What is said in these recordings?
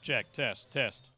Check, test, test.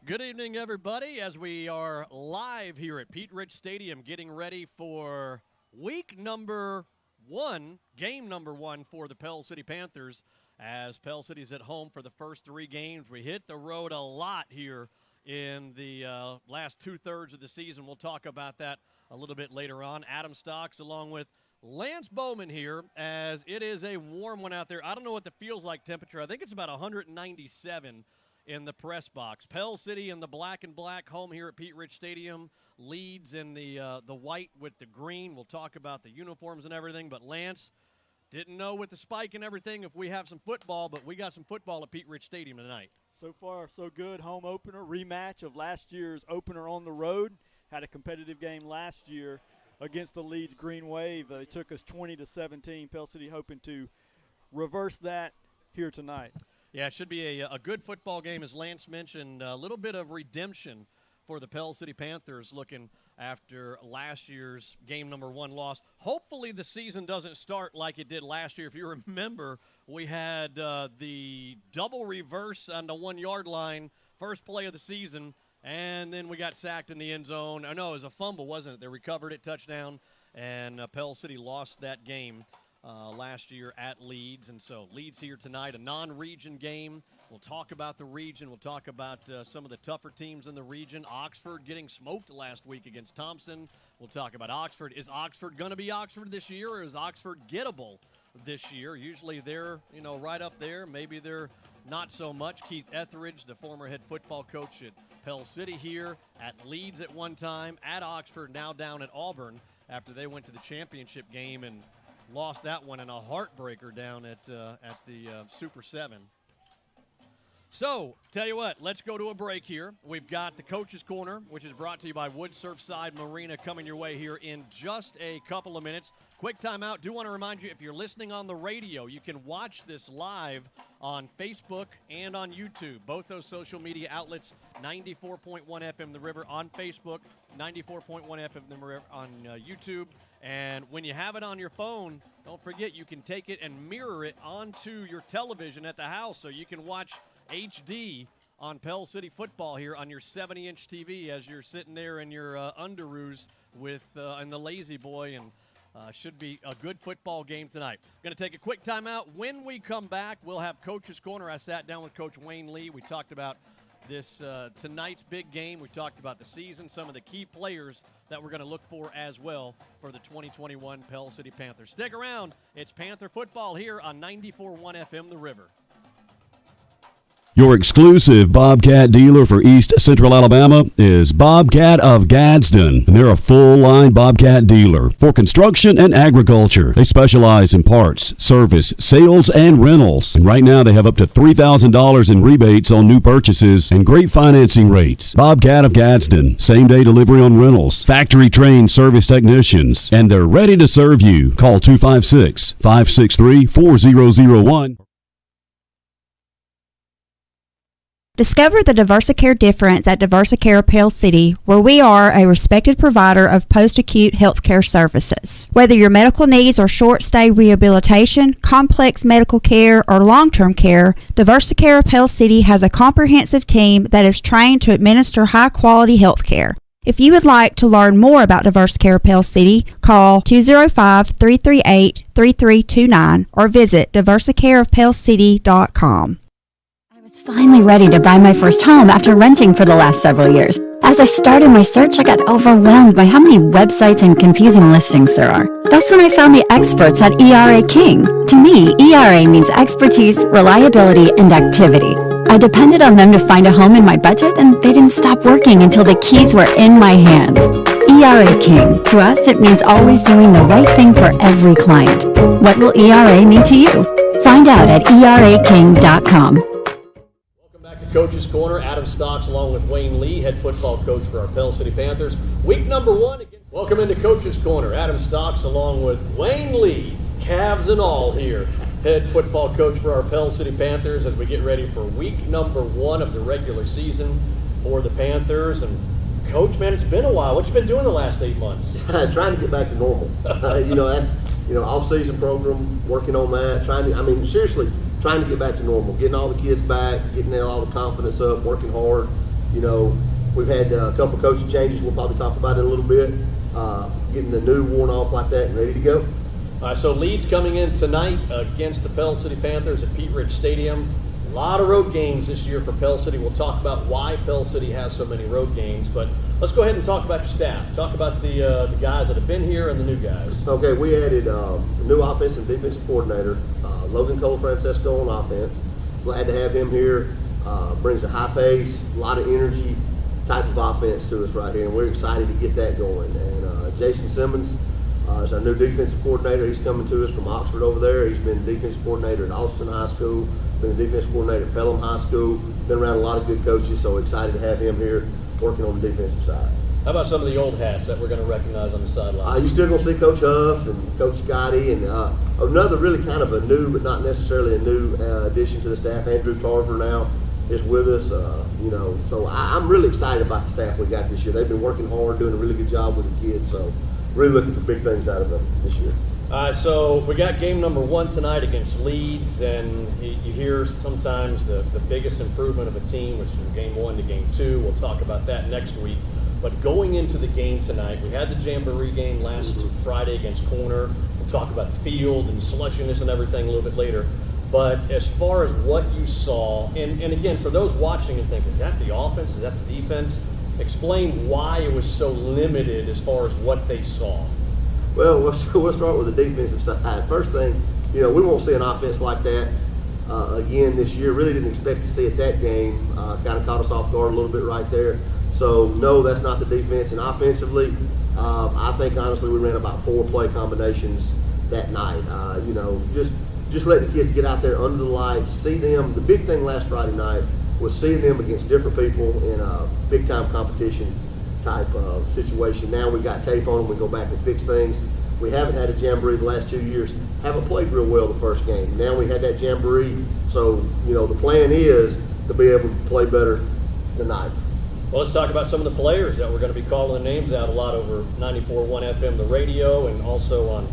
Good evening, everybody, as we are live here at Pete Rich Stadium getting ready for week number one, game number one for the Pell City Panthers. As Pell City's at home for the first three games, we hit the road a lot here in the last two-thirds of the season. We'll talk about that a little bit later on. Adam Stocks along with Lance Bowman here, as it is a warm one out there. I don't know what the feels like temperature. I think it's about 197 in the press box. Pell City in the black and black, home here at Pete Rich Stadium. Leeds in the white with the green. We'll talk about the uniforms and everything. But Lance, didn't know with the spike and everything if we have some football, but we got some football at Pete Rich Stadium tonight. So far, so good. Home opener, rematch of last year's opener on the road. Had a competitive game last year against the Leeds Greenwave. It took us 20-17. Pell City hoping to reverse that here tonight. Yeah, it should be a good football game, as Lance mentioned. A little bit of redemption for the Pell City Panthers looking after last year's game number 1 loss. Hopefully the season doesn't start like it did last year. If you remember, we had the double reverse on the 1-yard line, first play of the season, and then we got sacked in the end zone. Oh, no, it was a fumble, wasn't it? They recovered it, touchdown, and Pell City lost that game last year at Leeds. And so Leeds here tonight, a non-region game. We'll talk about the region. We'll talk about some of the tougher teams in the region. Oxford getting smoked last week against Thompson. We'll talk about Oxford. Is Oxford going to be Oxford this year, or is Oxford gettable this year? Usually they're, right up there. Maybe they're not so much. Keith Etheridge, the former head football coach at Pell City here, at Leeds at one time, at Oxford, now down at Auburn after they went to the championship game and lost that one in a heartbreaker down at the Super 7. So, tell you what, let's go to a break here. We've got the Coach's Corner, which is brought to you by Wood Surfside Marina, coming your way here in just a couple of minutes. Quick timeout. Do want to remind you, if you're listening on the radio, you can watch this live on Facebook and on YouTube. Both those social media outlets, 94.1 FM The River on Facebook, 94.1 FM The River on YouTube. And when you have it on your phone, don't forget you can take it and mirror it onto your television at the house so you can watch HD on Pell City football here on your 70-inch TV as you're sitting there in your underoos and the lazy boy, and should be a good football game tonight. Going to take a quick timeout. When we come back, we'll have Coach's Corner. I sat down with Coach Wayne Lee. We talked about this tonight's big game. We talked about the season, some of the key players that we're going to look for as well for the 2021 Pell City Panthers. Stick around. It's Panther football here on 94.1 FM The River. Your exclusive Bobcat dealer for East Central Alabama is Bobcat of Gadsden, and they're a full-line Bobcat dealer for construction and agriculture. They specialize in parts, service, sales, and rentals. And right now they have up to $3,000 in rebates on new purchases and great financing rates. Bobcat of Gadsden, same-day delivery on rentals, factory-trained service technicians, and they're ready to serve you. Call 256-563-4001. Discover the Diversicare difference at Diversicare Pell City, where we are a respected provider of post-acute healthcare services. Whether your medical needs are short-stay rehabilitation, complex medical care, or long-term care, Diversicare Pell City has a comprehensive team that is trained to administer high-quality healthcare. If you would like to learn more about Diversicare Pell City, call 205-338-3329 or visit diversicareofpellcity.com. Finally ready to buy my first home after renting for the last several years. As I started my search, I got overwhelmed by how many websites and confusing listings there are. That's when I found the experts at ERA King. To me, ERA means expertise, reliability, and activity. I depended on them to find a home in my budget, and they didn't stop working until the keys were in my hands. ERA King. To us, it means always doing the right thing for every client. What will ERA mean to you? Find out at eraking.com. Coach's Corner, Adam Stocks along with Wayne Lee, head football coach for our Pell City Panthers. Week number 1. Welcome into Coach's Corner. Adam Stocks along with Wayne Lee, Cavs and all here, head football coach for our Pell City Panthers as we get ready for week number 1 of the regular season for the Panthers. And Coach, man, it's been a while. What you been doing the last 8 months? Trying to get back to normal. That's off-season program, working on that. Seriously, trying to get back to normal, getting all the kids back, getting all the confidence up, working hard. We've had a couple coaching changes. We'll probably talk about it a little bit. Getting the new worn off like that and ready to go. So Leeds coming in tonight against the Pell City Panthers at Pete Rich Stadium. A lot of road games this year for Pell City. We'll talk about why Pell City has so many road games, but let's go ahead and talk about your staff. Talk about the guys that have been here and the new guys. Okay, we added a new offensive and defensive coordinator, Logan Cole-Francesco on offense. Glad to have him here. Brings a high pace, a lot of energy type of offense to us right here, and we're excited to get that going. And Jason Simmons is our new defensive coordinator. He's coming to us from Oxford over there. He's been defensive coordinator at Austin High School, been the defensive coordinator at Pelham High School, been around a lot of good coaches, so excited to have him here working on the defensive side. How about some of the old hats that we're going to recognize on the sideline? You're still going to see Coach Huff and Coach Scotty, and another really kind of a new, but not necessarily a new addition to the staff. Andrew Tarver now is with us. So I'm really excited about the staff we got this year. They've been working hard, doing a really good job with the kids. So really looking for big things out of them this year. All right, so we got game number 1 tonight against Leeds, and you hear sometimes the biggest improvement of a team, which is from game 1 to game 2. We'll talk about that next week. But going into the game tonight, we had the Jamboree game last Friday against Corner. We'll talk about the field and slushiness and everything a little bit later. But as far as what you saw, and again, for those watching and thinking, is that the offense, is that the defense? Explain why it was so limited as far as what they saw. Well, we'll start with the defensive side. First thing, we won't see an offense like that again this year. Really didn't expect to see it that game. Kind of caught us off guard a little bit right there. So, no, that's not the defense. And offensively, I think, honestly, we ran about 4 play combinations that night. Just let the kids get out there under the lights, see them. The big thing last Friday night was seeing them against different people in a big-time competition type of situation. Now we got tape on them. We go back and fix things. We haven't had a Jamboree the last 2 years. Haven't played real well the first game. Now we had that Jamboree. So, the plan is to be able to play better tonight. Well, let's talk about some of the players that we're going to be calling their names out a lot over 94.1 FM, the radio, and also on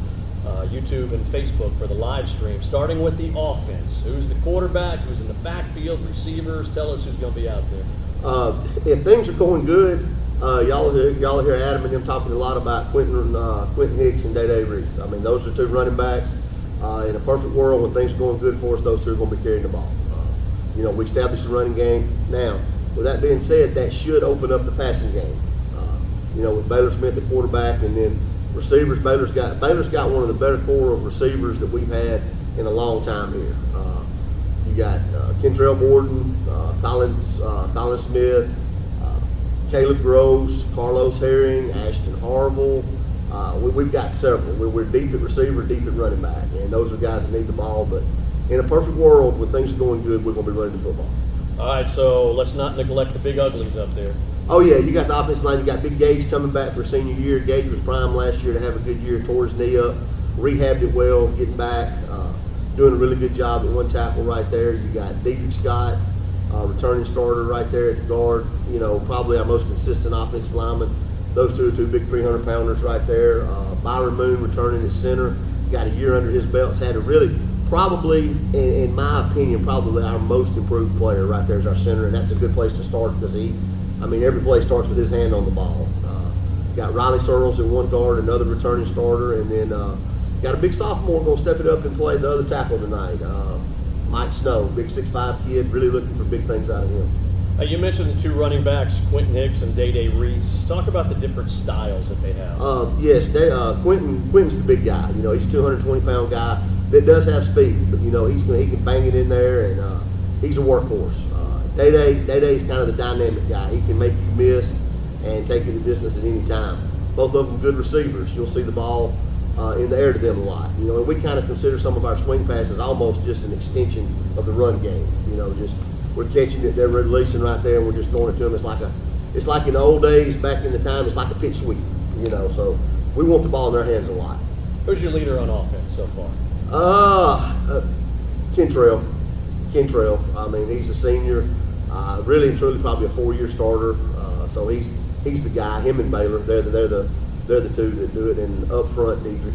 YouTube and Facebook for the live stream. Starting with the offense. Who's the quarterback? Who's in the backfield? Receivers? Tell us who's going to be out there. If things are going good, y'all hear Adam and them talking a lot about Quentin Hicks and Day Reese. I mean, those are 2 running backs. In a perfect world, when things are going good for us, those 2 are going to be carrying the ball. We established the running game. Now, with that being said, that should open up the passing game. With Baylor Smith at quarterback, and then receivers, Baylor's got one of the better core of receivers that we've had in a long time here. You got Kentrell Borden, Colin Smith, Caleb Gross, Carlos Herring, Ashton Harville. We've got several. We're deep at receiver, deep at running back, and those are the guys that need the ball. But in a perfect world, when things are going good, we're going to be running the football. All right, so let's not neglect the big uglies up there. Oh, yeah, you got the offensive line. You got Big Gage coming back for senior year. Gage was primed last year to have a good year, tore his knee up, rehabbed it well, getting back, doing a really good job at one tackle right there. You got Deacon Scott, returning starter right there at the guard, probably our most consistent offensive lineman. Those 2 are 2 big 300-pounders right there. Byron Moon returning at center. Got a year under his belt. Had a really, probably, in my opinion, probably our most improved player right there is our center, and that's a good place to start because every play starts with his hand on the ball. Got Riley Searles at one guard, another returning starter, and then got a big sophomore going to step it up and play the other tackle tonight. Mike Snow, big 6'5" kid, really looking for big things out of him. You mentioned the 2 running backs, Quentin Hicks and Day Reese. Talk about the different styles that they have. Yes, Quentin's the big guy. He's a 220-pound guy that does have speed, but he can bang it in there, and he's a workhorse. Day-Day's kind of the dynamic guy. He can make you miss and take it a distance at any time. Both of them good receivers. You'll see the ball in the air to them a lot. And we kind of consider some of our swing passes almost just an extension of the run game. Just we're catching it, they're releasing right there, and we're just throwing it to them. It's like in the old days, back in the time, it's like a pitch sweep. So we want the ball in their hands a lot. Who's your leader on offense so far? Kentrell. He's a senior. Really and truly probably a 4-year starter. So he's the guy. Him and Baylor, they're the 2 that do it. And up front, Deidre.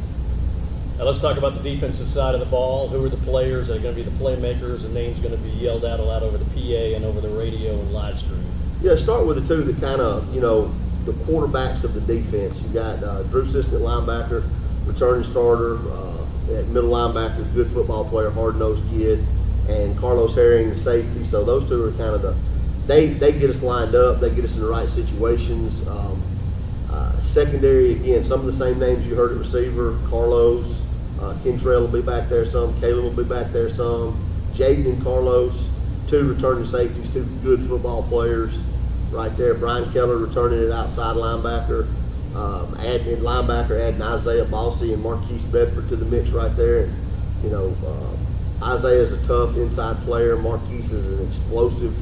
Now let's talk about the defensive side of the ball. Who are the players that are going to be the playmakers? The name's going to be yelled out a lot over the PA and over the radio and live stream. Yeah, start with the 2 that kind of, the quarterbacks of the defense. You got Drew Siskett, linebacker, returning starter. At middle linebacker, good football player, hard-nosed kid. and Carlos Herring, the safety. So those two are kind of they get us lined up. They get us in the right situations. Secondary, again, some of the same names you heard at receiver. Carlos, Kentrell will be back there some. Caleb will be back there some. Jaden and Carlos, two returning safeties, two good football players right there. Brian Keller returning at outside linebacker. Adding Isaiah Bossy and Marquise Bedford to the mix right there. You know, Isaiah is a tough inside player. Marquise is an explosive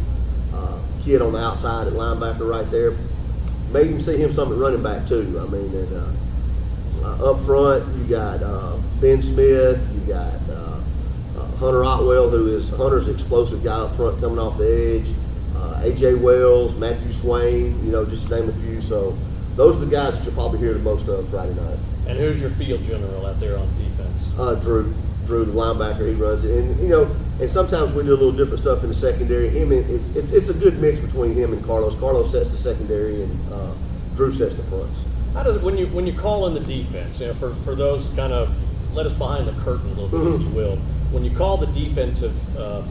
kid on the outside at linebacker right there. May even see him some at running back too. I mean, and up front you got Ben Smith, you got Hunter Otwell, who is Hunter's explosive guy up front coming off the edge. AJ Wells, Matthew Swain, you know, just to name a few. So those are the guys that you'll probably hear the most of Friday night. And who's your field general out there on defense? Drew, the linebacker, he runs it, and you know, and sometimes we do a little different stuff in the secondary. It's a good mix between him and Carlos. Carlos sets the secondary, and Drew sets the fronts. How does when you call in the defense? You know, for those kind of let us behind the curtain a little bit, if you will. When you call the defensive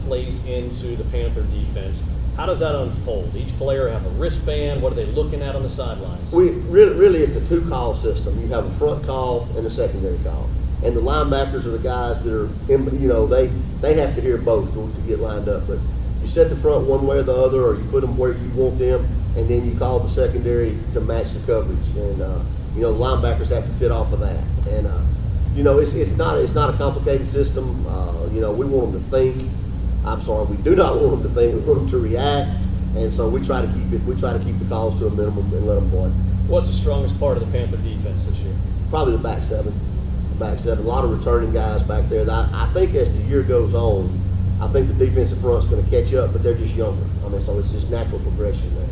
plays into the Panther defense, how does that unfold? Each player have a wristband. What are they looking at on the sidelines? We really it's a two-call system. You have a front call and a secondary call. And the linebackers are the guys that are, you know, they have to hear both to get lined up. But you set the front one way or the other, or you put them where you want them, and then you call the secondary to match the coverage. And you know, the linebackers have to fit off of that. And you know, it's not a complicated system. You know, we want them to think. We do not want them to think. We want them to react. And so we try to keep the calls to a minimum and let them play. What's the strongest part of the Panther defense this year? Probably the back seven. A lot of returning guys back there. I think as the year goes on, I think the defensive front's going to catch up, but they're just younger. I mean, so it's just natural progression there.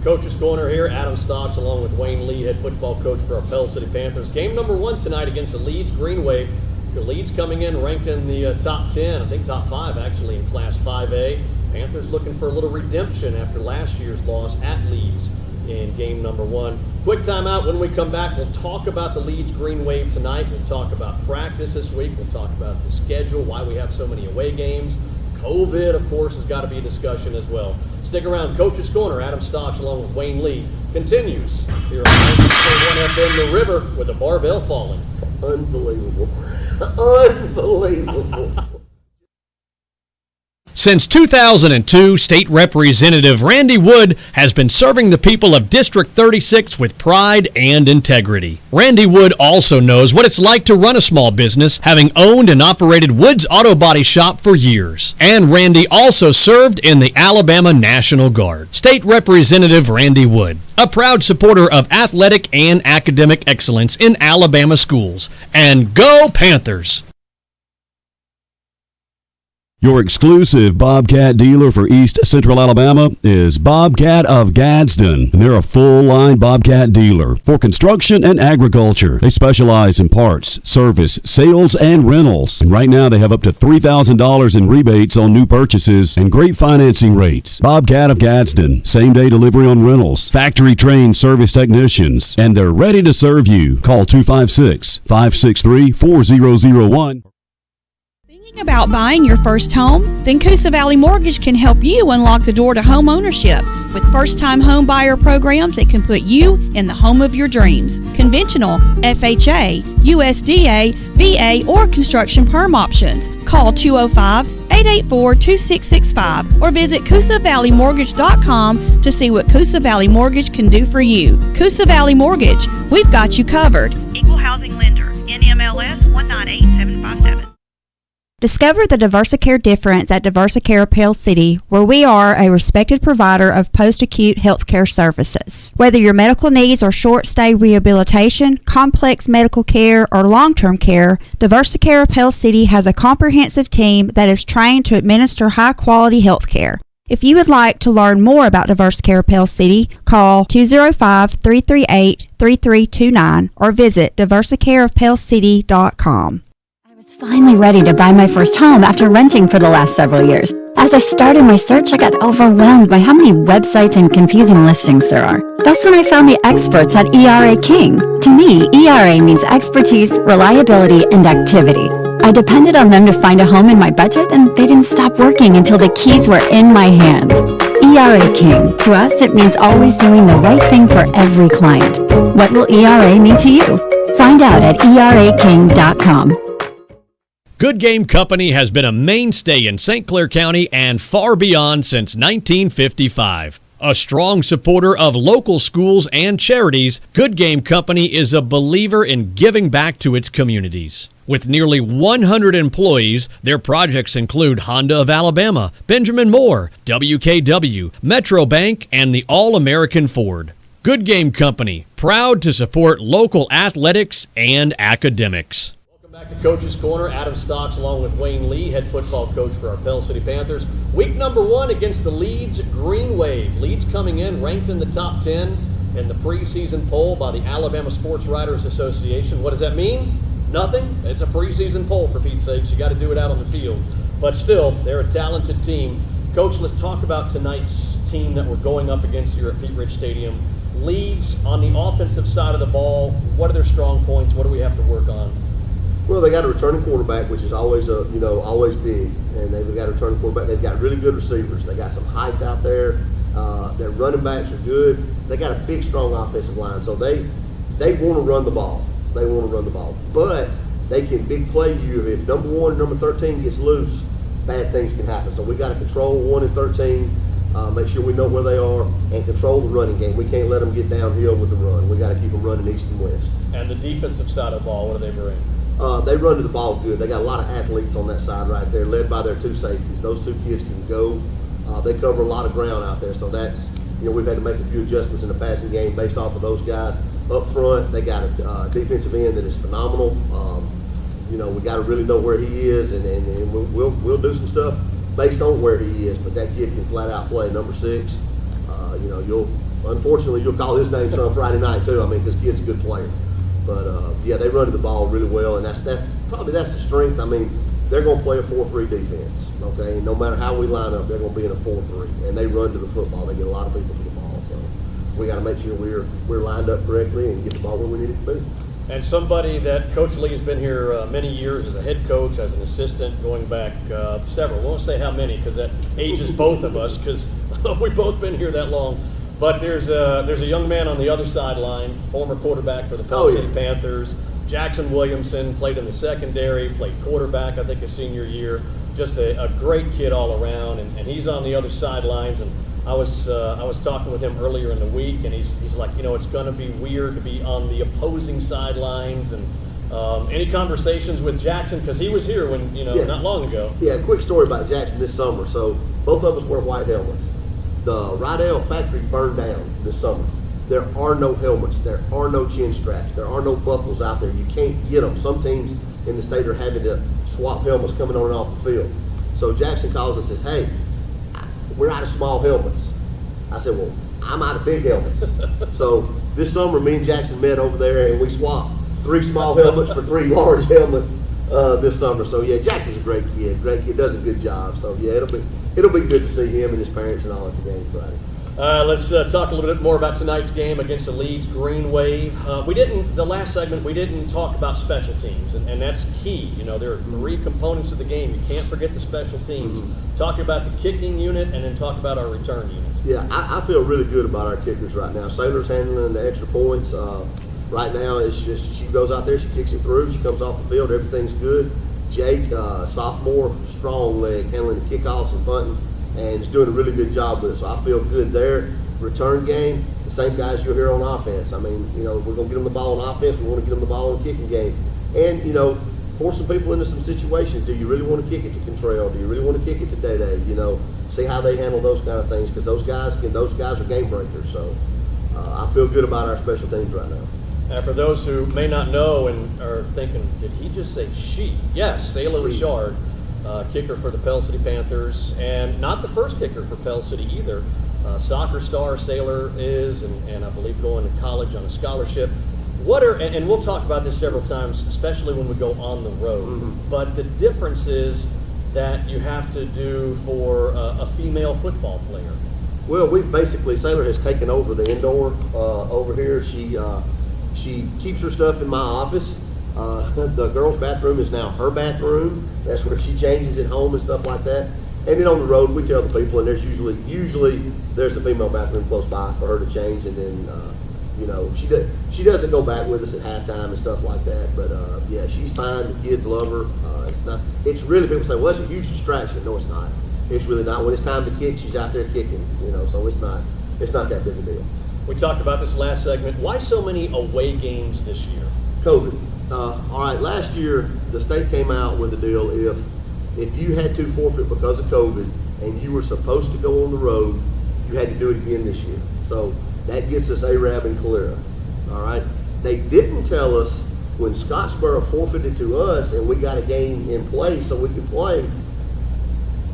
Coach's Corner here. Adam Stocks along with Wayne Lee, head football coach for our Pell City Panthers. Game number 1 tonight against the Leeds Greenwave. The Leeds coming in ranked in the top 10, I think top 5 actually in Class 5A. Panthers looking for a little redemption after last year's loss at Leeds in game number 1. Quick timeout. When we come back, we'll talk about the Leeds Greenwave tonight. We'll talk about practice this week. We'll talk about the schedule, why we have so many away games. COVID, of course, has got to be a discussion as well. Stick around. Coach's Corner, Adam Stocks along with Wayne Lee, continues here on 91 FM The River with a barbell falling. Unbelievable. Unbelievable. Since 2002, State Representative Randy Wood has been serving the people of District 36 with pride and integrity. Randy Wood also knows what it's like to run a small business, having owned and operated Wood's Auto Body Shop for years. And Randy also served in the Alabama National Guard. State Representative Randy Wood, a proud supporter of athletic and academic excellence in Alabama schools. And go Panthers! Your exclusive Bobcat dealer for East Central Alabama is Bobcat of Gadsden, and they're a full-line Bobcat dealer for construction and agriculture. They specialize in parts, service, sales, and rentals. And right now they have up to $3,000 in rebates on new purchases and great financing rates. Bobcat of Gadsden, same-day delivery on rentals, factory-trained service technicians, and they're ready to serve you. Call 256-563-4001. About buying your first home? Then Coosa Valley Mortgage can help you unlock the door to home ownership. With first-time home buyer programs that can put you in the home of your dreams. Conventional, FHA, USDA, VA, or construction perm options. Call 205-884-2665 or visit CoosaValleyMortgage.com to see what Coosa Valley Mortgage can do for you. Coosa Valley Mortgage, we've got you covered. Equal housing lender, NMLS 198757. Discover the Diversicare difference at Diversicare Pell City, where we are a respected provider of post-acute healthcare services. Whether your medical needs are short-stay rehabilitation, complex medical care, or long-term care, Diversicare Pell City has a comprehensive team that is trained to administer high-quality healthcare. If you would like to learn more about Diversicare Pell City, call 205-338-3329 or visit diversicareofpellcity.com. Finally ready to buy my first home after renting for the last several years. As I started my search, I got overwhelmed by how many websites and confusing listings there are. That's when I found the experts at ERA King. To me, ERA means expertise, reliability, and activity. I depended on them to find a home in my budget, and they didn't stop working until the keys were in my hands. ERA King. To us, it means always doing the right thing for every client. What will ERA mean to you? Find out at eraking.com. Good Game Company has been a mainstay in St. Clair County and far beyond since 1955. A strong supporter of local schools and charities, Good Game Company is a believer in giving back to its communities. With nearly 100 employees, their projects include Honda of Alabama, Benjamin Moore, WKW, Metro Bank, and the All-American Ford. Good Game Company, proud to support local athletics and academics. Back to Coach's Corner. Adam Stocks along with Wayne Lee, head football coach for our Pell City Panthers. Week number 1 against the Leeds Greenwave. Leeds coming in ranked in the top 10 in the preseason poll by the Alabama Sports Writers Association. What does that mean? Nothing. It's a preseason poll, for Pete's sakes. You got to do it out on the field. But still, they're a talented team. Coach, let's talk about tonight's team that we're going up against here at Pete Rich Stadium. Leeds, on the offensive side of the ball, what are their strong points? What do we have to work on? Well, they got a returning quarterback, which is always always big, and they've got a returning quarterback. They've got really good receivers. They got some height out there. Their running backs are good. They got a big, strong offensive line, so they want to run the ball. They want to run the ball, but they can big play you if number 1 and number 13 gets loose. Bad things can happen. So we got to control 1 and 13. Make sure we know where they are and control the running game. We can't let them get downhill with the run. We got to keep them running east and west. And the defensive side of the ball, what do they bring? They run to the ball good. They got a lot of athletes on that side right there, led by their 2 safeties. Those 2 kids can go. They cover a lot of ground out there, so that's, we've had to make a few adjustments in the passing game based off of those guys. Up front, they got a defensive end that is phenomenal. We got to really know where he is, and we'll do some stuff based on where he is. But that kid can flat out play. Number 6, unfortunately you'll call his name some Friday night too. Because kid's a good player. But they run to the ball really well, and that's the strength. They're going to play a 4-3 defense. Okay, and no matter how we line up, they're going to be in a 4-3, and they run to the football. They get a lot of people to the ball, so we got to make sure we're lined up correctly and get the ball where we need it to be. And somebody that Coach Lee has been here many years as a head coach, as an assistant, going back several. I won't say how many because that ages both of us because we've both been here that long. But there's a young man on the other sideline, former quarterback for the Pell City Panthers. Jackson Williamson played in the secondary, played quarterback, I think, his senior year. Just a great kid all around, and he's on the other sidelines. And I was talking with him earlier in the week, and he's like, it's going to be weird to be on the opposing sidelines. And any conversations with Jackson, because he was here when not long ago. Yeah, quick story about Jackson this summer. So both of us wear white helmets. The Rydell factory burned down this summer. There are no helmets. There are no chin straps. There are no buckles out there. You can't get them. Some teams in the state are having to swap helmets coming on and off the field. So Jackson calls and says, "Hey, we're out of small helmets." I said, "Well, I'm out of big helmets." So this summer, me and Jackson met over there, and we swapped 3 small helmets for 3 large helmets this summer. So yeah, Jackson's a great kid. Great kid, does a good job. So yeah, it'll be good to see him and his parents and all at the game Friday. Let's talk a little bit more about tonight's game against the Leeds Greenwave. The last segment, we didn't talk about special teams, and that's key. There are 3 components of the game. You can't forget the special teams. Mm-hmm. Talk about the kicking unit, and then talk about our return unit. Yeah, I feel really good about our kickers right now. Sailor's handling the extra points. Right now, it's just she goes out there, she kicks it through, she comes off the field, everything's good. Jake, sophomore, strong leg, handling the kickoffs and punting, and is doing a really good job with it. So I feel good there. Return game, the same guys you'll hear on offense. We're going to get them the ball on offense. We want to get them the ball in the kicking game. And, force some people into some situations. Do you really want to kick it to Contrell? Do you really want to kick it to Day-Day? See how they handle those kind of things, because those guys are game breakers. So I feel good about our special teams right now. And for those who may not know and are thinking, did he just say she? Yes, Sailor Richard, kicker for the Pell City Panthers, and not the first kicker for Pell City either. Soccer star Sailor is, and I believe going to college on a scholarship. And we'll talk about this several times, especially when we go on the road. Mm-hmm. But the difference is that you have to do for a female football player. Well, Sailor has taken over the indoor over here. She keeps her stuff in my office, The girls' bathroom is now her bathroom. That's where she changes at home and stuff like that. And then on the road, we tell the people, and there's usually there's a female bathroom close by for her to change, and then she doesn't go back with us at halftime and stuff like that. But yeah, she's fine. The kids love her. It's really, people say, well, it's a huge distraction. No, it's not. It's really not. When it's time to kick, she's out there kicking. So it's not that big a deal. We talked about this last segment. Why so many away games this year? COVID. All right, last year the state came out with a deal if you had to forfeit because of COVID and you were supposed to go on the road, you had to do it again this year. So that gets us Arab and Calera. All right. They didn't tell us when Scottsboro forfeited to us and we got a game in place so we could play,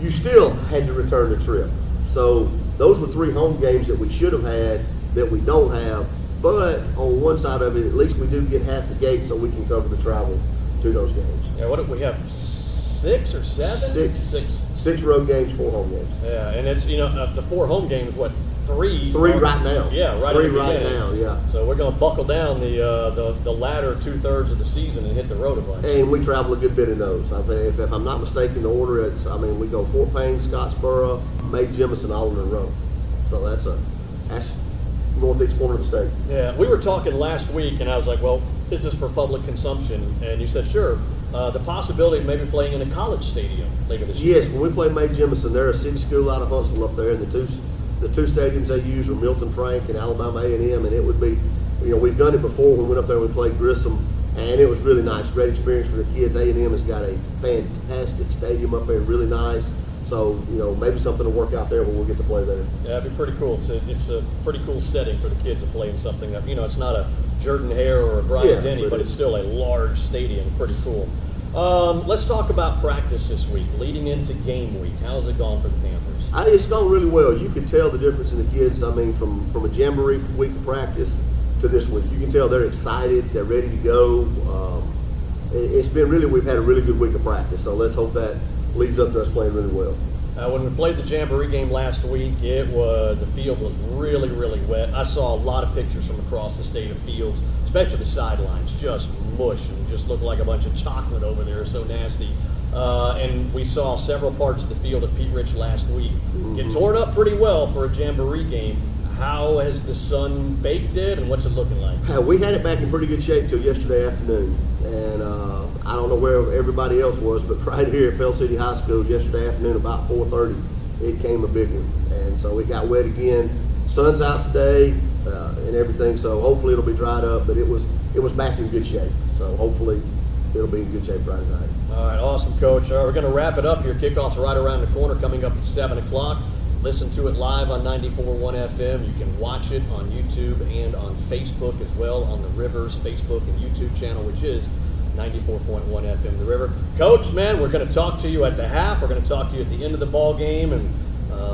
you still had to return the trip. So those were 3 home games that we should have had that we don't have. But on one side of it, at least we do get half the gate so we can cover the travel to those games. Yeah, what do we have, 6 or 7? Six road games, 4 home games. Yeah, and it's, the 4 home games, what, 3? 3 right now. Yeah, right. 3 right now, yeah. So we're going to buckle down the latter 2/3 of the season and hit the road a bunch. And we travel a good bit in those. I mean, if I'm not mistaken, the order, we go Fort Payne, Scottsboro, May Jemison, all in a row. So that's northeast corner of the state. Yeah, we were talking last week, and I was like, well, is this for public consumption? And you said, sure. The possibility of maybe playing in a college stadium later this year. Yes, when we play May Jemison, they're a city school out of Huntsville up there, and the two stadiums they use are Milton Frank and Alabama A&M, and it would be, we've done it before. We went up there and we played Grissom, and it was really nice. Great experience for the kids. A&M has got a fantastic stadium up there, really nice. So, maybe something to work out there when we'll get to play there. Yeah, it'd be pretty cool. It's a pretty cool setting for the kids to play in something that, it's not a Jordan Hare or a Bryant Denny, but it's still a large stadium. Pretty cool. Let's talk about practice this week, leading into game week. How's it gone for the Panthers? It's gone really well. You can tell the difference in the kids, from a jamboree week of practice to this week. You can tell they're excited, they're ready to go. We've had a really good week of practice, so let's hope that leads up to us playing really well. When we played the Jamboree game last week, the field was really, really wet. I saw a lot of pictures from across the state of fields, especially the sidelines, just mush and just looked like a bunch of chocolate over there, so nasty. And we saw several parts of the field at Pete Rich last week get torn up pretty well for a Jamboree game. How has the sun baked it, and what's it looking like? We had it back in pretty good shape till yesterday afternoon, and I don't know where everybody else was, but right here at Pell City High School yesterday afternoon about 4:30, it came a big one, and so it got wet again. Sun's out today and everything, so hopefully it'll be dried up, but it was back in good shape, so hopefully it'll be in good shape Friday night. All right, awesome, Coach. All right, we're going to wrap it up here. Kickoff's right around the corner, coming up at 7 o'clock. Listen to it live on 94.1 FM. You can watch it on YouTube and on Facebook as well, on the River's Facebook and YouTube channel, which is 94.1 FM The River. Coach, man, we're going to talk to you at the half. We're going to talk to you at the end of the ball game, and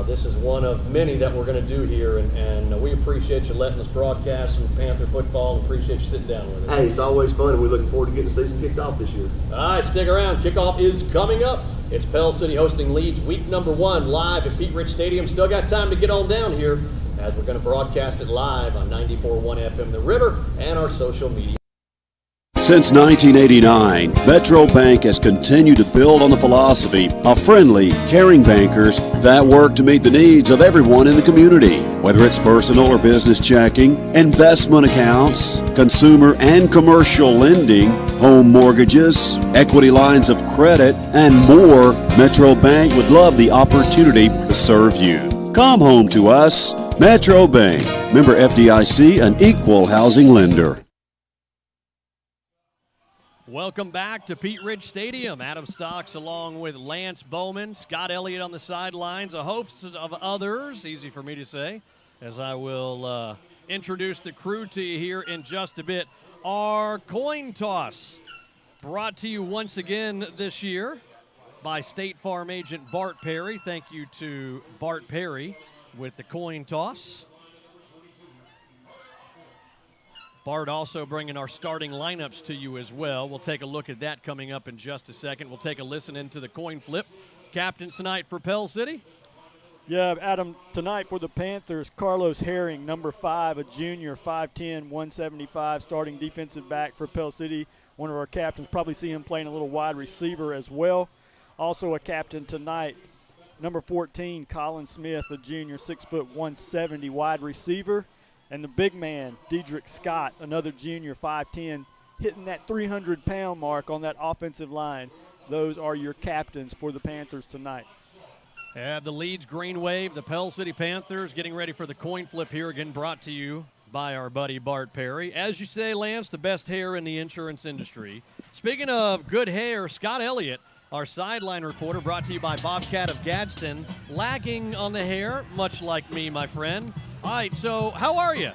this is one of many that we're going to do here, and we appreciate you letting us broadcast some Panther football. Appreciate you sitting down with us. Hey, it's always fun, and we're looking forward to getting the season kicked off this year. All right, stick around. Kickoff is coming up. It's Pell City hosting Leeds week number 1 live at Pete Rich Stadium. Still got time to get on down here as we're going to broadcast it live on 94.1 FM The River and our social media. Since 1989, Metro Bank has continued to build on the philosophy of friendly, caring bankers that work to meet the needs of everyone in the community. Whether it's personal or business checking, investment accounts, consumer and commercial lending, home mortgages, equity lines of credit, and more, Metro Bank would love the opportunity to serve you. Come home to us, Metro Bank, member FDIC, an equal housing lender. Welcome back to Pete Ridge Stadium. Adam Stocks along with Lance Bowman, Scott Elliott on the sidelines, a host of others, easy for me to say, as I will introduce the crew to you here in just a bit. Our coin toss brought to you once again this year by State Farm agent Bart Perry. Thank you to Bart Perry with the coin toss. Bart also bringing our starting lineups to you as well. We'll take a look at that coming up in just a second. We'll take a listen into the coin flip. Captains tonight for Pell City. Yeah, Adam, tonight for the Panthers, Carlos Herring, number 5, a junior, 5'10", 175, starting defensive back for Pell City. one of our captains. Probably see him playing a little wide receiver as well. Also a captain tonight, number 14, Colin Smith, a junior, 6'1", 170 wide receiver. And the big man, Dedrick Scott, another junior, 5'10", hitting that 300-pound mark on that offensive line. Those are your captains for the Panthers tonight. Yeah, the Leeds Greenwave, the Pell City Panthers, getting ready for the coin flip here again, brought to you by our buddy Bart Perry. As you say, Lance, the best hair in the insurance industry. Speaking of good hair, Scott Elliott, our sideline reporter, brought to you by Bobcat of Gadsden, lagging on the hair, much like me, my friend. All right, so how are you?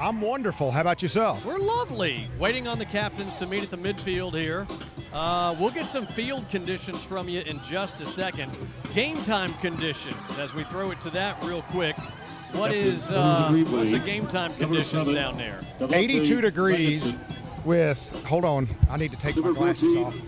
I'm wonderful. How about yourself? We're lovely. Waiting on the captains to meet at the midfield here. We'll get some field conditions from you in just a second. Game time conditions, as we throw it to that real quick. What's the game time conditions down there? 82 degrees with, hold on, I need to take my glasses off.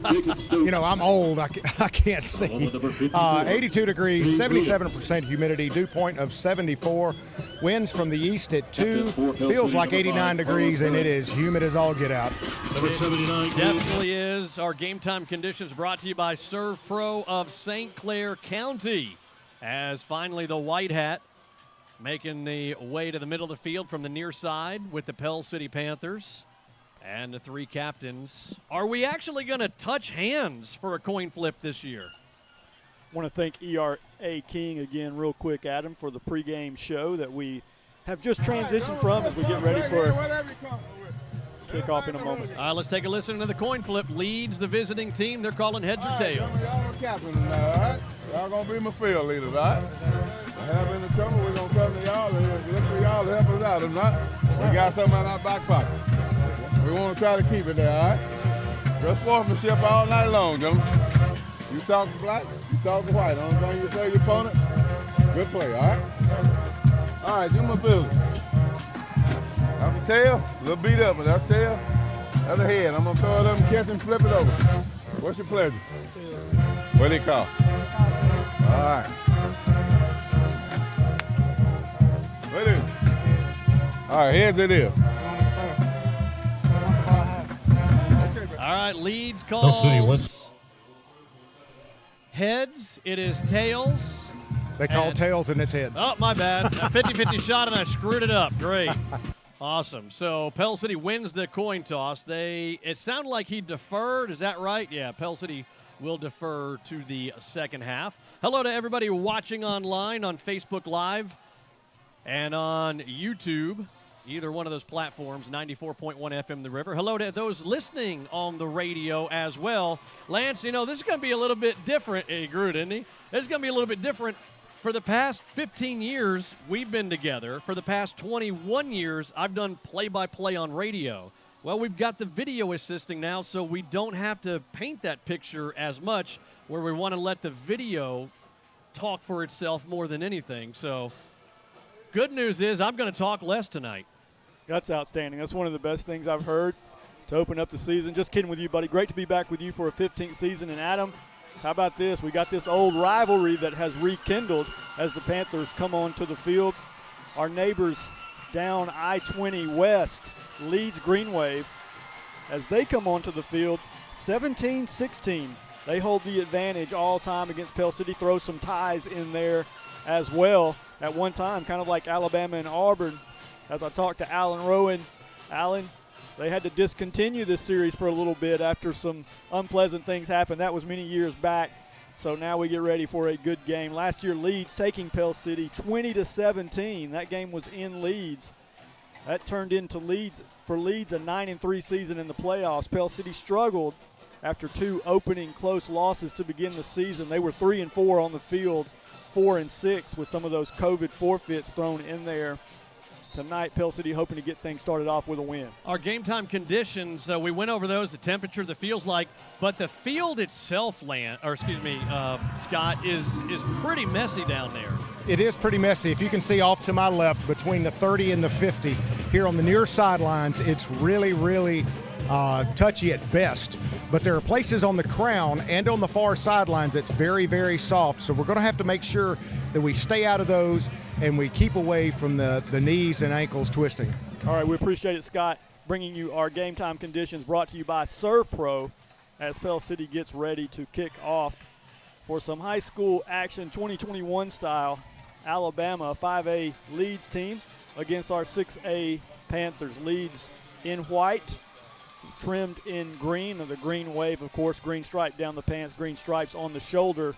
You know, I'm old, I can't see. 82 degrees, 77% humidity, dew point of 74. Winds from the east at 2, feels like 89 degrees, and it is humid as all get out. It definitely is. Our game time conditions brought to you by Serve Pro of St. Clair County. As finally the white hat making the way to the middle of the field from the near side with the Pell City Panthers and the three captains. Are we actually going to touch hands for a coin flip this year? Want to thank ERA King again real quick, Adam, for the pregame show that we have just transitioned from as we get ready for kickoff in a moment. All right, let's take a listen to the coin flip. Leads the visiting team. They're calling heads or tails. Y'all the captain tonight, all right? Y'all going to be my field leaders, all right? If I have any trouble, we're going to come to y'all and look for y'all to help us out. If not, we got something in our back pocket. We want to try to keep it there, all right? Good sportsmanship all night long, gentlemen. You talking black, you talking white. Only thing you say your opponent, good play, all right? All right, do my business. That's the tail, a little beat up, but that's the tail. That's the head. I'm going to throw it up and catch and flip it over. What's your pleasure? Tails. What do you call? All right. What is it? All right, heads it is. All right, Leeds calls heads. It is tails. They call tails and it's heads. Oh, my bad. A 50-50 shot, and I screwed it up. Great. Awesome. So Pell City wins the coin toss. It sounded like he deferred. Is that right? Yeah, Pell City will defer to the second half. Hello to everybody watching online on Facebook Live and on YouTube. Either one of those platforms, 94.1 FM The River. Hello to those listening on the radio as well. Lance, you know, this is going to be a little bit different. He grew, didn't he? This is going to be a little bit different. For the past 15 years, we've been together. For the past 21 years, I've done play-by-play on radio. Well, we've got the video assisting now, so we don't have to paint that picture as much, where we want to let the video talk for itself more than anything. So good news is I'm going to talk less tonight. That's outstanding. That's one of the best things I've heard to open up the season. Just kidding with you, buddy. Great to be back with you for a 15th season. And, Adam, how about this? We got this old rivalry that has rekindled as the Panthers come onto the field. Our neighbors down I-20 West, Leeds Greenwave, as they come onto the field, 17-16. They hold the advantage all time against Pell City. Throw some ties in there as well. At one time, kind of like Alabama and Auburn. As I talked to Alan Rowan, Alan, they had to discontinue this series for a little bit after some unpleasant things happened. That was many years back. So now we get ready for a good game. Last year, Leeds taking Pell City 20-17. That game was in Leeds. That turned into Leeds a 9-3 season in the playoffs. Pell City struggled after two opening close losses to begin the season. They were 3-4 on the field, 4-6 with some of those COVID forfeits thrown in there. Tonight, Pell City hoping to get things started off with a win. Our game time conditions, we went over those, the temperature, the feels like, but the field itself, Scott, is pretty messy down there. It is pretty messy. If you can see off to my left, between the 30 and the 50, here on the near sidelines, it's really, really touchy at best. But there are places on the crown and on the far sidelines that's very, very soft. So we're going to have to make sure that we stay out of those and we keep away from the knees and ankles twisting. All right, we appreciate it, Scott. bringing you our game time conditions brought to you by Serve Pro as Pell City gets ready to kick off for some high school action 2021 style. Alabama, 5A Leeds team against our 6A Panthers. Leeds in white, trimmed in green, of the Greenwave, of course, green stripe down the pants, green stripes on the shoulder,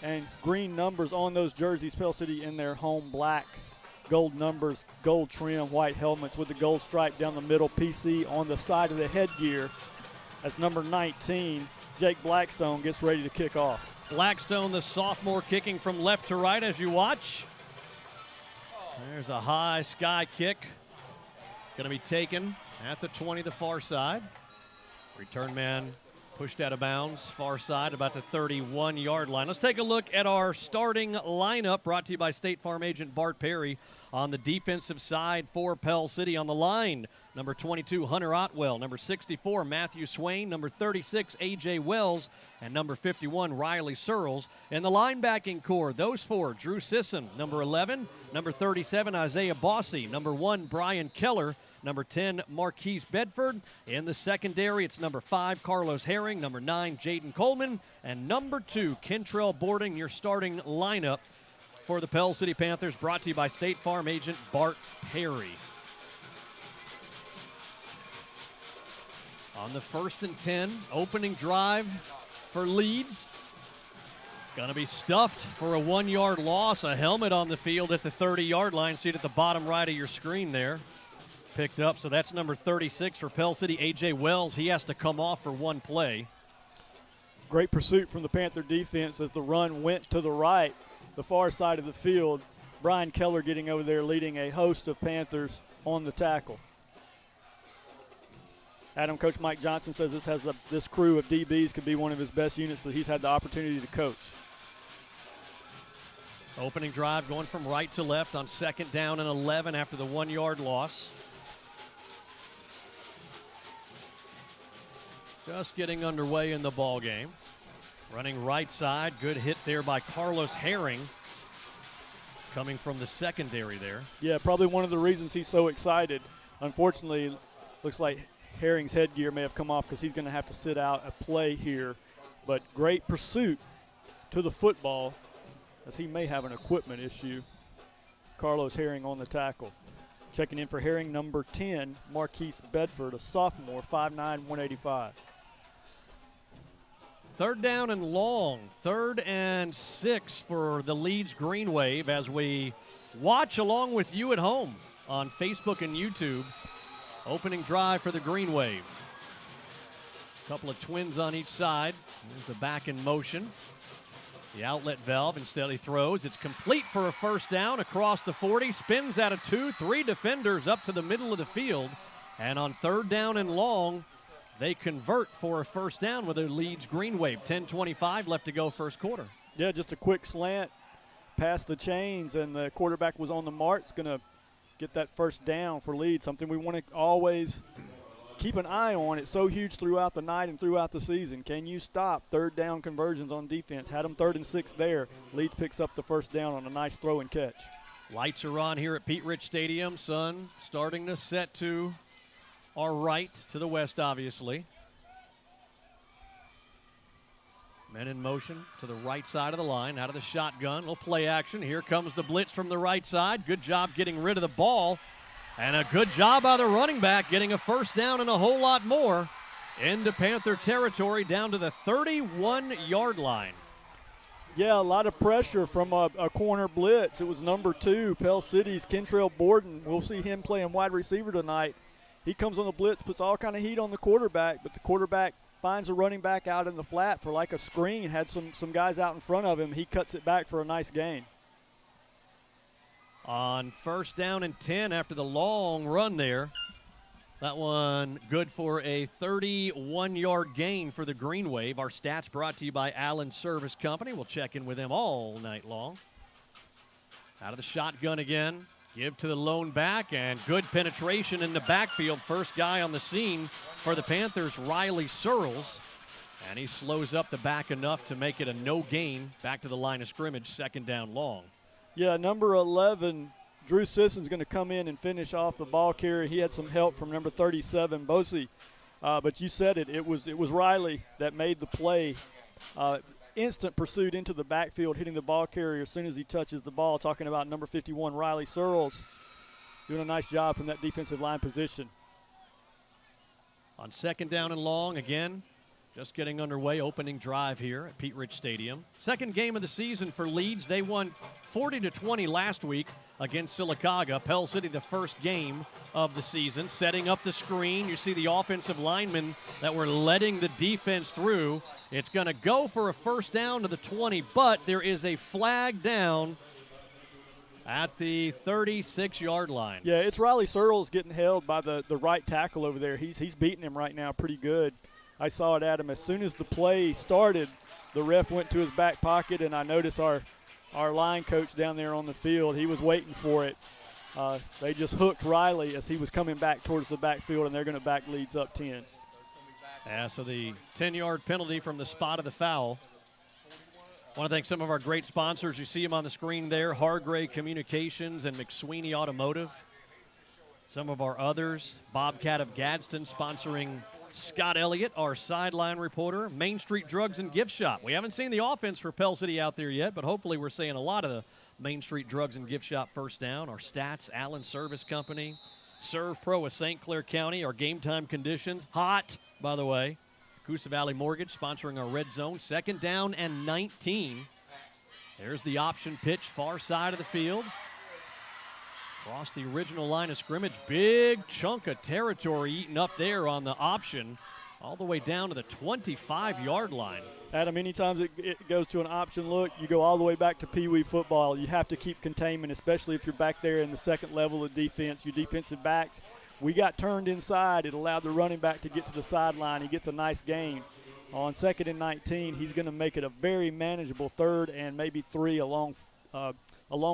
and green numbers on those jerseys. Pell City in their home black, gold numbers, gold trim, white helmets with the gold stripe down the middle, PC on the side of the headgear. As number 19, Jake Blackstone, gets ready to kick off. Blackstone, the sophomore, kicking from left to right as you watch. There's a high sky kick. Going to be taken at the 20, the far side. Return man pushed out of bounds, far side, about the 31-yard line. Let's take a look at our starting lineup, brought to you by State Farm agent Bart Perry. On the defensive side for Pell City, on the line, number 22, Hunter Otwell, number 64, Matthew Swain, number 36, A.J. Wells, and number 51, Riley Searles. In the linebacking core, those four, Drew Sisson, number 11, number 37, Isaiah Bossy, number 1, Brian Keller, number 10, Marquise Bedford. In the secondary, it's number 5, Carlos Herring, number 9, Jaden Coleman, and number 2, Kentrell Boarding, your starting lineup for the Pell City Panthers, brought to you by State Farm agent Bart Perry. On the 1st and 10, opening drive for Leeds. Going to be stuffed for a 1-yard loss. A helmet on the field at the 30-yard line. See it at the bottom right of your screen there. Picked up, so that's number 36 for Pell City, A.J. Wells. He has to come off for one play. Great pursuit from the Panther defense as the run went to the right, the far side of the field. Brian Keller getting over there, leading a host of Panthers on the tackle. Coach Mike Johnson says this crew of DBs could be one of his best units that he's had the opportunity to coach. Opening drive going from right to left on 2nd down and 11 after the 1-yard loss. Just getting underway in the ball game. Running right side, good hit there by Carlos Herring, coming from the secondary there. Yeah, probably one of the reasons he's so excited. Unfortunately, looks like Herring's headgear may have come off because he's going to have to sit out a play here. But great pursuit to the football as he may have an equipment issue. Carlos Herring on the tackle. Checking in for Herring, number 10, Marquise Bedford, a sophomore, 5'9", 185. 3rd down and long, 3rd and 6 for the Leeds Greenwave as we watch along with you at home on Facebook and YouTube. Opening drive for the Greenwave. Couple of twins on each side. There's the back in motion. The outlet valve, instead he throws. It's complete for a 1st down across the 40. Spins out of 2, 3 defenders up to the middle of the field. And on 3rd down and long, they convert for a 1st down with a Leeds Greenwave. 10:25 left to go, first quarter. Yeah, just a quick slant past the chains, and the quarterback was on the mark. It's going to get that 1st down for Leeds, something we want to always keep an eye on. It's so huge throughout the night and throughout the season. Can you stop 3rd down conversions on defense? Had them 3rd and 6 there. Leeds picks up the 1st down on a nice throw and catch. Lights are on here at Pete Rich Stadium. Sun starting to set to our right, to the west, obviously. Men in motion to the right side of the line, out of the shotgun. Little play action. Here comes the blitz from the right side. Good job getting rid of the ball. And a good job by the running back getting a 1st down and a whole lot more into Panther territory down to the 31-yard line. Yeah, a lot of pressure from a corner blitz. It was number 2, Pell City's Kentrell Borden. We'll see him playing wide receiver tonight. He comes on the blitz, puts all kind of heat on the quarterback, but the quarterback finds a running back out in the flat for like a screen, had some guys out in front of him. He cuts it back for a nice gain. On 1st down and 10 after the long run there. That one good for a 31-yard gain for the Greenwave. Our stats brought to you by Allen Service Company. We'll check in with them all night long. Out of the shotgun again. Give to the lone back, and good penetration in the backfield. First guy on the scene for the Panthers, Riley Searles. And he slows up the back enough to make it a no gain back to the line of scrimmage, 2nd down long. Yeah, number 11, Drew Sisson's going to come in and finish off the ball carrier. He had some help from number 37, Bosey. But you said it. It was Riley that made the play. Instant pursuit into the backfield, hitting the ball carrier as soon as he touches the ball. Talking about number 51, Riley Searles, doing a nice job from that defensive line position. On second down and long, again, just getting underway, opening drive here at Pete Rich Stadium. Second game of the season for Leeds. They won 40-20 last week against Sylacauga. Pell City, the first game of the season, setting up the screen. You see the offensive linemen that were letting the defense through. It's going to go for a first down to the 20, but there is a flag down at the 36-yard line. Yeah, it's Riley Searles getting held by the right tackle over there. He's beating him right now pretty good. I saw it at him. As soon as the play started, the ref went to his back pocket, and I noticed our line coach down there on the field, he was waiting for it. They just hooked Riley as he was coming back towards the backfield, and they're going to back Leeds up 10. Yeah, so the 10-yard penalty from the spot of the foul. I want to thank some of our great sponsors. You see them on the screen there, Hargray Communications and McSweeney Automotive. Some of our others, Bobcat of Gadsden sponsoring Scott Elliott, our sideline reporter. Main Street Drugs and Gift Shop. We haven't seen the offense for Pell City out there yet, but hopefully we're seeing a lot of the Main Street Drugs and Gift Shop first down. Our Stats Allen Service Company. Serve Pro of St. Clair County, our game time conditions. Hot, by the way. Coosa Valley Mortgage sponsoring our red zone. Second down and 19. There's the option pitch, far side of the field. Across the original line of scrimmage. Big chunk of territory eaten up there on the option, all the way down to the 25-yard line. Adam, anytime it goes to an option look, you go all the way back to Pee Wee football. You have to keep containment, especially if you're back there in the second level of defense, your defensive backs. We got turned inside. It allowed the running back to get to the sideline. He gets a nice gain. On second and 19, he's going to make it a very manageable third and maybe three, a long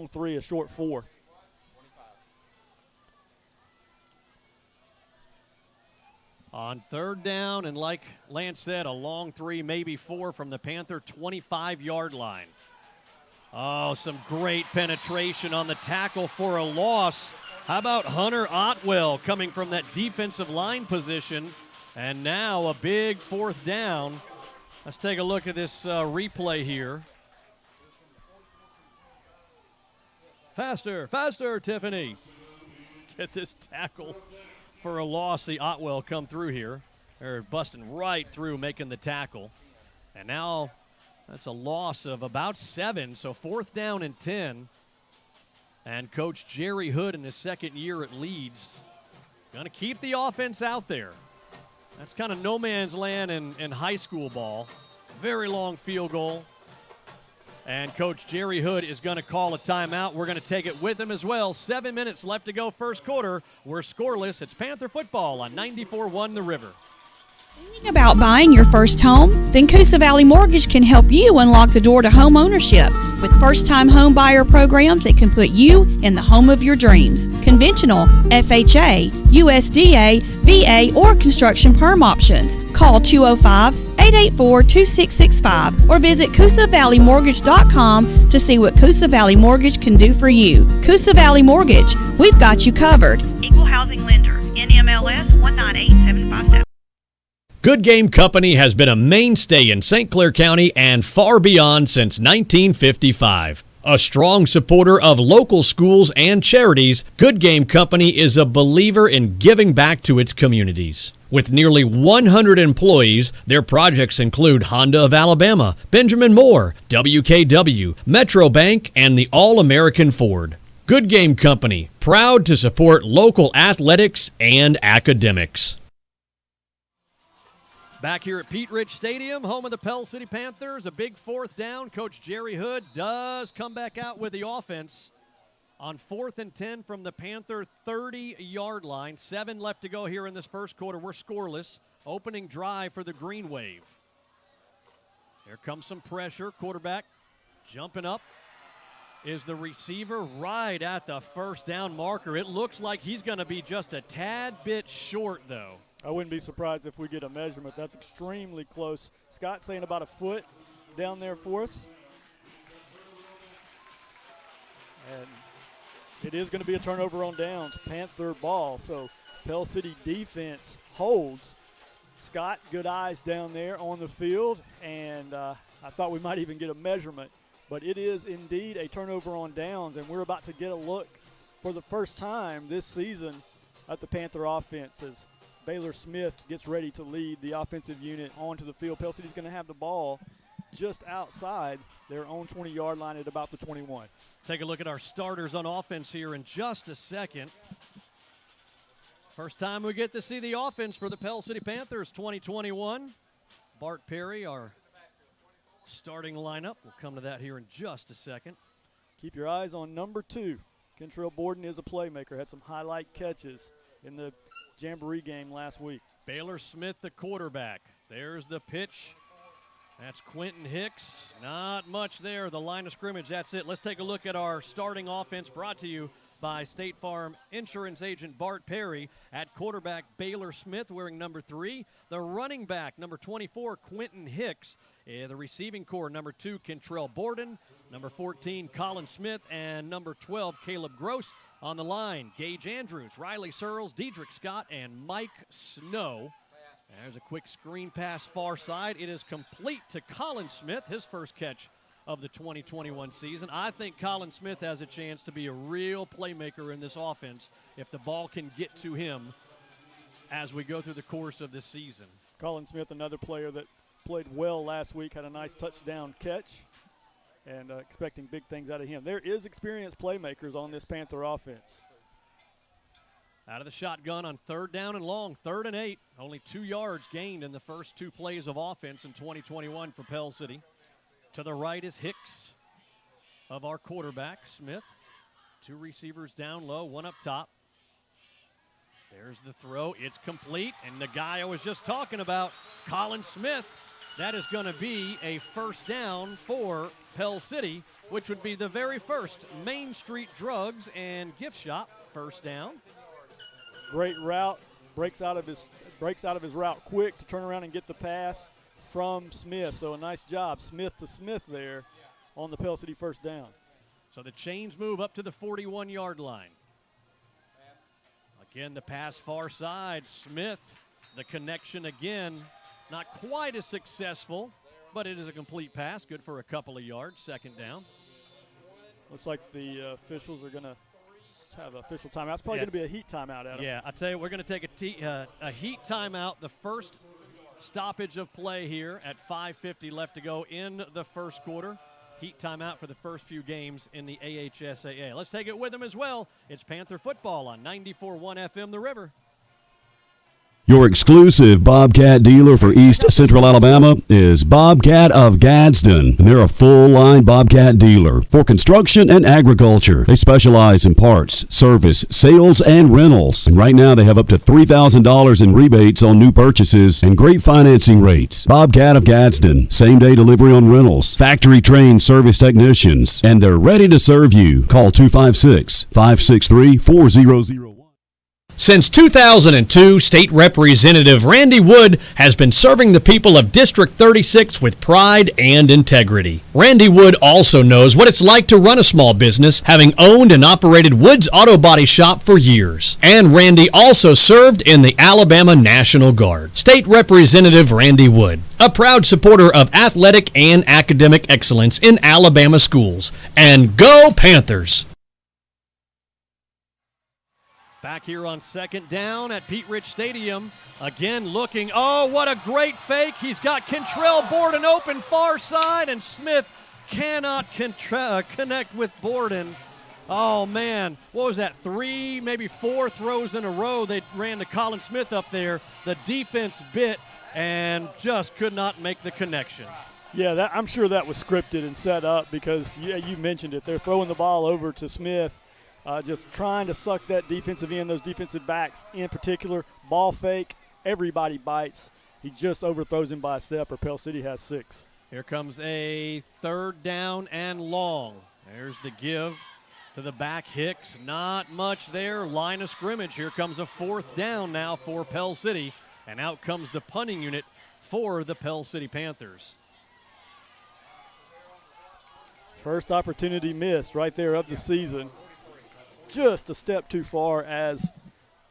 three, a short four. On third down, and like Lance said, a long three, maybe four from the Panther 25-yard line. Oh, some great penetration on the tackle for a loss. How about Hunter Otwell coming from that defensive line position? And now a big fourth down. Let's take a look at this replay here. Faster, faster, Tiffany. Get this tackle for a loss. See Otwell come through here. They're busting right through, making the tackle. And now that's a loss of about 7, so fourth down and 10. And Coach Jerry Hood in his second year at Leeds going to keep the offense out there. That's kind of no man's land in high school ball. Very long field goal. And Coach Jerry Hood is going to call a timeout. We're going to take it with him as well. 7 minutes left to go first quarter. We're scoreless. It's Panther football on 94.1 The River. Thinking about buying your first home? Then Coosa Valley Mortgage can help you unlock the door to home ownership. With first-time home buyer programs that can put you in the home of your dreams. Conventional, FHA, USDA, VA, or construction perm options. Call 205-884-2665 or visit CoosaValleyMortgage.com to see what Coosa Valley Mortgage can do for you. Coosa Valley Mortgage, we've got you covered. Equal housing lender, NMLS 198757. Good Game Company has been a mainstay in St. Clair County and far beyond since 1955. A strong supporter of local schools and charities, Good Game Company is a believer in giving back to its communities. With nearly 100 employees, their projects include Honda of Alabama, Benjamin Moore, WKW, Metro Bank, and the All-American Ford. Good Game Company, proud to support local athletics and academics. Back here at Pete Rich Stadium, home of the Pell City Panthers, a big fourth down. Coach Jerry Hood does come back out with the offense on 4th and 10 from the Panther 30-yard line. 7 left to go here in this first quarter. We're scoreless. Opening drive for the Greenwave. Here comes some pressure. Quarterback jumping up is the receiver right at the first down marker. It looks like he's going to be just a tad bit short, though. I wouldn't be surprised if we get a measurement. That's extremely close. Scott saying about a foot down there for us. And It is going to be a turnover on downs, Panther ball. So Pell City defense holds. Scott, good eyes down there on the field, and I thought we might even get a measurement. But it is indeed a turnover on downs, and we're about to get a look for the first time this season at the Panther offense as Baylor Smith gets ready to lead the offensive unit onto the field. Pell City's going to have the ball just outside their own 20-yard line at about the 21. Take a look at our starters on offense here in just a second. First time we get to see the offense for the Pell City Panthers 2021. Bart Perry, our starting lineup. We'll come to that here in just a second. Keep your eyes on number 2. Kentrell Borden is a playmaker, had some highlight catches in the Jamboree game last week. Baylor Smith, the quarterback. There's the pitch. That's Quentin Hicks. Not much there. The line of scrimmage, that's it. Let's take a look at our starting offense brought to you by State Farm insurance agent Bart Perry. At quarterback, Baylor Smith wearing number 3. The running back, number 24, Quentin Hicks. The receiving core, number 2, Kentrell Borden. Number 14, Colin Smith. And number 12, Caleb Gross. On the line, Gage Andrews, Riley Searles, Diedrich Scott, and Mike Snow. There's a quick screen pass far side. It is complete to Colin Smith, his first catch of the 2021 season. I think Colin Smith has a chance to be a real playmaker in this offense if the ball can get to him as we go through the course of this season. Colin Smith, another player that played well last week, had a nice touchdown catch, and expecting big things out of him. There is experienced playmakers on this Panther offense. Out of the shotgun on 3rd down and long, 3rd and 8. Only 2 yards gained in the first 2 plays of offense in 2021 for Pell City. To the right is Hicks of our quarterback, Smith. 2 receivers down low, 1 up top. There's the throw. It's complete. And the guy I was just talking about, Colin Smith, that is going to be a first down for Pell City, which would be the very first Main Street Drugs and Gift Shop first down. Great route, breaks out of his route quick to turn around and get the pass from Smith. So a nice job, Smith to Smith there on the Pell City first down. So the chains move up to the 41-yard line. Again, the pass far side. Smith, the connection again, not quite as successful, but it is a complete pass, good for a couple of yards, 2nd down. Looks like the officials are going to have an official timeout. It's probably going to be a heat timeout, Adam. Yeah, I tell you, we're going to take a heat timeout, the first stoppage of play here at 5:50 left to go in the first quarter. Heat timeout for the first few games in the AHSAA. Let's take it with them as well. It's Panther football on 94.1 FM The River. Your exclusive Bobcat dealer for East Central Alabama is Bobcat of Gadsden. And they're a full-line Bobcat dealer for construction and agriculture. They specialize in parts, service, sales, and rentals. And right now they have up to $3,000 in rebates on new purchases and great financing rates. Bobcat of Gadsden. Same-day delivery on rentals. Factory-trained service technicians. And they're ready to serve you. Call 256-563-4001. Since 2002, State Representative Randy Wood has been serving the people of District 36 with pride and integrity. Randy Wood also knows what it's like to run a small business, having owned and operated Wood's Auto Body Shop for years. And Randy also served in the Alabama National Guard. State Representative Randy Wood, a proud supporter of athletic and academic excellence in Alabama schools. And go Panthers! Back here on 2nd down at Pete Rich Stadium. Again looking. Oh, what a great fake. He's got Kentrell Borden open far side, and Smith cannot connect with Borden. Oh, man. What was that? 3, maybe 4 throws in a row. They ran to Colin Smith up there. The defense bit and just could not make the connection. Yeah, I'm sure that was scripted and set up because, you mentioned it. They're throwing the ball over to Smith. Just trying to suck that defensive end, those defensive backs in particular. Ball fake, everybody bites. He just overthrows him by a step, or Pell City has 6. Here comes a 3rd down and long. There's the give to the back, Hicks. Not much there, line of scrimmage. Here comes a 4th down now for Pell City, and out comes the punting unit for the Pell City Panthers. First opportunity missed right there of the season. just a step too far as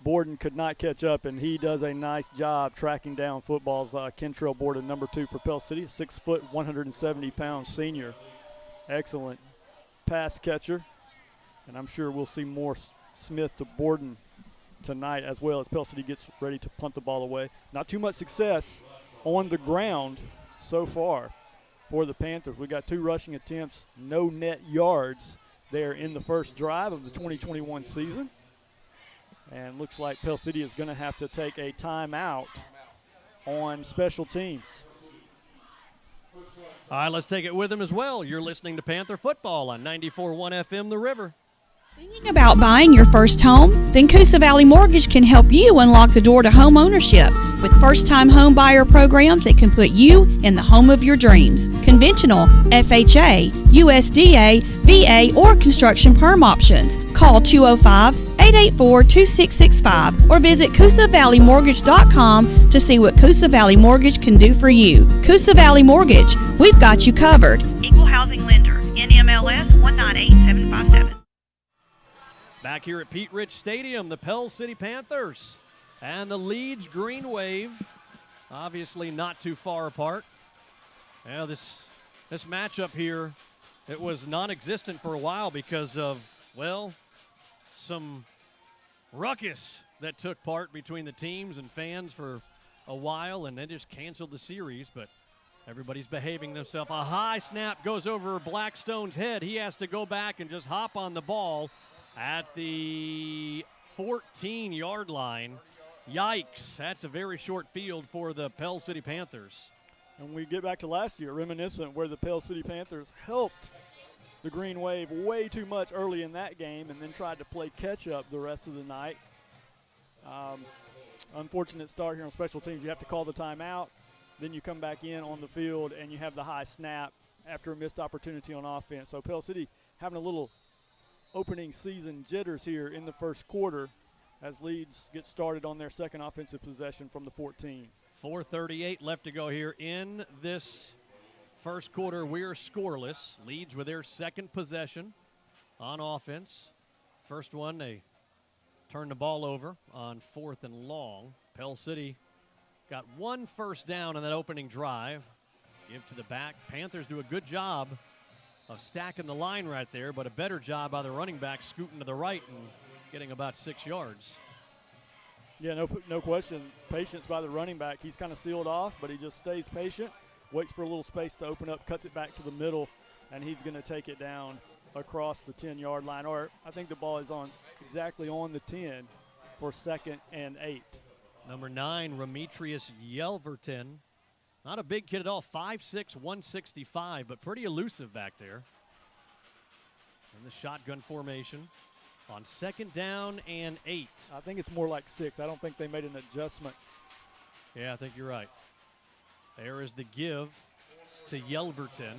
Borden could not catch up, and he does a nice job tracking down footballs. Kentrell Borden, number 2 for Pell City, 6 foot, 170-pound senior. Excellent pass catcher, and I'm sure we'll see more Smith to Borden tonight as well as Pell City gets ready to punt the ball away. Not too much success on the ground so far for the Panthers. We got 2 rushing attempts, no net yards there in the first drive of the 2021 season. And looks like Pell City is going to have to take a timeout on special teams. All right, let's take it with them as well. You're listening to Panther Football on 94.1 FM The River. Thinking about buying your first home? Then Coosa Valley Mortgage can help you unlock the door to home ownership. With first-time home buyer programs that can put you in the home of your dreams. Conventional, FHA, USDA, VA, or construction perm options. Call 205-884-2665 or visit CoosaValleyMortgage.com to see what Coosa Valley Mortgage can do for you. Coosa Valley Mortgage, we've got you covered. Equal housing lender. NMLS 198757. Back here at Pete Rich Stadium, the Pell City Panthers and the Leeds Greenwave, obviously not too far apart. Yeah, this matchup here, it was non-existent for a while because of, well, some ruckus that took part between the teams and fans for a while, and they just canceled the series, but everybody's behaving themselves. A high snap goes over Blackstone's head. He has to go back and just hop on the ball at the 14-yard line. Yikes, that's a very short field for the Pell City Panthers. And we get back to last year, reminiscent, where the Pell City Panthers helped the Green Wave way too much early in that game and then tried to play catch-up the rest of the night. Unfortunate start here on special teams. You have to call the timeout, then you come back in on the field, and you have the high snap after a missed opportunity on offense. So Pell City having a little opening season jitters here in the first quarter as Leeds get started on their second offensive possession from the 14. 4:38 left to go here in this first quarter. We're scoreless. Leeds with their second possession on offense. First one, they turned the ball over on 4th and long. Pell City got 1 first down on that opening drive. Give to the back. Panthers do a good job of stacking the line right there, but a better job by the running back scooting to the right and getting about 6 yards. Yeah, no question. Patience by the running back. He's kind of sealed off, but he just stays patient, waits for a little space to open up, cuts it back to the middle, and he's going to take it down across the 10-yard line. Or I think the ball is exactly on the 10 for 2nd and 8. Number 9, Remetrius Yelverton. Not a big kid at all, 5'6", 165, but pretty elusive back there. In the shotgun formation on 2nd down and 8. I think it's more like 6. I don't think they made an adjustment. Yeah, I think you're right. There is the give to Yelverton.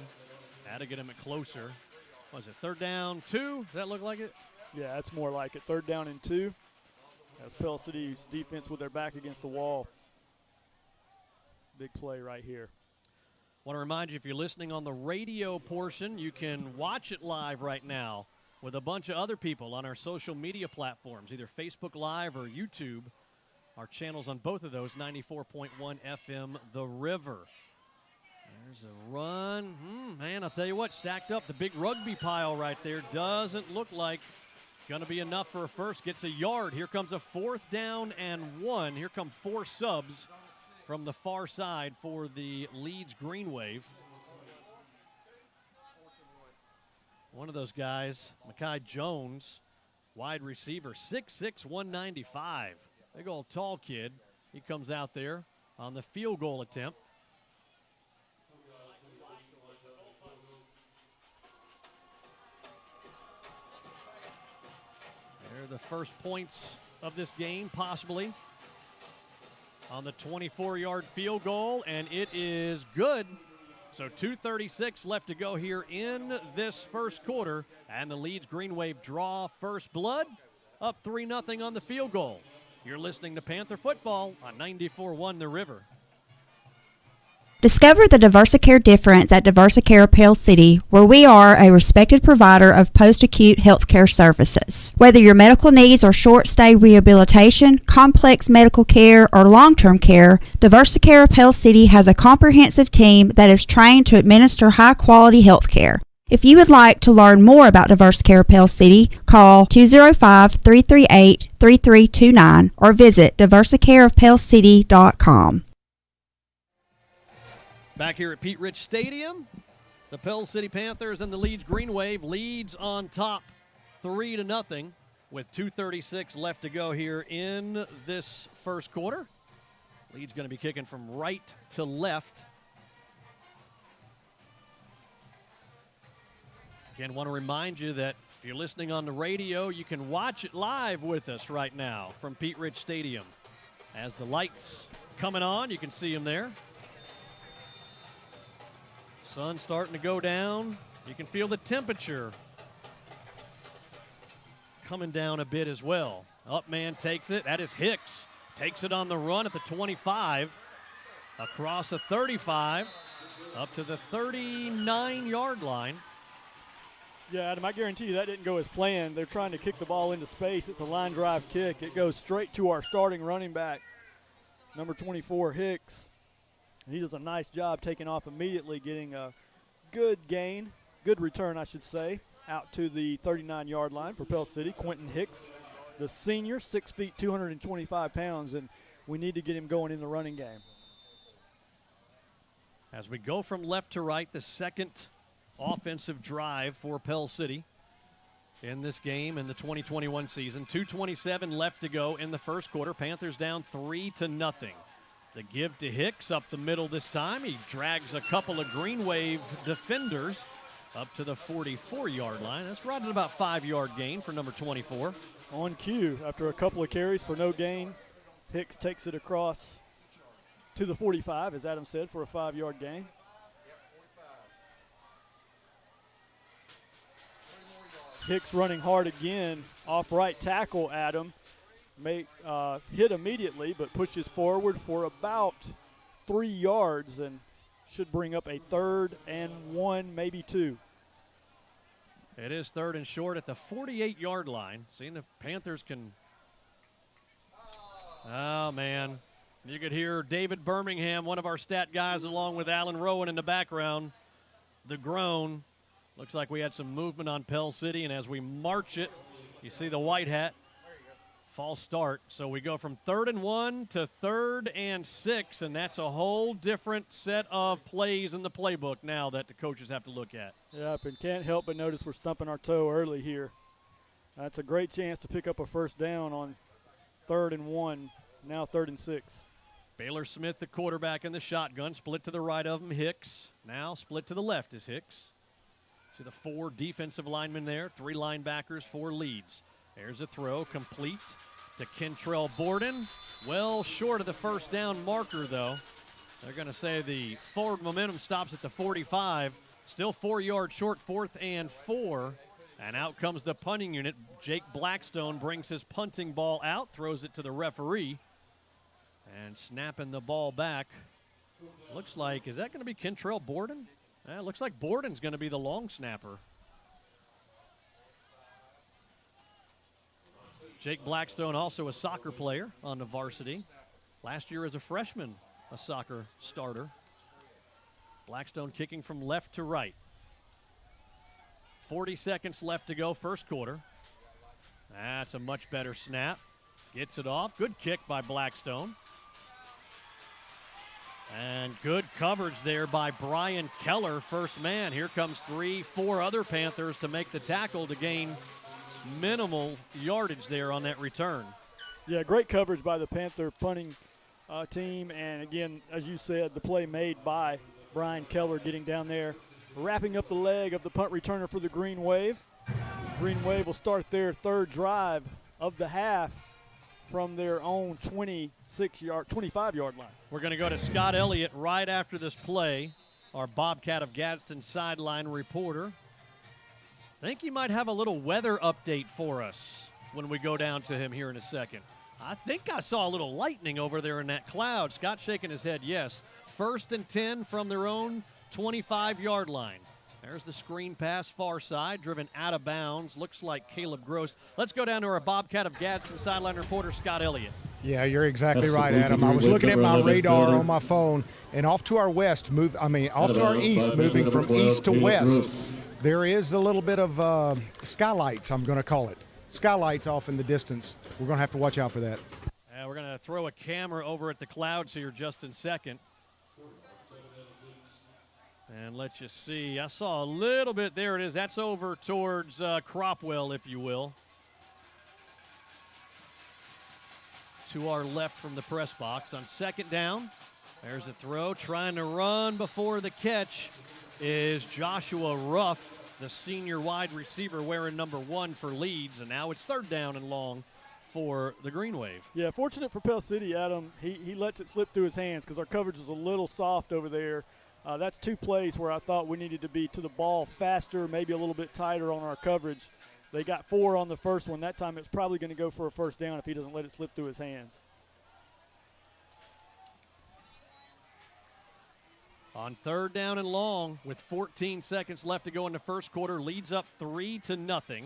Had to get him closer. Was it 3rd down, 2? Does that look like it? Yeah, that's more like it. 3rd down and 2. As Pell City's defense with their back against the wall. Big play right here. Want to remind you, if you're listening on the radio portion, you can watch it live right now with a bunch of other people on our social media platforms, either Facebook Live or YouTube. Our channels on both of those, 94.1 FM The River. There's a run. Man, I'll tell you what, stacked up. The big rugby pile right there doesn't look like going to be enough for a first. Gets a yard. Here comes a 4th down and 1. Here come 4 subs from the far side for the Leeds Greenwave. One of those guys, Makai Jones, wide receiver, 6'6", 195. Big old tall kid. He comes out there on the field goal attempt. They're the first points of this game, possibly, on the 24-yard field goal, and it is good. So 2:36 left to go here in this first quarter, and the Leeds Greenwave draw first blood, up 3-0 on the field goal. You're listening to Panther Football on 94.1 The River. Discover the Diversicare difference at Diversicare Pell City, where we are a respected provider of post-acute healthcare services. Whether your medical needs are short-stay rehabilitation, complex medical care, or long-term care, Diversicare Pell City has a comprehensive team that is trained to administer high-quality healthcare. If you would like to learn more about Diversicare Pell City, call 205-338-3329 or visit diversicareofpellcity.com. Back here at Pete Rich Stadium, the Pell City Panthers and the Leeds Greenwave leads on top 3-0 with 2:36 left to go here in this first quarter. Leeds going to be kicking from right to left. Again, want to remind you that if you're listening on the radio, you can watch it live with us right now from Pete Rich Stadium. As the lights coming on, you can see them there. Sun starting to go down. You can feel the temperature coming down a bit as well. Up man takes it. That is Hicks. Takes it on the run at the 25. Across the 35. Up to the 39-yard line. Yeah, Adam, I guarantee you that didn't go as planned. They're trying to kick the ball into space. It's a line drive kick. It goes straight to our starting running back, number 24, Hicks. And he does a nice job taking off immediately, getting a good gain, good return, I should say, out to the 39-yard line for Pell City. Quentin Hicks, the senior, 6 feet, 225 pounds, and we need to get him going in the running game. As we go from left to right, the second offensive drive for Pell City in this game in the 2021 season. 2:27 left to go in the first quarter. Panthers down 3-0. The give to Hicks up the middle this time. He drags a couple of Greenwave defenders up to the 44-yard line. That's right at about 5-yard gain for number 24. On cue, after a couple of carries for no gain, Hicks takes it across to the 45, as Adam said, for a 5-yard gain. Hicks running hard again off right tackle, Adam. Hit immediately, but pushes forward for about 3 yards and should bring up a 3rd and 1, maybe 2. It is 3rd and short at the 48-yard line. Seeing if Panthers can. Oh, man. You could hear David Birmingham, one of our stat guys, along with Alan Rowan in the background. The groan. Looks like we had some movement on Pell City, and as we march it, you see the white hat. False start. So we go from 3rd and 1 to 3rd and 6, and that's a whole different set of plays in the playbook now that the coaches have to look at. Yep, and can't help but notice we're stumping our toe early here. That's a great chance to pick up a first down on 3rd and 1, now 3rd and 6. Baylor Smith, the quarterback in the shotgun, split to the right of him, Hicks. Now split to the left is Hicks. To the 4 defensive linemen there, 3 linebackers, 4 Leeds. There's a throw, complete to Kentrell Borden. Well short of the first down marker, though. They're going to say the forward momentum stops at the 45. Still 4 yards short, 4th and 4. And out comes the punting unit. Jake Blackstone brings his punting ball out, throws it to the referee. And snapping the ball back. Looks like, is that going to be Kentrell Borden? It looks like Borden's going to be the long snapper. Jake Blackstone, also a soccer player on the varsity. Last year as a freshman, a soccer starter. Blackstone kicking from left to right. 40 seconds left to go, first quarter. That's a much better snap. Gets it off. Good kick by Blackstone. And good coverage there by Brian Keller, first man. Here comes 3-4 other Panthers to make the tackle to gain minimal yardage there on that return. Yeah, great coverage by the Panther punting team. And, again, as you said, the play made by Brian Keller getting down there, wrapping up the leg of the punt returner for the Green Wave. Green Wave will start their 3rd drive of the half from their own 25-yard line. We're going to go to Scott Elliott right after this play, our Bobcat of Gadsden sideline reporter. I think he might have a little weather update for us when we go down to him here in a second. I think I saw a little lightning over there in that cloud. Scott shaking his head, yes. 1st and 10 from their own 25-yard line. There's the screen pass far side, driven out of bounds. Looks like Caleb Gross. Let's go down to our Bobcat of Gadsden sideline reporter, Scott Elliott. Yeah, you're exactly right, Adam. I was looking at my radar on my phone, and off to our west, off to our east, moving from east to west, there is a little bit of skylights, I'm going to call it. Skylights off in the distance. We're going to have to watch out for that. We're going to throw a camera over at the clouds here just in a second. And let's just see. I saw a little bit. There it is. That's over towards Cropwell, if you will. To our left from the press box. On 2nd down, there's a throw. Trying to run before the catch is Joshua Ruff, the senior wide receiver wearing number 1 for Leeds. And now it's 3rd down and long for the Greenwave. Yeah, fortunate for Pell City, Adam. He lets it slip through his hands because our coverage is a little soft over there. That's 2 plays where I thought we needed to be to the ball faster, maybe a little bit tighter on our coverage. They got 4 on the first one. That time it's probably going to go for a 1st down if he doesn't let it slip through his hands. On 3rd down and long, with 14 seconds left to go in the first quarter, Leeds up 3-0.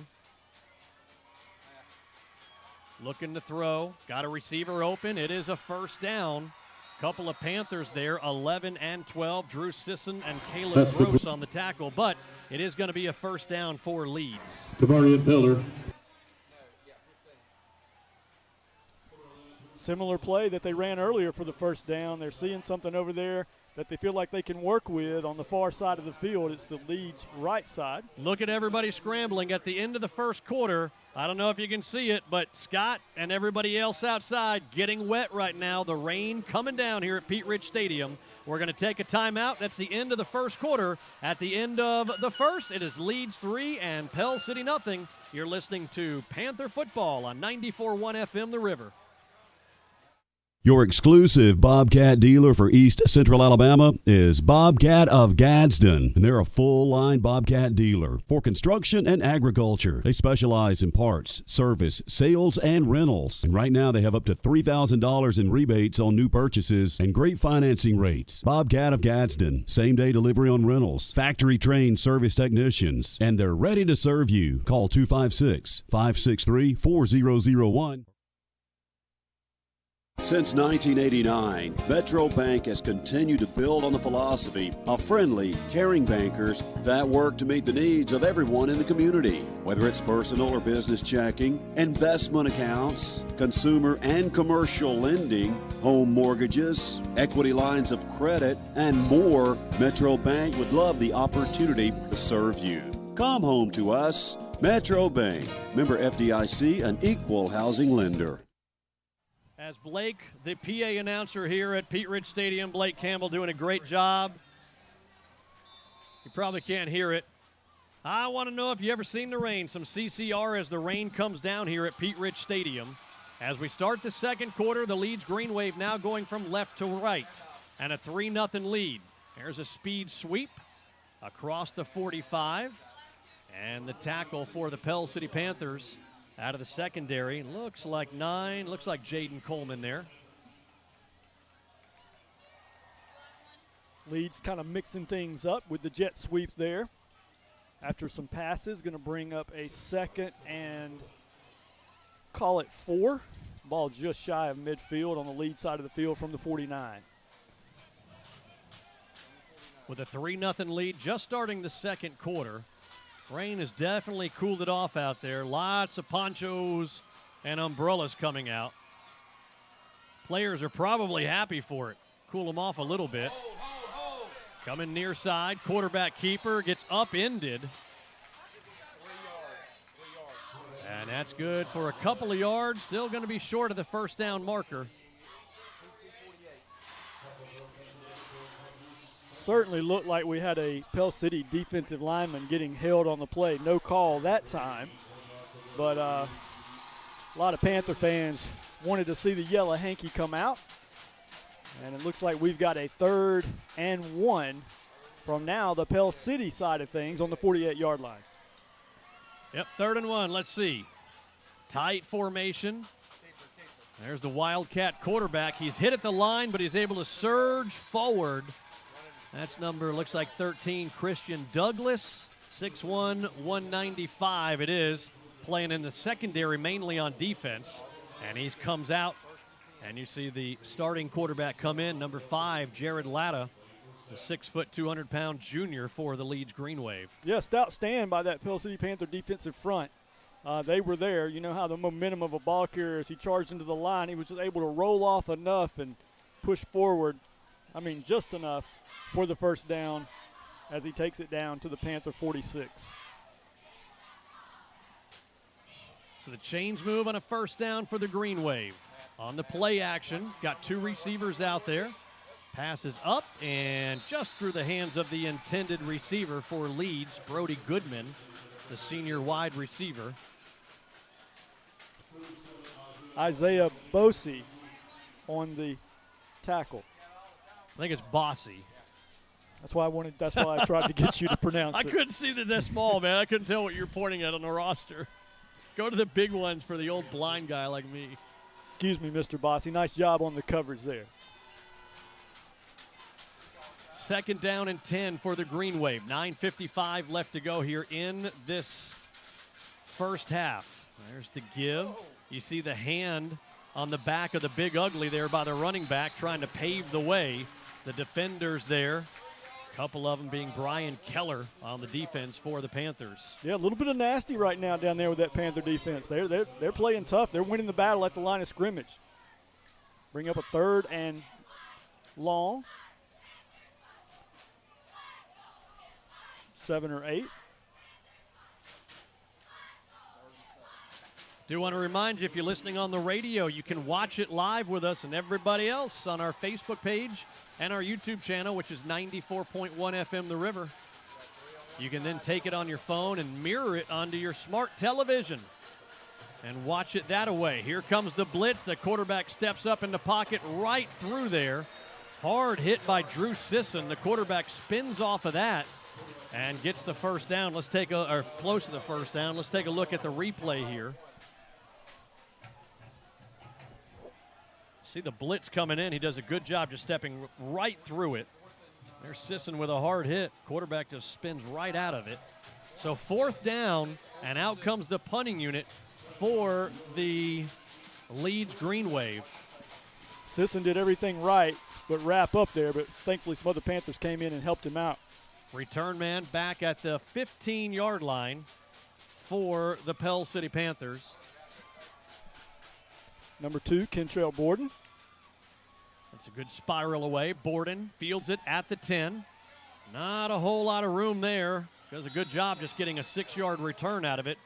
Looking to throw. Got a receiver open. It is a 1st down. Couple of Panthers there, 11 and 12. Drew Sisson and Caleb Gross on the tackle, but it is going to be a 1st down for Leeds. Devarian Felder. Similar play that they ran earlier for the 1st down. They're seeing something over there that they feel like they can work with on the far side of the field. It's the Leeds right side. Look at everybody scrambling at the end of the first quarter. I don't know if you can see it, but Scott and everybody else outside getting wet right now. The rain coming down here at Pete Rich Stadium. We're going to take a timeout. That's the end of the first quarter. At the end of the first, it is Leeds 3 and Pell City nothing. You're listening to Panther football on 94.1 FM The River. Your exclusive Bobcat dealer for East Central Alabama is Bobcat of Gadsden, and they're a full-line Bobcat dealer for construction and agriculture. They specialize in parts, service, sales, and rentals. And right now they have up to $3,000 in rebates on new purchases and great financing rates. Bobcat of Gadsden, same-day delivery on rentals, factory-trained service technicians, and they're ready to serve you. Call 256-563-4001. Since 1989, Metro Bank has continued to build on the philosophy of friendly, caring bankers that work to meet the needs of everyone in the community. Whether it's personal or business checking, investment accounts, consumer and commercial lending, home mortgages, equity lines of credit, and more, Metro Bank would love the opportunity to serve you. Come home to us, Metro Bank. Member FDIC, an equal housing lender. As Blake, the PA announcer here at Pete Rich Stadium, Blake Campbell doing a great job. You probably can't hear it. I want to know if you ever seen the rain. Some CCR as the rain comes down here at Pete Rich Stadium. As we start the second quarter, the Leeds Greenwave now going from left to right. And a 3-0 lead. There's a speed sweep across the 45. And the tackle for the Pell City Panthers. Out of the secondary, looks like Jaden Coleman there. Leeds kind of mixing things up with the jet sweep there. After some passes, going to bring up a 2nd and call it 4. Ball just shy of midfield on the lead side of the field from the 49. With a 3-0 lead, just starting the second quarter. Rain has definitely cooled it off out there. Lots of ponchos and umbrellas coming out. Players are probably happy for it. Cool them off a little bit. Coming near side, quarterback keeper gets upended. And that's good for a couple of yards. Still going to be short of the 1st down marker. Certainly looked like we had a Pell City defensive lineman getting held on the play. No call that time. But a lot of Panther fans wanted to see the yellow hanky come out. And it looks like we've got a 3rd and 1 from now the Pell City side of things on the 48-yard line. Yep, 3rd and 1. Let's see. Tight formation. There's the Wildcat quarterback. He's hit at the line, but he's able to surge forward. That's number, looks like 13, Christian Douglas. 6'1", 195 it is. Playing in the secondary, mainly on defense. And he comes out, and you see the starting quarterback come in, number 5, Jared Latta, the 6', 200-pound junior for the Leeds Greenwave. Yeah, stout stand by that Pell City Panther defensive front. They were there. You know how the momentum of a ball carrier, as he charged into the line, he was just able to roll off enough and push forward, just enough for the first down as he takes it down to the Panther 46. So the change move on a first down for the Greenwave. On the play action, got 2 receivers out there. Passes up and just through the hands of the intended receiver for Leeds, Brody Goodman, the senior wide receiver. Isaiah Bosey on the tackle. I think it's Bossy. That's why I tried to get you to pronounce I it. couldn't see that small, man. I couldn't tell what you're pointing at on the roster. Go to the big ones for the old blind guy like me. Excuse me, Mr. Bossy. Nice job on the coverage there. 2nd down and 10 for the Greenwave. 9:55 left to go here in this first half. There's the give. You see the hand on the back of the big ugly there by the running back trying to pave the way. The defenders there, a couple of them being Brian Keller on the defense for the Panthers. Yeah, a little bit of nasty right now down there with that Panther defense. They're playing tough. They're winning the battle at the line of scrimmage. Bring up a 3rd and long. 7 or 8. Do want to remind you, if you're listening on the radio, you can watch it live with us and everybody else on our Facebook page and our YouTube channel, which is 94.1 FM The River. You can then take it on your phone and mirror it onto your smart television and watch it that way. Here comes the blitz. The quarterback steps up in the pocket right through there. Hard hit by Drew Sisson. The quarterback spins off of that and gets the first down. Or close to the first down. Let's take a look at the replay here. See the blitz coming in. He does a good job just stepping right through it. There's Sisson with a hard hit. Quarterback just spins right out of it. So 4th down, and out comes the punting unit for the Leeds Greenwave. Sisson did everything right, but wrap up there. But thankfully some other Panthers came in and helped him out. Return man back at the 15-yard line for the Pell City Panthers. Number 2, Kentrell Borden. That's a good spiral away. Borden fields it at the 10. Not a whole lot of room there. Does a good job just getting a 6-yard return out of it.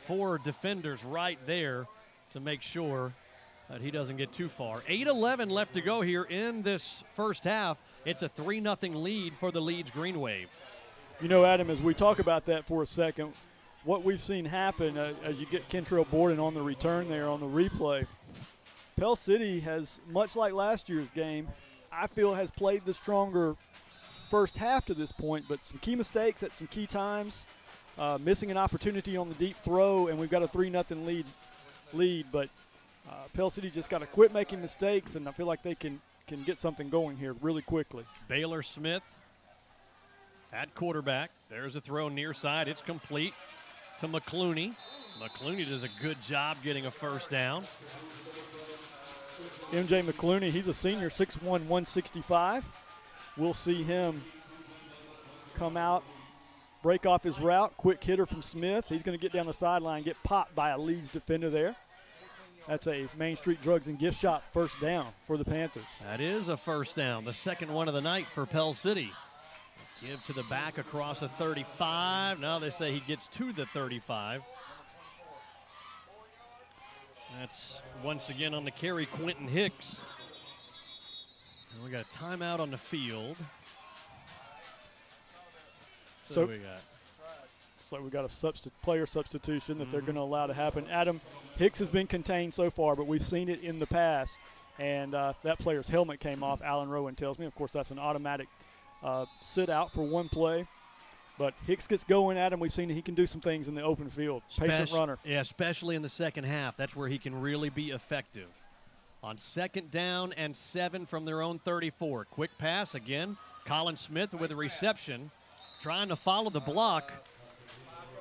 4 defenders right there to make sure that he doesn't get too far. 8:11 left to go here in this first half. It's a 3-0 lead for the Leeds Greenwave. You know, Adam, as we talk about that for a second, what we've seen happen as you get Kentrell Borden on the return there on the replay, Pell City has, much like last year's game, I feel has played the stronger first half to this point, but some key mistakes at some key times, missing an opportunity on the deep throw, and we've got a 3-0 lead. But Pell City just got to quit making mistakes, and I feel like they can get something going here really quickly. Baylor Smith at quarterback. There's a throw near side. It's complete to McClooney. McClooney does a good job getting a first down. MJ McClooney, he's a senior, 6'1", 165. We'll see him come out, break off his route. Quick hitter from Smith. He's going to get down the sideline, get popped by a Leeds defender there. That's a Main Street Drugs and Gift Shop first down for the Panthers. That is a first down, the second one of the night for Pell City. Give to the back across a 35. Now they say he gets to the 35. That's once again on the carry, Quentin Hicks. And we got a timeout on the field. So we got. Looks like we got a player substitution that they're going to allow to happen. Adam, Hicks has been contained so far, but we've seen it in the past. And that player's helmet came off, Alan Rowan tells me. Of course, that's an automatic sit out for one play. But Hicks gets going, Adam. We've seen he can do some things in the open field. Patient runner. Yeah, especially in the second half. That's where he can really be effective. on 2nd down and 7 from their own 34. Quick pass again. Colin Smith with a reception, trying to follow the block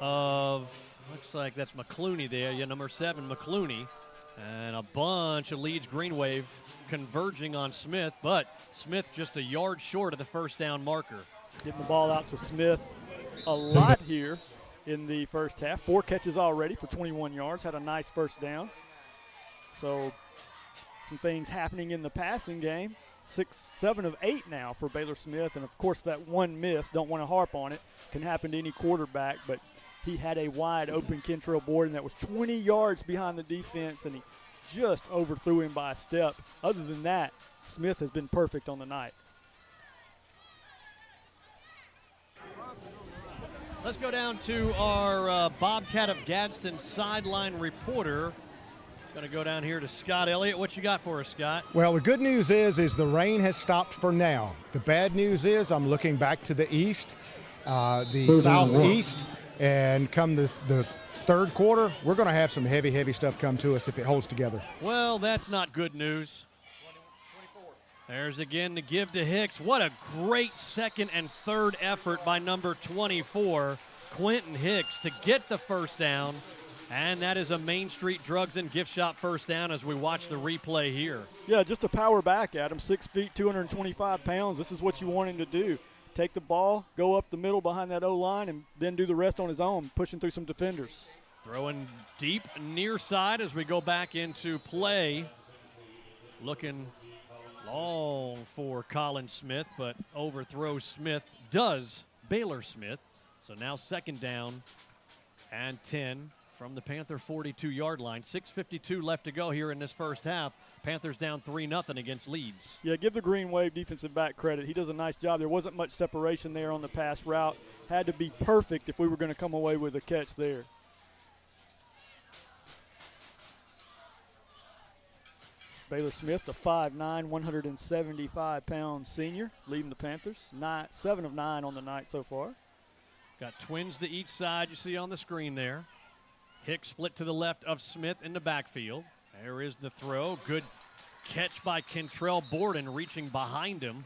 of, looks like that's McClooney there. Yeah, number 7, McClooney. And a bunch of Leeds Greenwave converging on Smith, but Smith just a yard short of the first down marker. Getting the ball out to Smith a lot here in the first half. 4 catches already for 21 yards. Had a nice first down. So some things happening in the passing game. 7 of 8 now for Baylor Smith. And, of course, that one miss, don't want to harp on it, can happen to any quarterback. But he had a wide open Kentrell Borden that was 20 yards behind the defense, and he just overthrew him by a step. Other than that, Smith has been perfect on the night. Let's go down to our Bobcat of Gadsden sideline reporter. Going to go down here to Scott Elliott. What you got for us, Scott? Well, the good news is the rain has stopped for now. The bad news is I'm looking back to the east, the southeast, and come the third quarter, we're going to have some heavy stuff come to us if it holds together. Well, that's not good news. There's again the give to Hicks. What a great second and third effort by number 24, Quentin Hicks, to get the first down. And that is a Main Street Drugs and Gift Shop first down as we watch the replay here. Yeah, just a power back at him, 6 feet, 225 pounds. This is what you want him to do. Take the ball, go up the middle behind that O-line, and then do the rest on his own, pushing through some defenders. Throwing deep near side as we go back into play. Looking long for Colin Smith, but overthrows Smith does Baylor Smith. So now 2nd down and 10 from the Panther 42-yard line. 6:52 left to go here in this first half. Panthers down 3-0 against Leeds. Yeah, give the Green Wave defensive back credit. He does a nice job. There wasn't much separation there on the pass route. Had to be perfect if we were going to come away with a catch there. Baylor Smith, the 5'9", 175-pound senior, leading the Panthers. 7 of 9 on the night so far. Got twins to each side you see on the screen there. Hicks split to the left of Smith in the backfield. There is the throw. Good catch by Kentrell Borden reaching behind him.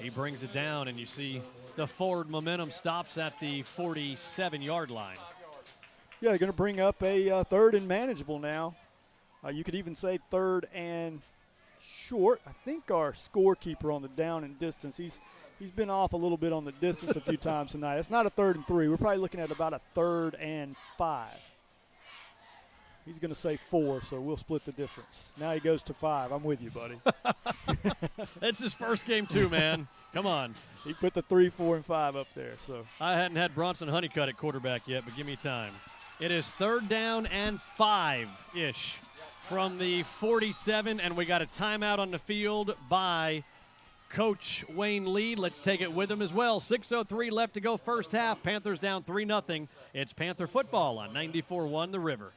He brings it down, and you see the forward momentum stops at the 47-yard line. Yeah, they're going to bring up a 3rd and manageable now. You could even say 3rd and short. I think our scorekeeper on the down and distance, he's been off a little bit on the distance a few times tonight. It's not a 3rd and 3. We're probably looking at about a 3rd and 5. He's going to say 4, so we'll split the difference. Now he goes to 5. I'm with you, buddy. It's his first game too, man. Come on. He put the 3, 4, and 5 up there. So I hadn't had Bronson Honeycutt at quarterback yet, but give me time. It is 3rd down and 5-ish from the 47, and we got a timeout on the field by Coach Wayne Lee. Let's take it with him as well. 6:03 left to go first half. Panthers down 3-0. It's Panther football on 94.1 The River.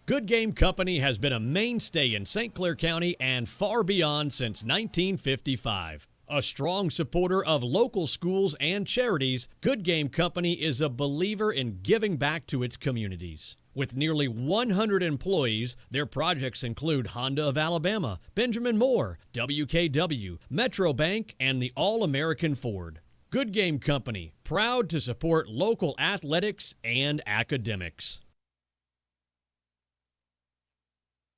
Good Game Company has been a mainstay in St. Clair County and far beyond since 1955. A strong supporter of local schools and charities, Good Game Company is a believer in giving back to its communities. With nearly 100 employees, their projects include Honda of Alabama, Benjamin Moore, WKW, Metro Bank, and the All-American Ford. Good Game Company, proud to support local athletics and academics.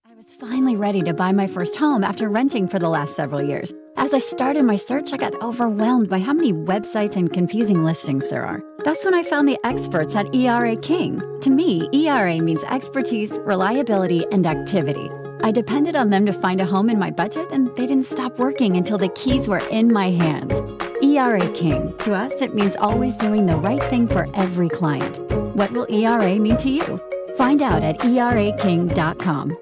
I was finally ready to buy my first home after renting for the last several years. As I started my search, I got overwhelmed by how many websites and confusing listings there are. That's when I found the experts at ERA King. To me, ERA means expertise, reliability, and activity. I depended on them to find a home in my budget, and they didn't stop working until the keys were in my hands. ERA King. To us, it means always doing the right thing for every client. What will ERA mean to you? Find out at eraking.com.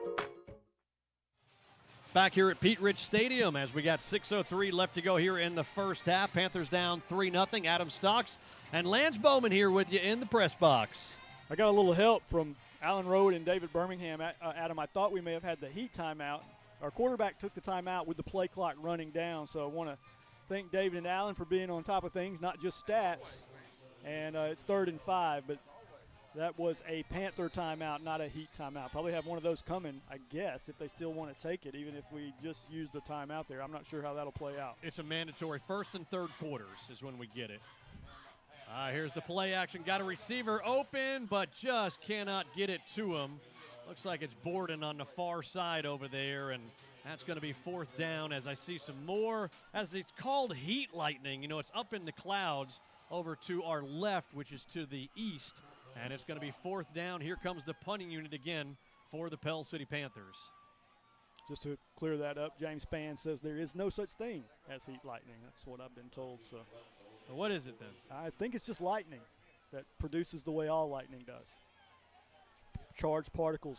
Back here at Pete Rich Stadium as we got 6:03 left to go here in the first half. Panthers down 3-0. Adam Stocks and Lance Bowman here with you in the press box. I got a little help from Alan Road and David Birmingham. Adam, I thought we may have had the heat timeout. Our quarterback took the timeout with the play clock running down, so I want to thank David and Alan for being on top of things, not just stats. And it's 3rd and 5, but That was a Panther timeout, not a Heat timeout. Probably have one of those coming, I guess, if they still want to take it, even if we just use the timeout there. I'm not sure how that'll play out. It's a mandatory first and third quarters is when we get it. Here's the play action. Got a receiver open, but just cannot get it to him. Looks like it's Borden on the far side over there, and that's going to be fourth down as I see some more. As it's called heat lightning, you know, it's up in the clouds over to our left, which is to the east, and it's going to be fourth down. Here comes the punting unit again for the Pell City Panthers. Just to clear that up, James Spann says there is no such thing as heat lightning. That's what I've been told. So, what is it then? I think it's just lightning that produces the way all lightning does. Charged particles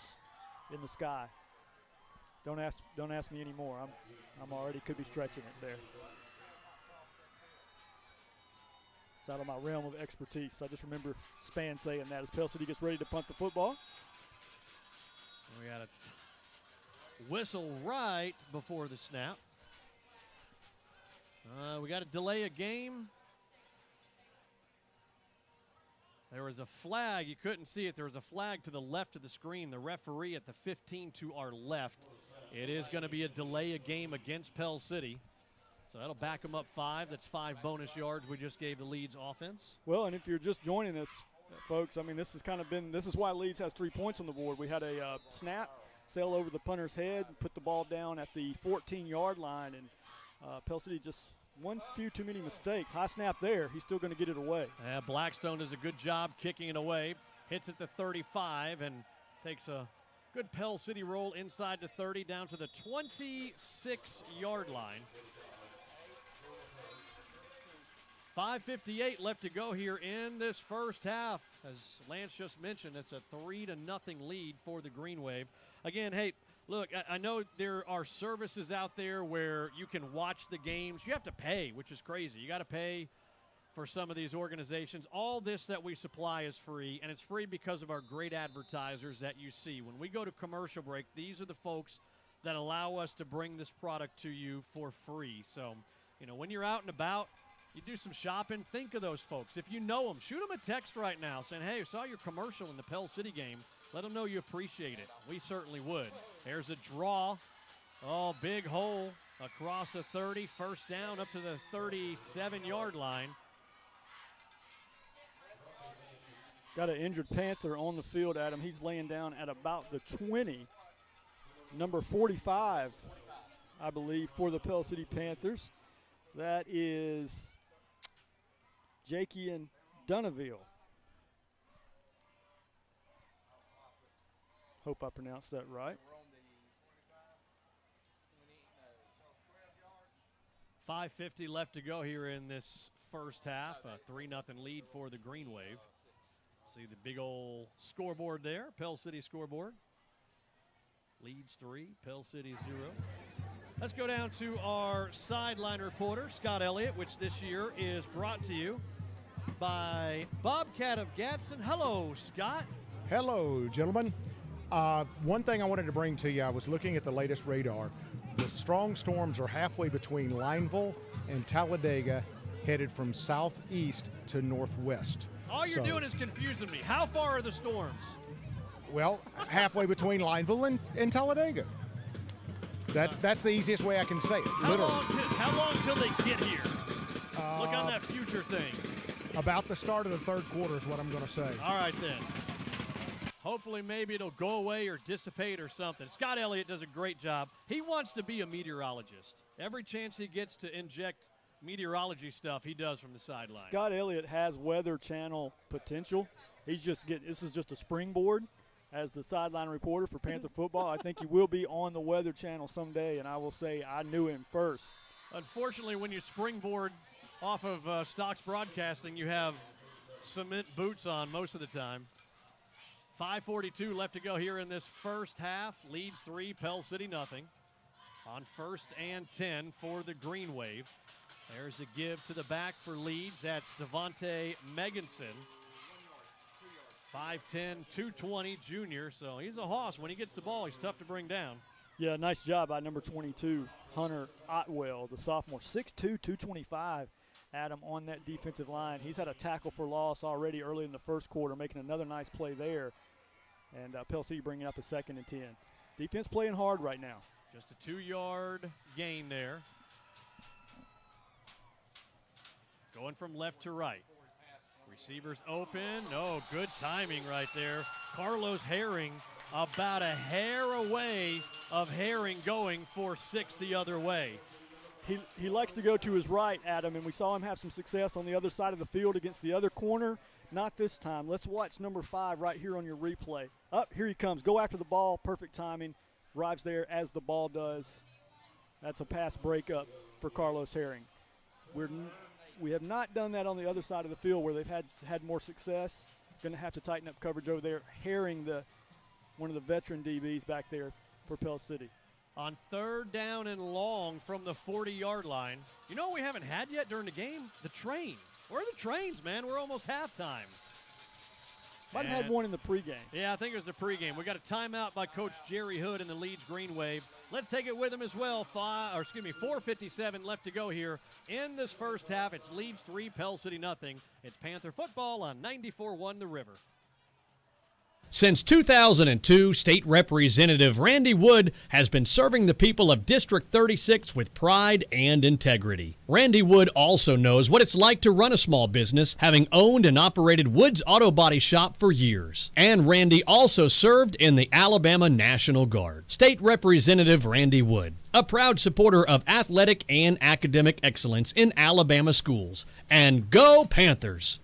in the sky. Don't ask me anymore. I'm already could be stretching it there. It's out of my realm of expertise. I just remember Spann saying that as Pell City gets ready to punt the football. We got a whistle right before the snap. We got to delay a game. There was a flag. You couldn't see it. There was a flag to the left of the screen. The referee at the 15 to our left. It is going to be a delay a game against Pell City. So that'll back them up 5. That's 5 bonus yards we just gave the Leeds offense. Well, and if you're just joining us, folks, I mean, this is why Leeds has 3 points on the board. We had a snap, sail over the punter's head, put the ball down at the 14-yard line, and Pell City just one few too many mistakes. High snap there. He's still going to get it away. Yeah, Blackstone does a good job kicking it away. Hits at the 35 and takes a good Pell City roll inside the 30 down to the 26-yard line. 5:58 left to go here in this first half. As Lance just mentioned, it's a 3-0 lead for the Greenwave. Again, hey, look, I know there are services out there where you can watch the games. You have to pay, which is crazy. You got to pay for some of these organizations. All this that we supply is free, and it's free because of our great advertisers that you see. When we go to commercial break, these are the folks that allow us to bring this product to you for free. So, you know, when you're out and about, you do some shopping, think of those folks. If you know them, shoot them a text right now saying, hey, I saw your commercial in the Pell City game. Let them know you appreciate it. We certainly would. There's a draw. Oh, big hole across the 30. First down up to the 37-yard line. Got an injured Panther on the field, Adam. He's laying down at about the 20. Number 45, I believe, for the Pell City Panthers. That is Jakey and Dunaville. Hope I pronounced that right. 5:50 left to go here in this first half. A 3-0 lead for the Greenwave. See the big old scoreboard there, Pell City scoreboard. Leeds 3, Pell City 0. Let's go down to our sideline reporter, Scott Elliott, which this year is brought to you by Bobcat of Gadsden. Hello, Scott. Hello, gentlemen. One thing I wanted to bring to you, I was looking at the latest radar. The strong storms are halfway between Lineville and Talladega, headed from southeast to northwest. All you're doing is confusing me. How far are the storms? Well, halfway between Lineville and Talladega. That's the easiest way I can say it, literally. How long till they get here? Look on that future thing. About the start of the third quarter is what I'm going to say. All right, then. Hopefully maybe it'll go away or dissipate or something. Scott Elliott does a great job. He wants to be a meteorologist. Every chance he gets to inject meteorology stuff, he does from the sideline. Scott Elliott has Weather Channel potential. This is just a springboard as the sideline reporter for Panther football. I think he will be on the Weather Channel someday, and I will say I knew him first. Unfortunately, when you springboard off of Stocks Broadcasting, you have cement boots on most of the time. 5:42 left to go here in this first half. Leeds 3, Pell City nothing. On 1st and 10 for the Greenwave. There's a give to the back for Leeds. That's Devontae Meganson. 5'10", 220 junior, so he's a hoss. When he gets the ball, he's tough to bring down. Yeah, nice job by number 22, Hunter Otwell, the sophomore. 6'2", 225 Adam, on that defensive line. He's had a tackle for loss already early in the first quarter, making another nice play there. And Pell City bringing up a 2nd and 10. Defense playing hard right now. Just a 2-yard gain there. Going from left to right. Receivers open. No, good timing right there. Carlos Herring about a hair away of Herring going for 6 the other way. He likes to go to his right, Adam, and we saw him have some success on the other side of the field against the other corner. Not this time. Let's watch number 5 right here on your replay. Up, here he comes. Go after the ball. Perfect timing. Arrives there as the ball does. That's a pass breakup for Carlos Herring. We have not done that on the other side of the field where they've had more success. Going to have to tighten up coverage over there. Herring, one of the veteran DBs back there for Pell City. On 3rd down and long from the 40-yard line. You know what we haven't had yet during the game? The train. Where are the trains, man? We're almost halftime. Might have had one in the pregame. Yeah, I think it was the pregame. We got a timeout by Coach Jerry Hood in the Leeds Greenwave. Let's take it with him as well. 4:57 left to go here in this first half. It's Leeds 3, Pell City nothing. It's Panther football on 94.1 The River. Since 2002, State Representative Randy Wood has been serving the people of District 36 with pride and integrity. Randy Wood also knows what it's like to run a small business, having owned and operated Wood's Auto Body Shop for years. And Randy also served in the Alabama National Guard. State Representative Randy Wood, a proud supporter of athletic and academic excellence in Alabama schools. And go Panthers!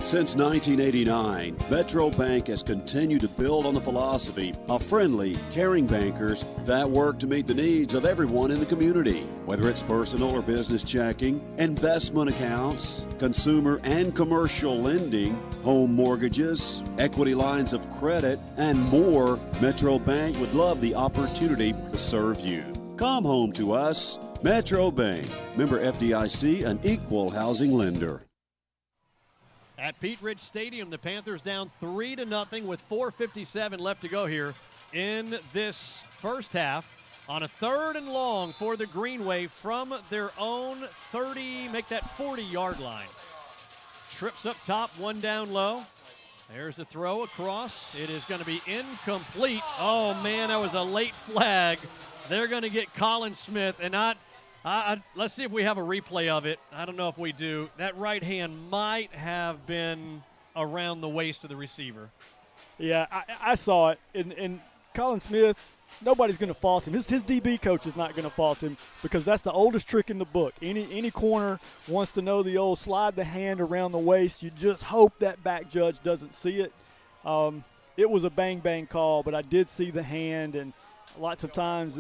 Since 1989, Metro Bank has continued to build on the philosophy of friendly, caring bankers that work to meet the needs of everyone in the community. Whether it's personal or business checking, investment accounts, consumer and commercial lending, home mortgages, equity lines of credit, and more, Metro Bank would love the opportunity to serve you. Come home to us. Metro Bank, member FDIC, an equal housing lender. At Pete Ridge Stadium, the Panthers down 3-0 with 4:57 left to go here in this first half. On a 3rd and long for the Greenwave from their own 30, make that 40-yard line. Trips up top, one down low. There's the throw across. It is going to be incomplete. Oh, man, that was a late flag. They're going to get Colin Smith, and let's see if we have a replay of it. I don't know if we do. That right hand might have been around the waist of the receiver. Yeah, I saw it. And Colin Smith, nobody's going to fault him. His DB coach is not going to fault him because that's the oldest trick in the book. Any corner wants to know the old slide the hand around the waist. You just hope that back judge doesn't see it. It was a bang-bang call, but I did see the hand, and lots of times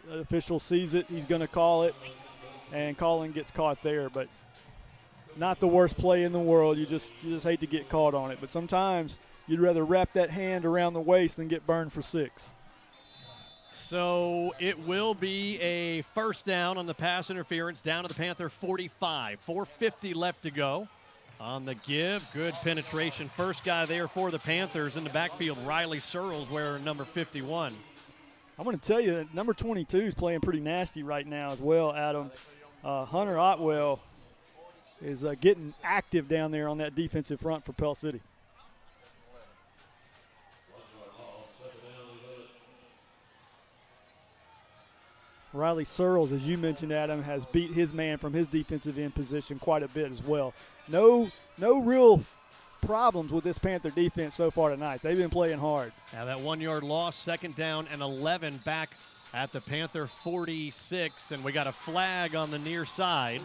the official sees it, he's going to call it, and Colin gets caught there. But not the worst play in the world. You just hate to get caught on it. But sometimes you'd rather wrap that hand around the waist than get burned for 6. So it will be a first down on the pass interference down to the Panther 45. 4:50 left to go on the give. Good penetration. First guy there for the Panthers in the backfield, Riley Searles, wearing number 51. I'm going to tell you that number 22 is playing pretty nasty right now as well, Adam. Hunter Otwell is getting active down there on that defensive front for Pell City. Riley Searles, as you mentioned, Adam, has beat his man from his defensive end position quite a bit as well. No real problems with this Panther defense so far tonight. They've been playing hard. Now that 1-yard loss, 2nd down and 11 back at the Panther 46, and we got a flag on the near side.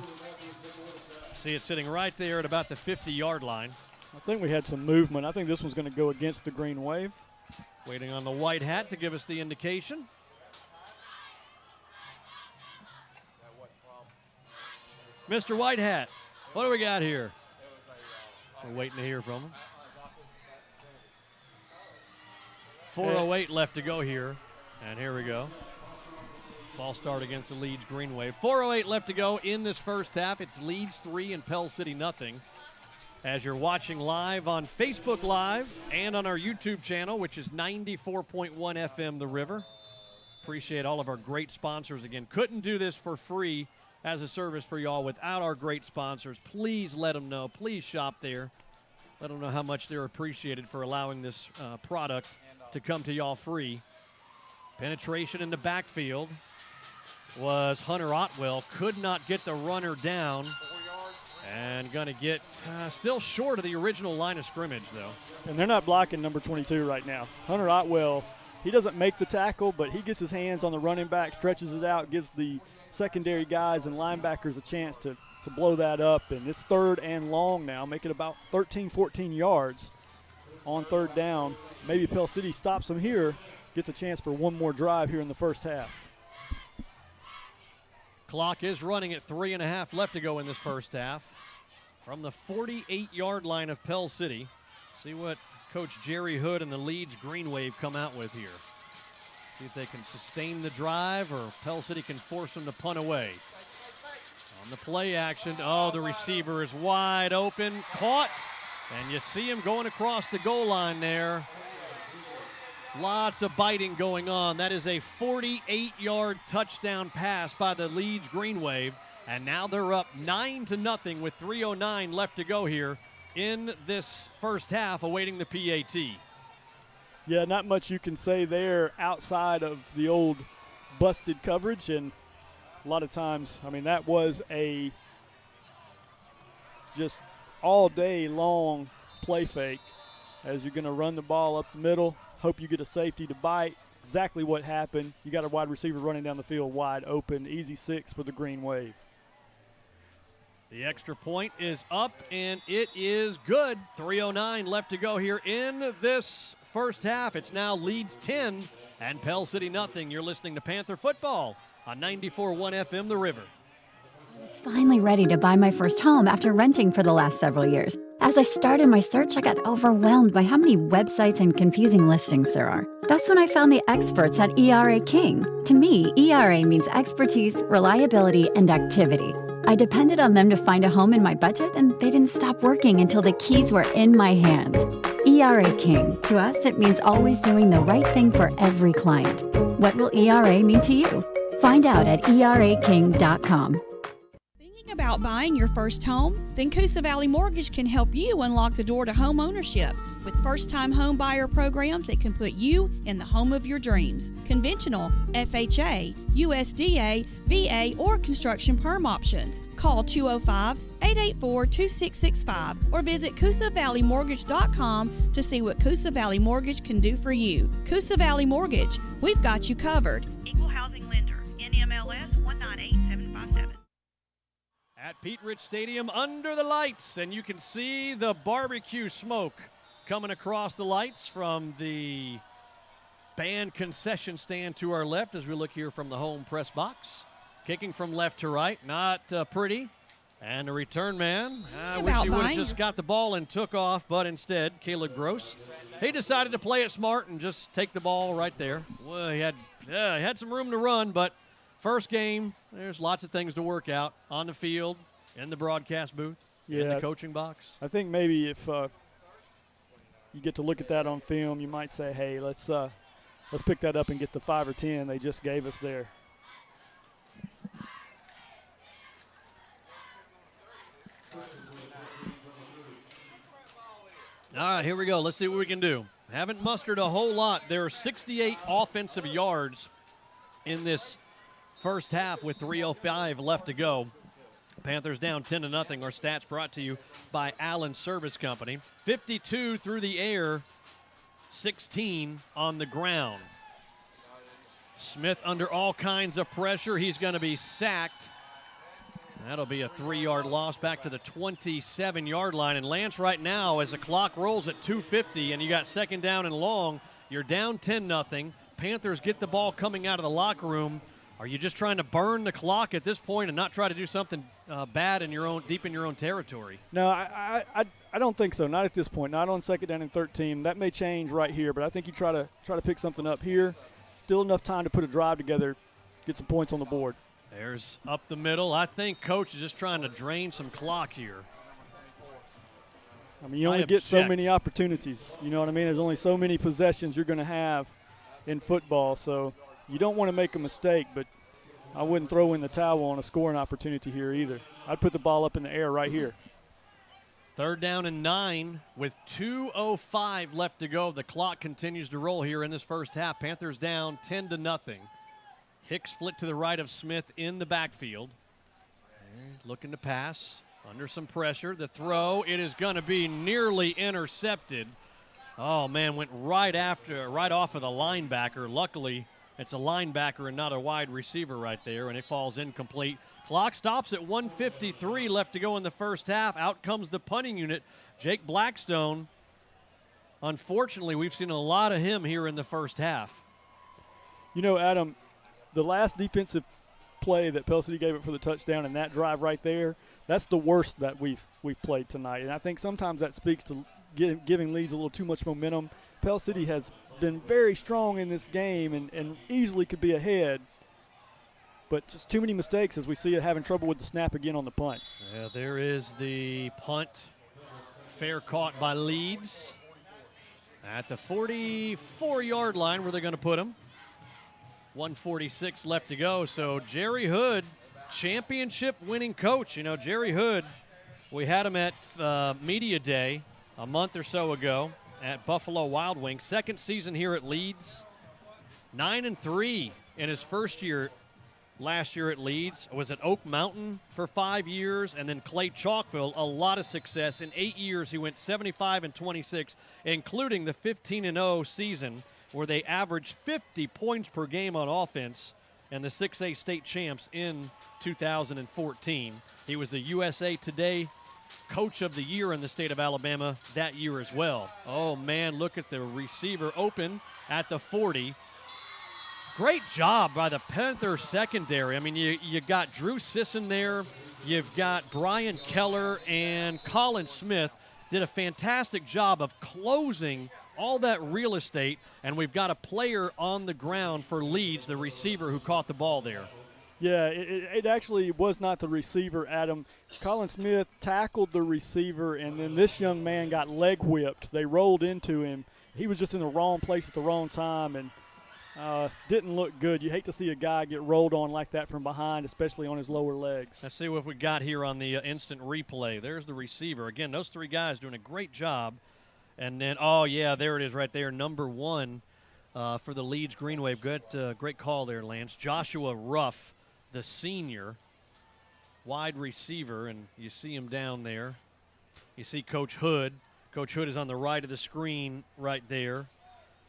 See it sitting right there at about the 50-yard line. I think we had some movement. I think this one's going to go against the Green Wave. Waiting on the white hat to give us the indication. Mr. White Hat, what do we got here? We're waiting to hear from him. 4:08 left to go here, and here we go. False start against the Leeds Greenwave. 4:08 left to go in this first half. It's Leeds 3 and Pell City nothing. As you're watching live on Facebook Live and on our YouTube channel, which is 94.1 FM The River. Appreciate all of our great sponsors again. Couldn't do this for free as a service for y'all without our great sponsors. Please let them know. Please shop there. Let them know how much they're appreciated for allowing this product to come to y'all free. Penetration in the backfield was Hunter Otwell. Could not get the runner down. And going to get still short of the original line of scrimmage, though. And they're not blocking number 22 right now. Hunter Otwell, he doesn't make the tackle, but he gets his hands on the running back, stretches it out, gives the secondary guys and linebackers a chance to blow that up. And it's 3rd and long now, make it about 13, 14 yards on 3rd down. Maybe Pell City stops them here, gets a chance for one more drive here in the first half. Clock is running at 3.5 left to go in this first half. From the 48-yard line of Pell City, see what Coach Jerry Hood and the Leeds Greenwave come out with here. See if they can sustain the drive or Pell City can force them to punt away. On the play action, the receiver is wide open, caught, and you see him going across the goal line there. Lots of biting going on. That is a 48-yard touchdown pass by the Leeds Greenwave. And now they're up 9-0 with 3:09 left to go here in this first half, awaiting the PAT. Yeah, not much you can say there outside of the old busted coverage. And a lot of times, I mean, that was a just all day long play fake as you're going to run the ball up the middle, hope you get a safety to bite. Exactly what happened. You got a wide receiver running down the field wide open. Easy 6 for the Green Wave. The extra point is up, and it is good. 3:09 left to go here in this first half. It's now Leeds 10 and Pell City nothing. You're listening to Panther Football on 94.1 FM The River. I was finally ready to buy my first home after renting for the last several years. As I started my search, I got overwhelmed by how many websites and confusing listings there are. That's when I found the experts at ERA King. To me, ERA means expertise, reliability, and activity. I depended on them to find a home in my budget, and they didn't stop working until the keys were in my hands. ERA King. To us, it means always doing the right thing for every client. What will ERA mean to you? Find out at eraking.com. Thinking about buying your first home? Then Coosa Valley Mortgage can help you unlock the door to home ownership. With first-time home buyer programs that can put you in the home of your dreams. Conventional, FHA, USDA, VA, or construction perm options. Call 205-884-2665 or visit CoosaValleyMortgage.com to see what Coosa Valley Mortgage can do for you. Coosa Valley Mortgage, we've got you covered. Equal housing lender, NMLS 198757. At Pete Rich Stadium under the lights, and you can see the barbecue smoke coming across the lights from the band concession stand to our left as we look here from the home press box. Kicking from left to right, not pretty. And a return man. I wish he would have just got the ball and took off, but instead, Caleb Gross, he decided to play it smart and just take the ball right there. Well, he had some room to run, but first game, there's lots of things to work out on the field, in the broadcast booth, in the coaching box. I think maybe if you get to look at that on film, you might say, hey, let's pick that up and get the 5 or 10 they just gave us there. All right, here we go. Let's see what we can do. Haven't mustered a whole lot. There are 68 offensive yards in this first half with 3:05 left to go. Panthers down 10-0. Our stats brought to you by Allen Service Company. 52 through the air, 16 on the ground. Smith under all kinds of pressure. He's going to be sacked. That'll be a 3-yard loss back to the 27-yard line. And Lance, right now, as the clock rolls at 2:50 and you got second down and long, you're down 10-0. Panthers get the ball coming out of the locker room. Are you just trying to burn the clock at this point and not try to do something bad in your own, deep in your own territory? No, I don't think so. Not at this point. Not on second down and 13. That may change right here, but I think you try to pick something up here. Still enough time to put a drive together, get some points on the board. There's up the middle. I think Coach is just trying to drain some clock here. I mean, you only get so many opportunities. You know what I mean? There's only so many possessions you're going to have in football, so you don't want to make a mistake, but I wouldn't throw in the towel on a scoring opportunity here either. I'd put the ball up in the air right here. 3rd down and 9 with 2:05 left to go. The clock continues to roll here in this first half. Panthers down 10-0. Hicks split to the right of Smith in the backfield. Looking to pass under some pressure. The throw, it is going to be nearly intercepted. Oh, man, went right off of the linebacker. Luckily, it's a linebacker and not a wide receiver right there, and it falls incomplete. Clock stops at 1:53 left to go in the first half. Out comes the punting unit, Jake Blackstone. Unfortunately, we've seen a lot of him here in the first half. You know, Adam, the last defensive play that Pell City gave it for the touchdown and that drive right there, that's the worst that we've played tonight. And I think sometimes that speaks to giving Leeds a little too much momentum. Pell City has been very strong in this game and easily could be ahead. But just too many mistakes as we see it having trouble with the snap again on the punt. Yeah, there is the punt. Fair caught by Leeds at the 44-yard line where they're going to put him. 1:46 left to go. So Jerry Hood, championship-winning coach. You know, Jerry Hood, we had him at Media Day a month or so ago at Buffalo Wild Wings. 2nd season here at Leeds. 9-3 in his first year last year at Leeds. Was at Oak Mountain for 5 years, and then Clay Chalkville, a lot of success. In 8 years, he went 75-26, including the 15-0 season where they averaged 50 points per game on offense, and the 6A state champs in 2014. He was the USA Today Coach of the Year in the state of Alabama that year as well. Oh, man, look at the receiver open at the 40. Great job by the Panther secondary. I mean, you got Drew Sisson there. You've got Brian Keller and Colin Smith did a fantastic job of closing all that real estate, and we've got a player on the ground for Leeds, the receiver who caught the ball there. Yeah, it actually was not the receiver, Adam. Colin Smith tackled the receiver, and then this young man got leg whipped. They rolled into him. He was just in the wrong place at the wrong time, and didn't look good. You hate to see a guy get rolled on like that from behind, especially on his lower legs. Let's see what we got here on the instant replay. There's the receiver. Again, those 3 guys doing a great job. And then, oh, yeah, there it is right there, number 1 for the Leeds Greenwave. Good, great call there, Lance. Joshua Ruff, the senior wide receiver, and you see him down there. You see Coach Hood. Coach Hood is on the right of the screen right there.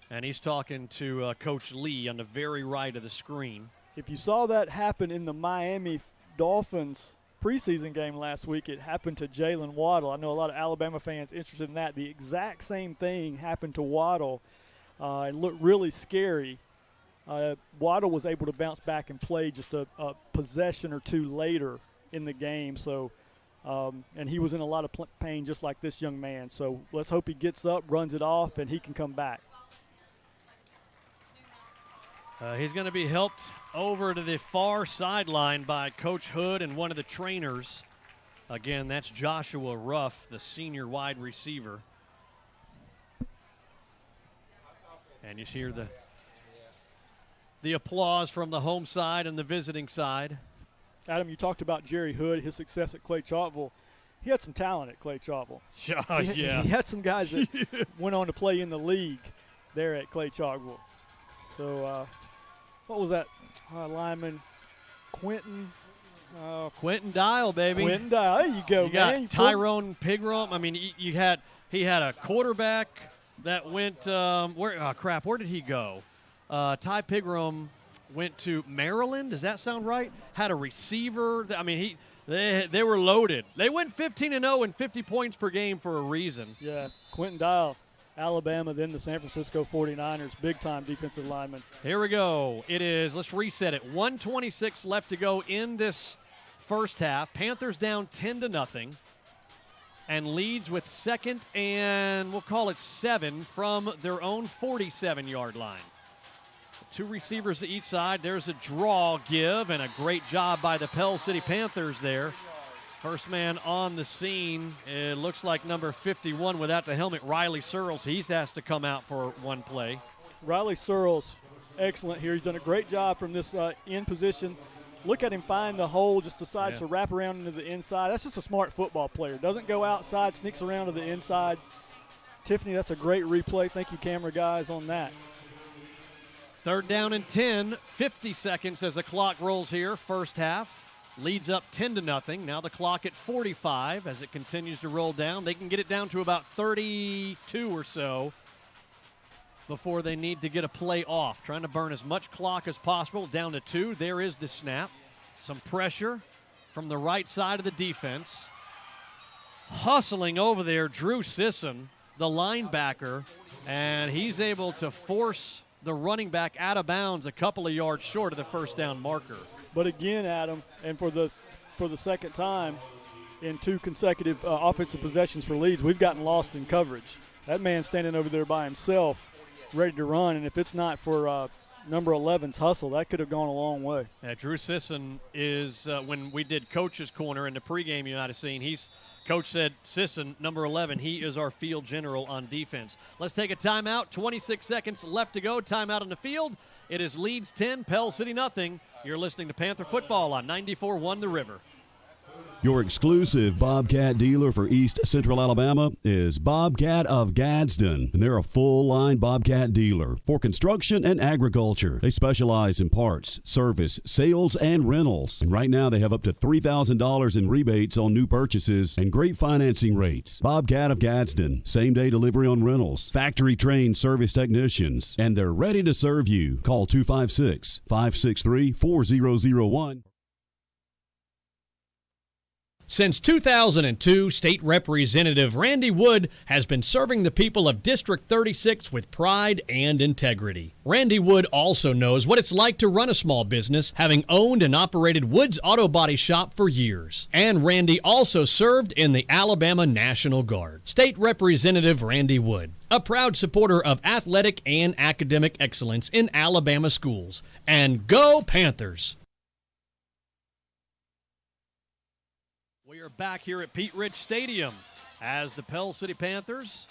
And he's talking to Coach Lee on the very right of the screen. If you saw that happen in the Miami Dolphins preseason game last week, it happened to Jalen Waddle. I know a lot of Alabama fans interested in that. The exact same thing happened to Waddle. It looked really scary. Waddle was able to bounce back and play just a possession or 2 later in the game. So, and he was in a lot of pain just like this young man. So let's hope he gets up, runs it off, and he can come back. He's going to be helped over to the far sideline by Coach Hood and one of the trainers. Again, that's Joshua Ruff, the senior wide receiver. And you hear the applause from the home side and the visiting side. Adam, you talked about Jerry Hood, his success at Clay Chalkville. He had some talent at Clay Chalkville. Yeah. He had some guys that went on to play in the league there at Clay Chalkville. So, what was that lineman? Quentin Dial, baby. Quentin Dial. There you go, you man. Got Tyrone Pigrum. I mean, he had a quarterback that went where did he go? Ty Pigrum went to Maryland. Does that sound right? Had a receiver. I mean, they were loaded. They went 15-0 and 50 points per game for a reason. Yeah, Quentin Dial. Alabama, then the San Francisco 49ers, big-time defensive lineman. Here we go. It is, let's reset it, 1:26 left to go in this first half. Panthers down 10-0, and Leeds with 2nd and we'll call it 7 from their own 47-yard line. 2 receivers to each side. There's a draw give, and a great job by the Pell City Panthers there. First man on the scene, it looks like number 51 without the helmet, Riley Searles. He has to come out for one play. Riley Searles, excellent here. He's done a great job from this in position. look at him find the hole, just decides to wrap around into the inside. That's just a smart football player. Doesn't go outside, sneaks around to the inside. Tiffany, that's a great replay. Thank you, camera guys, on that. 3rd down and 10, 50 seconds as the clock rolls here. First half. Leads up 10-0. Now the clock at 45 as it continues to roll down. They can get it down to about 32 or so before they need to get a play off. Trying to burn as much clock as possible. Down to 2. There is the snap. Some pressure from the right side of the defense. Hustling over there, Drew Sisson, the linebacker, and he's able to force the running back out of bounds a couple of yards short of the first down marker. But again, Adam, and for the second time in 2 consecutive offensive possessions for Leeds, we've gotten lost in coverage. That man's standing over there by himself, ready to run, and if it's not for number 11's hustle, that could have gone a long way. Yeah, Drew Sisson is, when we did Coach's Corner in the pregame you might have seen, Coach said, Sisson, number 11, he is our field general on defense. Let's take a timeout. 26 seconds left to go. Timeout on the field. It is Leeds 10, Pell City nothing. You're listening to Panther Football on 94.1 The River. Your exclusive Bobcat dealer for East Central Alabama is Bobcat of Gadsden, and they're a full-line Bobcat dealer for construction and agriculture. They specialize in parts, service, sales, and rentals. And right now they have up to $3,000 in rebates on new purchases and great financing rates. Bobcat of Gadsden, same-day delivery on rentals, factory-trained service technicians, and they're ready to serve you. Call 256-563-4001. Since 2002, State Representative Randy Wood has been serving the people of District 36 with pride and integrity. Randy Wood also knows what it's like to run a small business, having owned and operated Wood's Auto Body Shop for years. And Randy also served in the Alabama National Guard. State Representative Randy Wood, a proud supporter of athletic and academic excellence in Alabama schools. And go Panthers! We are back here at Pete Rich Stadium as the Pell City Panthers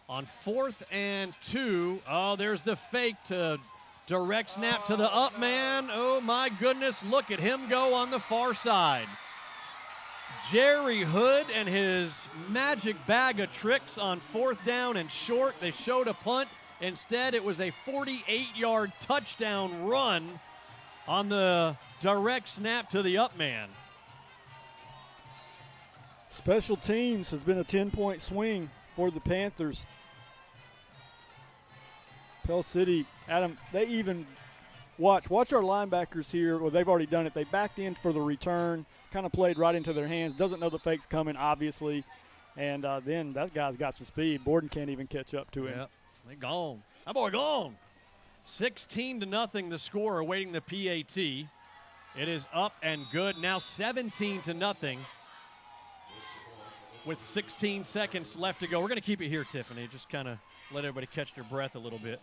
on 4th and 2. Oh, there's the fake to direct snap to the up man. Oh, my goodness. Look at him go on the far side. Jerry Hood and his magic bag of tricks on 4th down and short. They showed a punt. Instead, it was a 48-yard touchdown run on the direct snap to the up man. Special teams has been a 10-point swing for the Panthers. Pell City, Adam, they even watch our linebackers here. Well, they've already done it. They backed in for the return, kind of played right into their hands. Doesn't know the fake's coming, obviously. And then that guy's got some speed. Borden can't even catch up to him. Yep, they gone. That boy gone. 16-0 the score awaiting the PAT. It is up and good. Now 17-0. With 16 seconds left to go. We're going to keep it here, Tiffany. Just kind of let everybody catch their breath a little bit.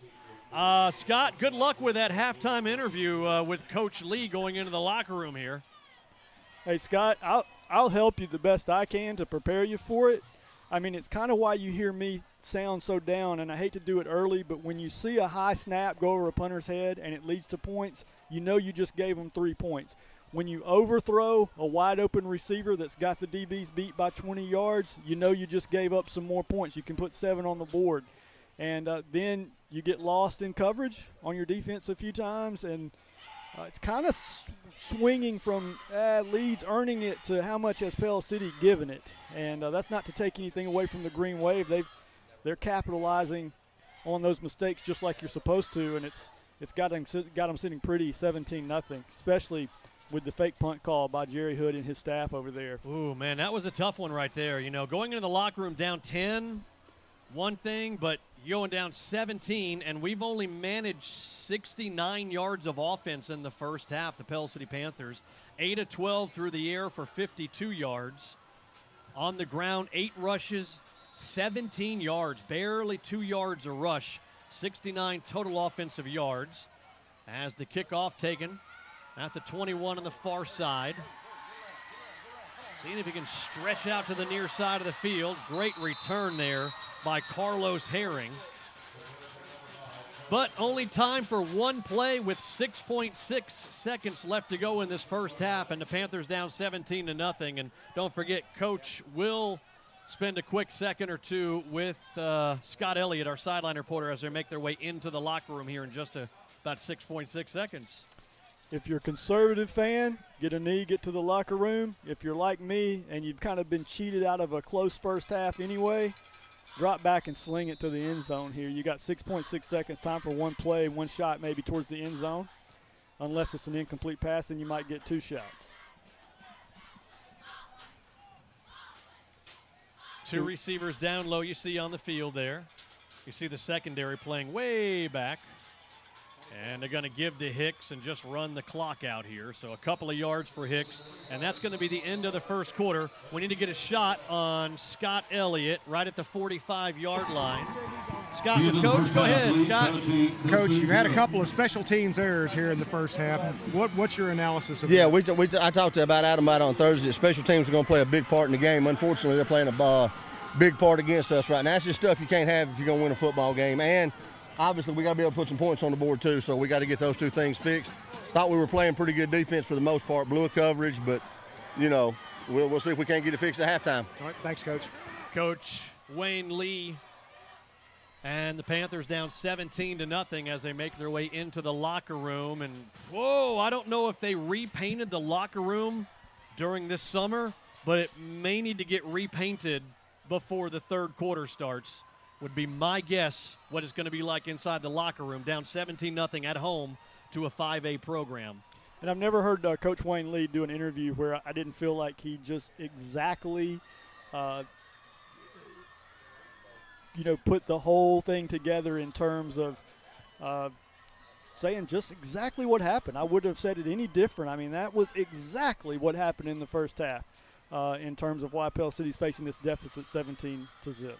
Scott, good luck with that halftime interview with Coach Lee going into the locker room here. Hey, Scott, I'll help you the best I can to prepare you for it. I mean, it's kind of why you hear me sound so down, and I hate to do it early, but when you see a high snap go over a punter's head and it leads to points, you know you just gave them 3 points. When you overthrow a wide-open receiver that's got the DBs beat by 20 yards, you know you just gave up some more points. You can put 7 on the board. And then you get lost in coverage on your defense a few times, and it's kind of swinging from Leeds earning it to how much has Pell City given it. And that's not to take anything away from the Green Wave. They're capitalizing on those mistakes just like you're supposed to, and it's got them sitting pretty 17-0, especially – with the fake punt call by Jerry Hood and his staff over there. Ooh, man, that was a tough one right there. You know, going into the locker room down 10, one thing, but going down 17, and we've only managed 69 yards of offense in the first half, the Pell City Panthers. 8 of 12 through the air for 52 yards. On the ground, 8 rushes, 17 yards, barely 2 yards a rush, 69 total offensive yards. As the kickoff taken at the 21 on the far side. Seeing if he can stretch out to the near side of the field. Great return there by Carlos Herring. But only time for one play with 6.6 seconds left to go in this first half, and the Panthers down 17-0. And don't forget, Coach will spend a quick second or two with Scott Elliott, our sideline reporter, as they make their way into the locker room here in just about 6.6 seconds. If you're a conservative fan, get a knee, get to the locker room. If you're like me and you've kind of been cheated out of a close first half anyway, drop back and sling it to the end zone here. You got 6.6 seconds, time for one play, one shot maybe towards the end zone. Unless it's an incomplete pass, then you might get two shots. Two receivers down low you see on the field there. You see the secondary playing way back. And they're going to give to Hicks and just run the clock out here. So a couple of yards for Hicks, and that's going to be the end of the first quarter. We need to get a shot on Scott Elliott right at the 45-yard line. Scott, the coach, go ahead, Scott. Coach, you've had a couple of special teams errors here in the first half. What's your analysis of that? Yeah, I talked about Adam on Thursday. Special teams are going to play a big part in the game. Unfortunately, they're playing a big part against us right now. That's just stuff you can't have if you're going to win a football game. And obviously, we got to be able to put some points on the board, too, so we got to get those two things fixed. Thought we were playing pretty good defense for the most part, blew a coverage, but, we'll see if we can't get it fixed at halftime. All right, thanks, Coach. Coach Wayne Lee and the Panthers down 17-0 as they make their way into the locker room. And, whoa, I don't know if they repainted the locker room during this summer, but it may need to get repainted before the third quarter starts. Would be my guess what it's going to be like inside the locker room, down 17-0 at home to a 5A program. And I've never heard Coach Wayne Lee do an interview where I didn't feel like he just exactly, put the whole thing together in terms of saying just exactly what happened. I wouldn't have said it any different. I mean, that was exactly what happened in the first half. In terms of why Pell City's facing this deficit 17-0.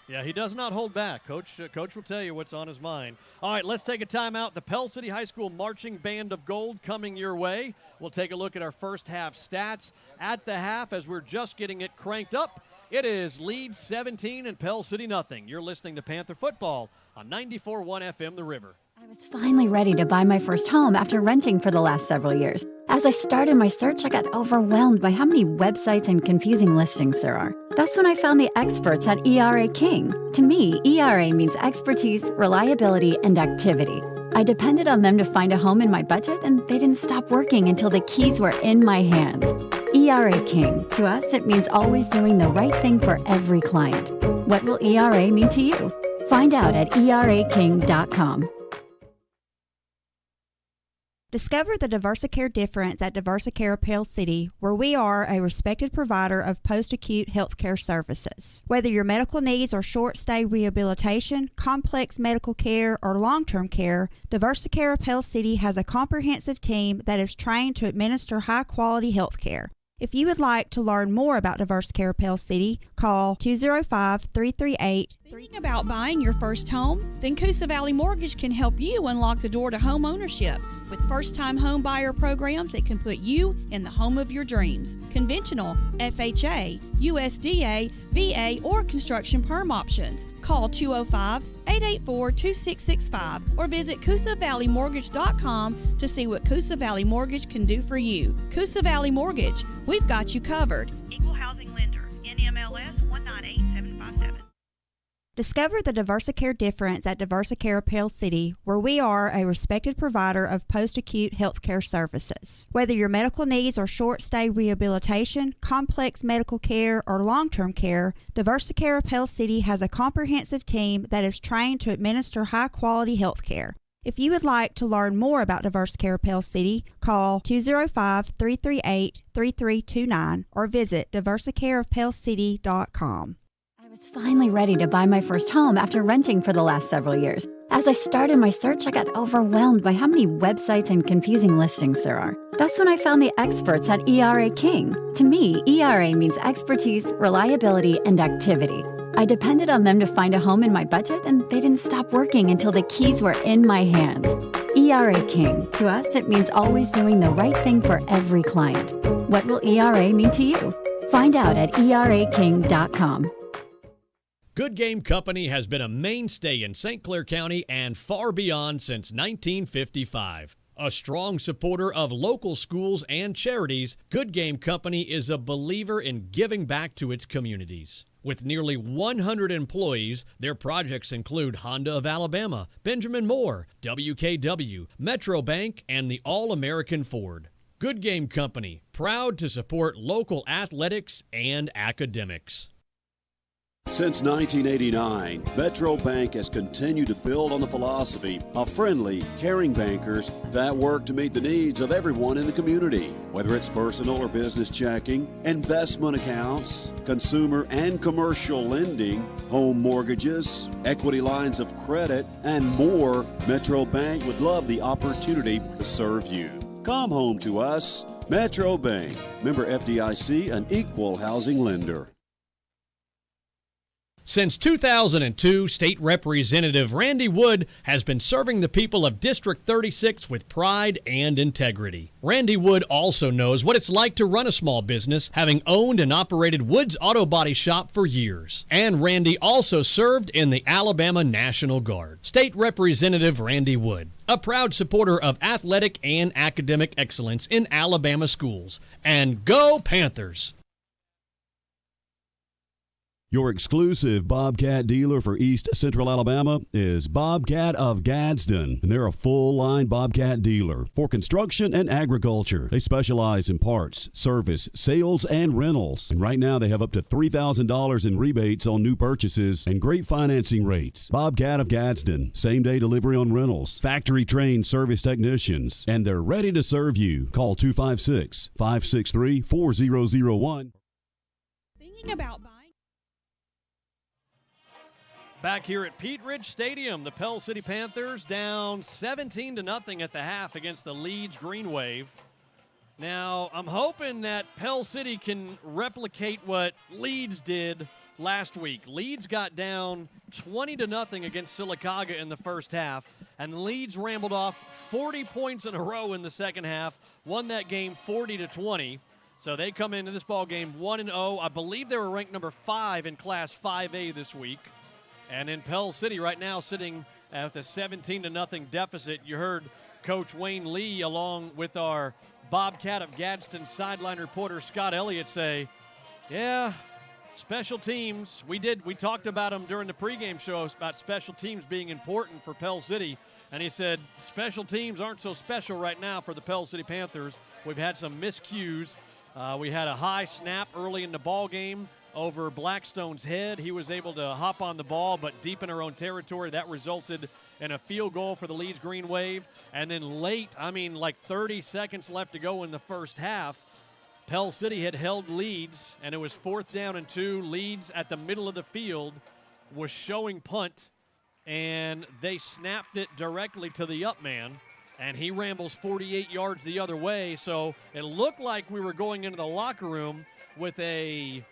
Yeah, he does not hold back. Coach will tell you what's on his mind. All right, let's take a timeout. The Pell City High School Marching Band of Gold coming your way. We'll take a look at our first half stats. At the half, as we're just getting it cranked up, it is Leeds 17 and Pell City nothing. You're listening to Panther Football on 94.1 FM The River. I was finally ready to buy my first home after renting for the last several years. As I started my search, I got overwhelmed by how many websites and confusing listings there are. That's when I found the experts at ERA King. To me, ERA means expertise, reliability, and activity. I depended on them to find a home in my budget, and they didn't stop working until the keys were in my hands. ERA King. To us, it means always doing the right thing for every client. What will ERA mean to you? Find out at eraking.com. Discover the Diversicare difference at Diversicare Pell City, where we are a respected provider of post-acute healthcare services. Whether your medical needs are short-stay rehabilitation, complex medical care, or long-term care, Diversicare Pell City has a comprehensive team that is trained to administer high-quality healthcare. If you would like to learn more about Diversicare Pell City, call 205-338. Thinking about buying your first home? Then Coosa Valley Mortgage can help you unlock the door to home ownership. With first-time home buyer programs that can put you in the home of your dreams. Conventional, FHA, USDA, VA, or construction perm options. Call 205-884-2665 or visit CoosaValleyMortgage.com to see what Coosa Valley Mortgage can do for you. Coosa Valley Mortgage, we've got you covered. Equal housing lender, NMLS 198757. Discover the Diversicare difference at Diversicare Pell City, where we are a respected provider of post-acute healthcare services. Whether your medical needs are short-stay rehabilitation, complex medical care, or long-term care, Diversicare Pell City has a comprehensive team that is trained to administer high-quality healthcare. If you would like to learn more about Diversicare Pell City, call 205-338-3329 or visit diversicareofpellcity.com. I was finally ready to buy my first home after renting for the last several years. As I started my search, I got overwhelmed by how many websites and confusing listings there are. That's when I found the experts at ERA King. To me, ERA means expertise, reliability, and activity. I depended on them to find a home in my budget, and they didn't stop working until the keys were in my hands. ERA King. To us, it means always doing the right thing for every client. What will ERA mean to you? Find out at eraking.com. Good Game Company has been a mainstay in St. Clair County and far beyond since 1955. A strong supporter of local schools and charities, Good Game Company is a believer in giving back to its communities. With nearly 100 employees, their projects include Honda of Alabama, Benjamin Moore, WKW, Metro Bank, and the All-American Ford. Good Game Company, proud to support local athletics and academics. Since 1989, Metro Bank has continued to build on the philosophy of friendly, caring bankers that work to meet the needs of everyone in the community. Whether it's personal or business checking, investment accounts, consumer and commercial lending, home mortgages, equity lines of credit, and more, Metro Bank would love the opportunity to serve you. Come home to us. Metro Bank, member FDIC, an equal housing lender. Since 2002, State Representative Randy Wood has been serving the people of District 36 with pride and integrity. Randy Wood also knows what it's like to run a small business, having owned and operated Wood's Auto Body Shop for years. And Randy also served in the Alabama National Guard. State Representative Randy Wood, a proud supporter of athletic and academic excellence in Alabama schools. And go Panthers! Your exclusive Bobcat dealer for East Central Alabama is Bobcat of Gadsden, and they're a full-line Bobcat dealer for construction and agriculture. They specialize in parts, service, sales, and rentals. And right now they have up to $3,000 in rebates on new purchases and great financing rates. Bobcat of Gadsden, same-day delivery on rentals, factory-trained service technicians, and they're ready to serve you. Call 256-563-4001. Thinking about buying. Back here at Pete Ridge Stadium, the Pell City Panthers down 17-0 at the half against the Leeds Greenwave. Now, I'm hoping that Pell City can replicate what Leeds did last week. Leeds got down 20-0 against Sylacauga in the first half, and Leeds rambled off 40 points in a row in the second half, won that game 40-20. So they come into this ball game 1-0. I believe they were ranked number 5 in Class 5A this week. And in Pell City right now sitting at a 17-0 deficit. You heard Coach Wayne Lee along with our Bobcat of Gadsden sideline reporter Scott Elliott say, yeah, special teams. We talked about them during the pregame show about special teams being important for Pell City. And he said, special teams aren't so special right now for the Pell City Panthers. We've had some miscues. We had a high snap early in the ball game over Blackstone's head. He was able to hop on the ball, but deep in our own territory. That resulted in a field goal for the Leeds Greenwave. And then late, like 30 seconds left to go in the first half, Pell City had held Leeds, and it was 4th down and 2. Leeds at the middle of the field was showing punt, and they snapped it directly to the up man, and he rambles 48 yards the other way. So it looked like we were going into the locker room with a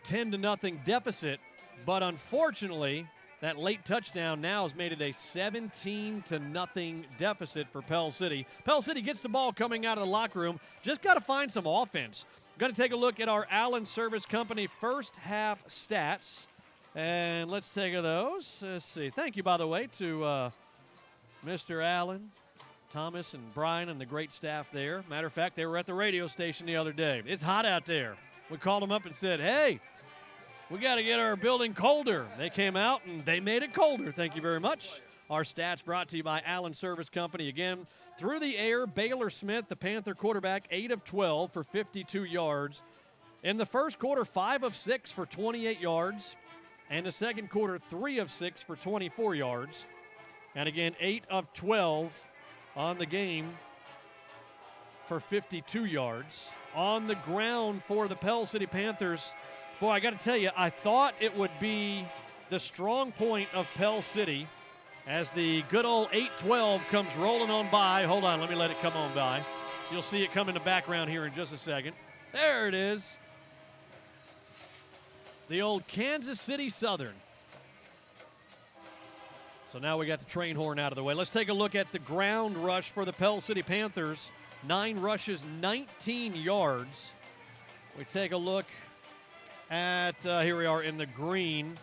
10-0 deficit, but unfortunately, that late touchdown now has made it a 17-0 deficit for Pell City. Pell City gets the ball coming out of the locker room. Just got to find some offense. Going to take a look at our Allen Service Company first half stats, and let's take those. Let's see. Thank you, by the way, to Mr. Allen, Thomas, and Brian, and the great staff there. Matter of fact, they were at the radio station the other day. It's hot out there. We called them up and said, hey, we got to get our building colder. They came out, and they made it colder. Thank you very much. Our stats brought to you by Allen Service Company. Again, through the air, Baylor Smith, the Panther quarterback, 8 of 12 for 52 yards. In the first quarter, 5 of 6 for 28 yards. And the second quarter, 3 of 6 for 24 yards. And again, 8 of 12 on the game for 52 yards. On the ground for the Pell City Panthers, boy, I got to tell you, I thought it would be the strong point of Pell City as the good old 8-12 comes rolling on by. Hold on, let me let it come on by. You'll see it come in the background here in just a second. There it is. The old Kansas City Southern. So now we got the train horn out of the way. Let's take a look at the ground rush for the Pell City Panthers. 9 rushes, 19 yards. We take a look at, here we are in the green.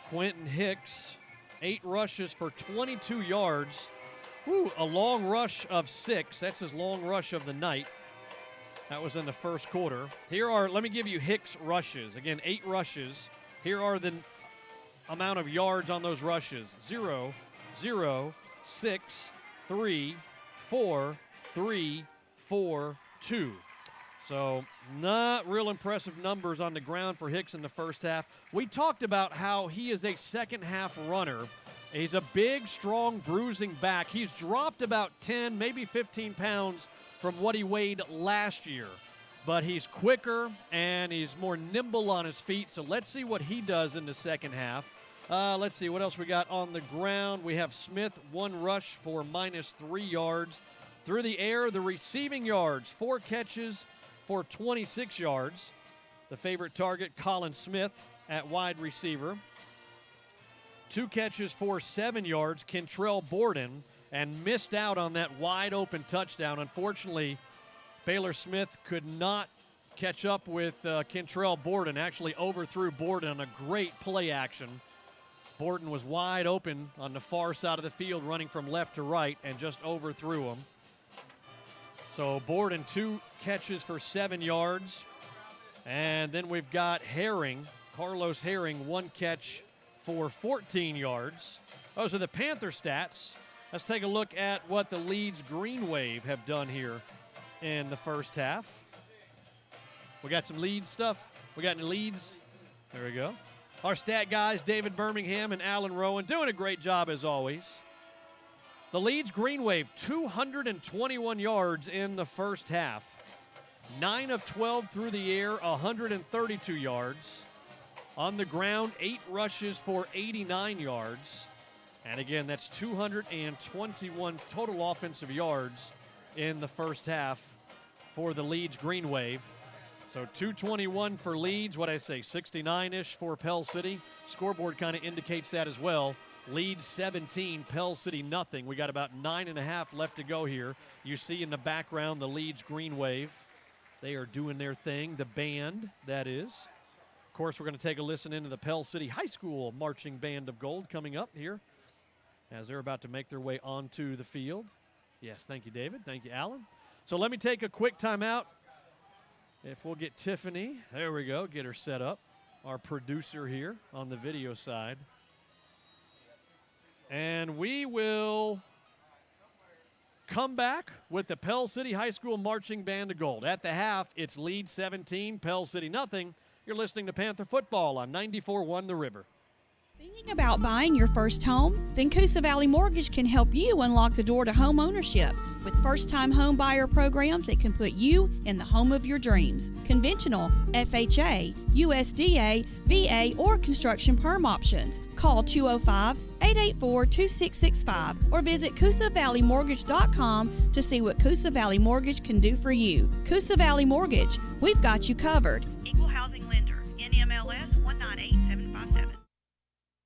Quentin Hicks, 8 rushes for 22 yards. Woo, a long rush of 6. That's his long rush of the night. That was in the first quarter. Let me give you Hicks' rushes. Again, 8 rushes. Here are the amount of yards on those rushes. 0, 0, 6, 3, 4, 3, 4, 2. So not real impressive numbers on the ground for Hicks in the first half. We talked about how he is a second-half runner. He's a big, strong, bruising back. He's dropped about 10, maybe 15 pounds from what he weighed last year. But he's quicker and he's more nimble on his feet. So let's see what he does in the second half. Let's see what else we got on the ground. We have Smith, 1 rush for -3 yards. Through the air, the receiving yards, 4 catches for 26 yards. The favorite target, Colin Smith at wide receiver. 2 catches for 7 yards, Kentrell Borden, and missed out on that wide open touchdown. Unfortunately, Baylor Smith could not catch up with Kentrell Borden, actually overthrew Borden on a great play action. Borden was wide open on the far side of the field, running from left to right, and just overthrew him. So Borden, 2 catches for 7 yards. And then we've got Herring, Carlos Herring, 1 catch for 14 yards. Those are the Panther stats. Let's take a look at what the Leeds Greenwave have done here in the first half. We got some Leeds stuff. We got any Leeds? There we go. Our stat guys, David Birmingham and Alan Rowan, doing a great job as always. The Leeds Greenwave, 221 yards in the first half. 9 of 12 through the air, 132 yards. On the ground, 8 rushes for 89 yards. And again, that's 221 total offensive yards in the first half for the Leeds Greenwave. So 221 for Leeds, what I say, 69-ish for Pell City. Scoreboard kind of indicates that as well. Leeds 17, Pell City nothing. We got about 9.5 left to go here. You see in the background the Leeds Greenwave. They are doing their thing, the band, that is. Of course, we're going to take a listen into the Pell City High School Marching Band of Gold coming up here as they're about to make their way onto the field. Yes, thank you, David. Thank you, Alan. So let me take a quick timeout. If we'll get Tiffany, there we go, get her set up, our producer here on the video side. And we will come back with the Pell City High School Marching Band of Gold. At the half, it's Leeds 17, Pell City nothing. You're listening to Panther Football on 94.1 The River. Thinking about buying your first home? Then Coosa Valley Mortgage can help you unlock the door to home ownership. With first-time home buyer programs that can put you in the home of your dreams. Conventional, FHA, USDA, VA, or construction perm options. Call 205-884-2665 or visit CoosaValleyMortgage.com to see what Coosa Valley Mortgage can do for you. Coosa Valley Mortgage, we've got you covered. Equal housing lender, NMLS 198757.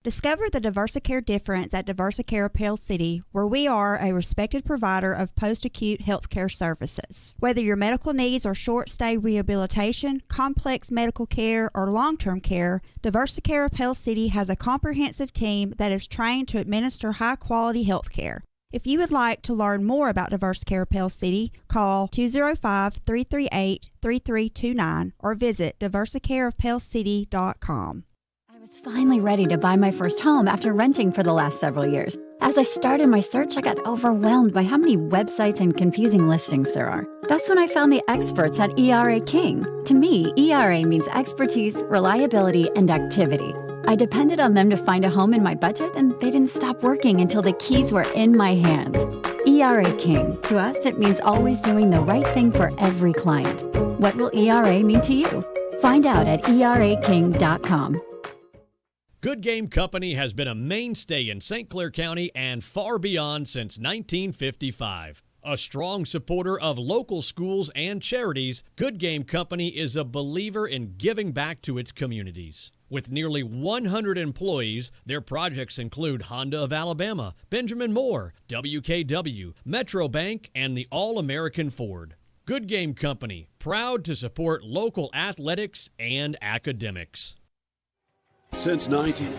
Discover the Diversicare difference at Diversicare Pell City, where we are a respected provider of post-acute healthcare services. Whether your medical needs are short-stay rehabilitation, complex medical care, or long-term care, Diversicare Pell City has a comprehensive team that is trained to administer high-quality healthcare. If you would like to learn more about Diversicare Pell City, call 205-338-3329 or visit diversicareofpellcity.com. I was finally ready to buy my first home after renting for the last several years. As I started my search, I got overwhelmed by how many websites and confusing listings there are. That's when I found the experts at ERA King. To me, ERA means expertise, reliability, and activity. I depended on them to find a home in my budget, and they didn't stop working until the keys were in my hands. ERA King. To us, it means always doing the right thing for every client. What will ERA mean to you? Find out at eraking.com. Good Game Company has been a mainstay in St. Clair County and far beyond since 1955. A strong supporter of local schools and charities, Good Game Company is a believer in giving back to its communities. With nearly 100 employees, their projects include Honda of Alabama, Benjamin Moore, WKW, Metro Bank, and the All-American Ford. Good Game Company, proud to support local athletics and academics. Since 19...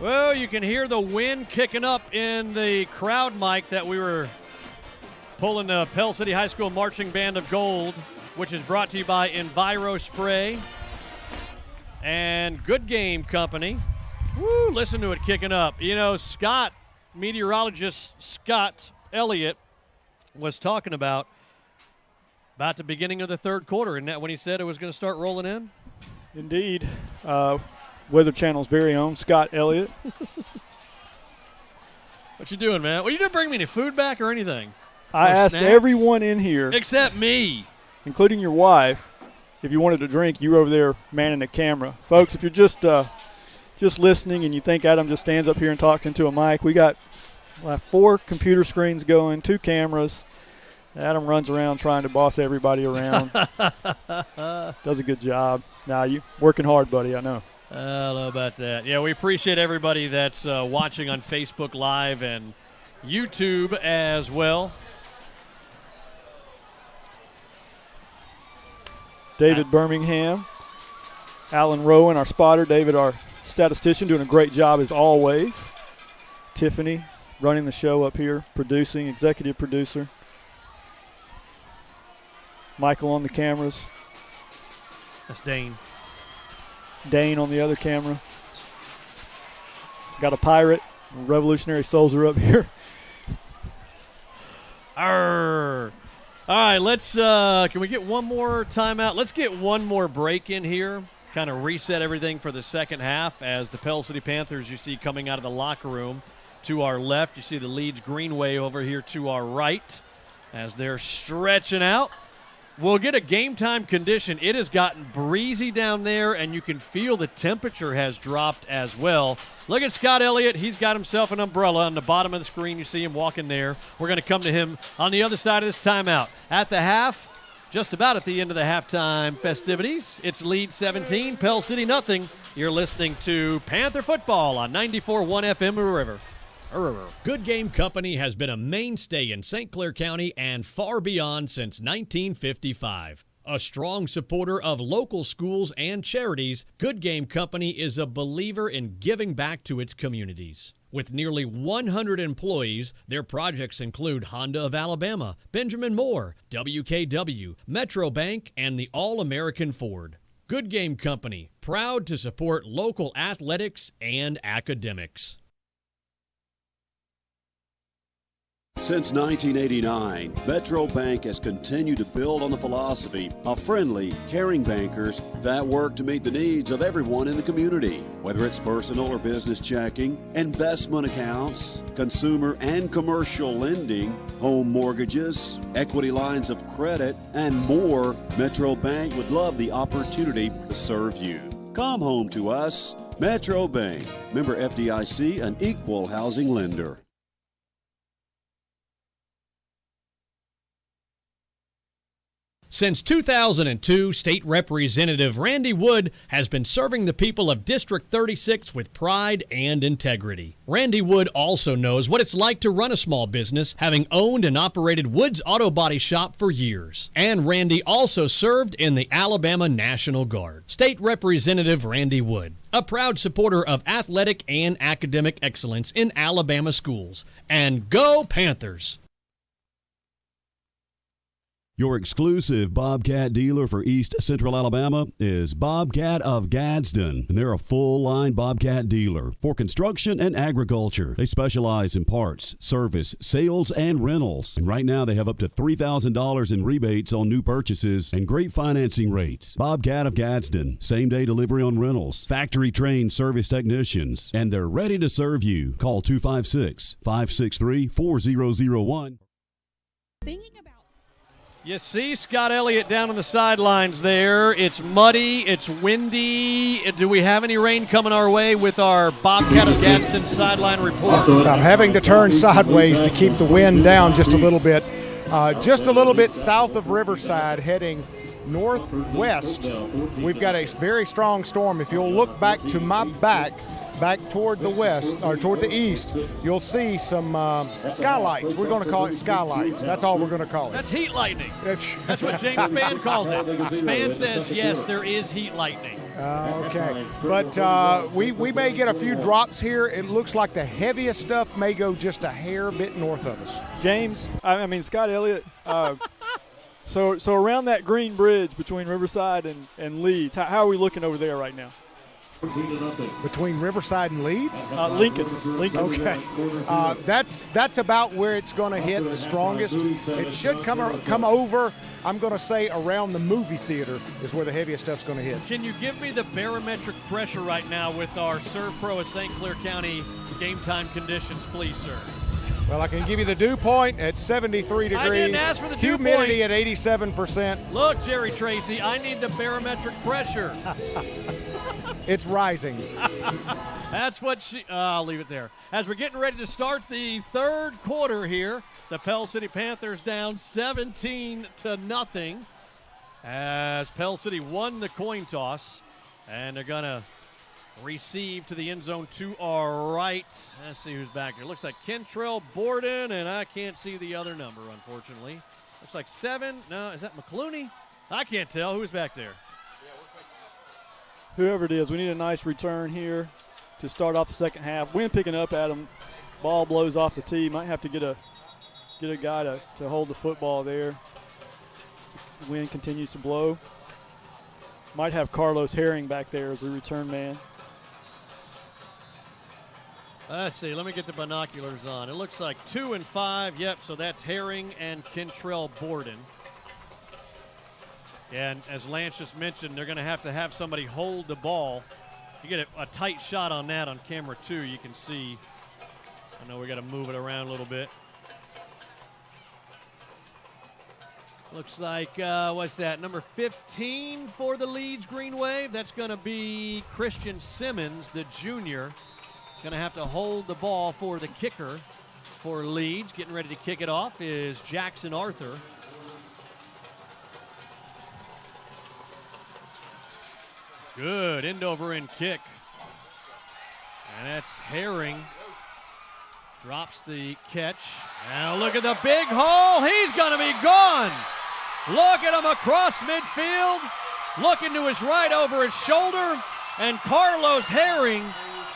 Well, you can hear the wind kicking up in the crowd mic that we were pulling the Pell City High School Marching Band of Gold, which is brought to you by Enviro Spray and Good Game Company. Woo, listen to it kicking up. You know, meteorologist Scott Elliott was talking about the beginning of the third quarter, isn't that when he said it was going to start rolling in? Indeed. Weather Channel's very own Scott Elliott. What you doing, man? Well, you didn't bring me any food back or anything. I asked everyone in here, except me, including your wife, if you wanted to drink. You were over there manning the camera. Folks, if you're just listening and you think Adam just stands up here and talks into a mic, we'll have 4 computer screens going, 2 cameras. Adam runs around trying to boss everybody around. Does a good job. Now, you working hard, buddy, I know. I don't know about that. Yeah, we appreciate everybody that's watching on Facebook Live and YouTube as well. David Birmingham, Alan Rowan, our spotter, David, our statistician, doing a great job as always. Tiffany running the show up here, producing, executive producer. Michael on the cameras. That's Dane. Dane on the other camera. Got a pirate, a revolutionary soldier up here. Arr. All right, let's can we get one more timeout? Let's get one more break in here, kind of reset everything for the second half as the Pell City Panthers you see coming out of the locker room to our left. You see the Leeds Greenwave over here to our right as they're stretching out. We'll get a game time condition. It has gotten breezy down there, and you can feel the temperature has dropped as well. Look at Scott Elliott. He's got himself an umbrella on the bottom of the screen. You see him walking there. We're going to come to him on the other side of this timeout. At the half, just about at the end of the halftime festivities, it's Leeds 17, Pell City nothing. You're listening to Panther Football on 94.1 FM River. Good Game Company has been a mainstay in St. Clair County and far beyond since 1955. A strong supporter of local schools and charities, Good Game Company is a believer in giving back to its communities. With nearly 100 employees, their projects include Honda of Alabama, Benjamin Moore, WKW, Metro Bank, and the All-American Ford. Good Game Company, proud to support local athletics and academics. Since 1989, Metro Bank has continued to build on the philosophy of friendly, caring bankers that work to meet the needs of everyone in the community. Whether it's personal or business checking, investment accounts, consumer and commercial lending, home mortgages, equity lines of credit, and more, Metro Bank would love the opportunity to serve you. Come home to us, Metro Bank. Member FDIC, an equal housing lender. Since 2002, State Representative Randy Wood has been serving the people of District 36 with pride and integrity. Randy Wood also knows what it's like to run a small business, having owned and operated Wood's Auto Body Shop for years. And Randy also served in the Alabama National Guard. State Representative Randy Wood, a proud supporter of athletic and academic excellence in Alabama schools. And go Panthers! Your exclusive Bobcat dealer for East Central Alabama is Bobcat of Gadsden, and they're a full-line Bobcat dealer for construction and agriculture. They specialize in parts, service, sales, and rentals. And right now they have up to $3,000 in rebates on new purchases and great financing rates. Bobcat of Gadsden, same-day delivery on rentals, factory-trained service technicians, and they're ready to serve you. Call 256-563-4001. Thinking about You see Scott Elliott down on the sidelines there. It's muddy. It's windy. Do we have any rain coming our way with our Bobcat of Gadsden sideline report? I'm having to turn sideways to keep the wind down just a little bit. Just a little bit south of Riverside, heading northwest. We've got a very strong storm. If you'll look back to my back, back toward the west, or toward the east, you'll see some skylights. We're going to call it skylights. That's all we're going to call it. That's heat lightning. That's what James Spann calls it. Spann says, yes, there is heat lightning. Okay. But we may get a few drops here. It looks like the heaviest stuff may go just a hair bit north of us. James, I mean, Scott Elliott, so around that green bridge between Riverside and Leeds, how are we looking over there right now? Between Riverside and Leeds? Lincoln. Okay. That's about where it's going to hit the strongest. It should come over, I'm going to say, around the movie theater is where the heaviest stuff's going to hit. Can you give me the barometric pressure right now with our Serve Pro of St. Clair County game time conditions, please, sir? Well, I can give you the dew point at 73 degrees. I didn't ask for the dew humidity point. at 87%. Look, Jerry Tracy, I need the barometric pressure. It's rising. That's what I'll leave it there. As we're getting ready to start the third quarter here, the Pell City Panthers down 17-0 as Pell City won the coin toss, and they're going to receive to the end zone to our right. Let's see who's back here. Looks like Kentrell Borden, and I can't see the other number, unfortunately. Looks like 7. No, is that McClooney? I can't tell. Who's back there? Whoever it is, we need a nice return here to start off the second half. Wind picking up at him. Ball blows off the tee. Might have to get a guy to hold the football there. The wind continues to blow. Might have Carlos Herring back there as a return man. Let's see. Let me get the binoculars on. It looks like 2 and 5. Yep, so that's Herring and Kentrell Borden. And as Lance just mentioned, they're going to have somebody hold the ball. You get a tight shot on that on camera, too. You can see. I know we got to move it around a little bit. Looks like, what's that, number 15 for the Leeds Greenwave? That's going to be Christian Simmons, the junior. Going to have to hold the ball for the kicker for Leeds. Getting ready to kick it off is Jackson Arthur. Good end over end kick. And that's Herring. Drops the catch. Now look at the big hole. He's going to be gone. Look at him across midfield. Looking to his right over his shoulder. And Carlos Herring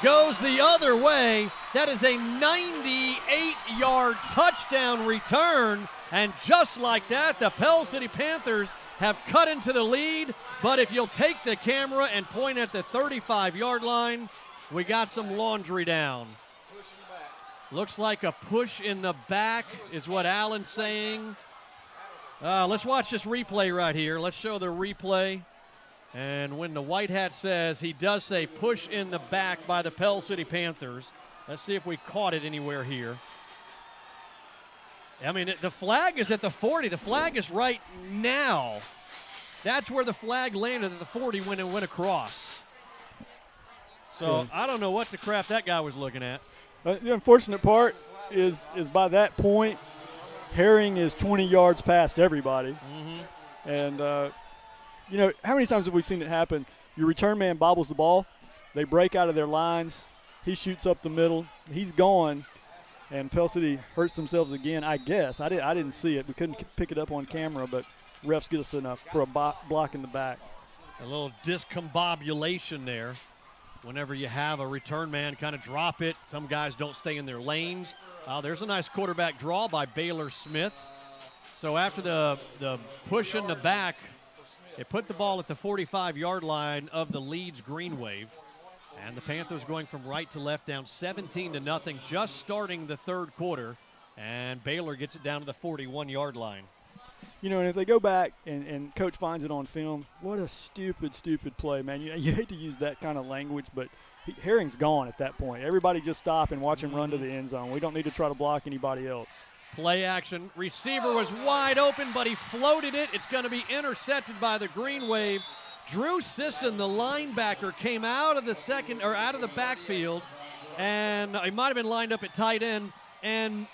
goes the other way. That is a 98-yard touchdown return. And just like that, the Pell City Panthers have cut into the lead. But if you'll take the camera and point at the 35-yard line, we got some laundry down. Looks like a push in the back is what Alan's saying. Let's watch this replay right here. Let's show the replay. And when the white hat says, he does say push in the back by the Pell City Panthers. Let's see if we caught it anywhere here. I mean, the flag is at the 40. The flag is right now. That's where the flag landed at the 40 when it went across. So I don't know what the crap that guy was looking at. The unfortunate part is by that point, Herring is 20 yards past everybody. Mm-hmm. And, you know, how many times have we seen it happen? Your return man bobbles the ball. They break out of their lines. He shoots up the middle. He's gone. And Pell City hurts themselves again, I guess. I didn't see it. We couldn't pick it up on camera, but refs get us enough for a block in the back. A little discombobulation there. Whenever you have a return man kind of drop it, some guys don't stay in their lanes. There's a nice quarterback draw by Baylor Smith. So after the push in the back, it put the ball at the 45-yard line of the Leeds Greenwave. And the Panthers going from right to left down 17-0, just starting the third quarter. And Baylor gets it down to the 41-yard line. You know, and if they go back and Coach finds it on film, what a stupid play, man. You hate to use that kind of language, but Herring's gone at that point. Everybody just stop and watch him run to the end zone. We don't need to try to block anybody else. Play action. Receiver was wide open, but he floated it. It's going to be intercepted by the Greenwave. Drew Sisson, the linebacker, came out of the backfield, and he might have been lined up at tight end, and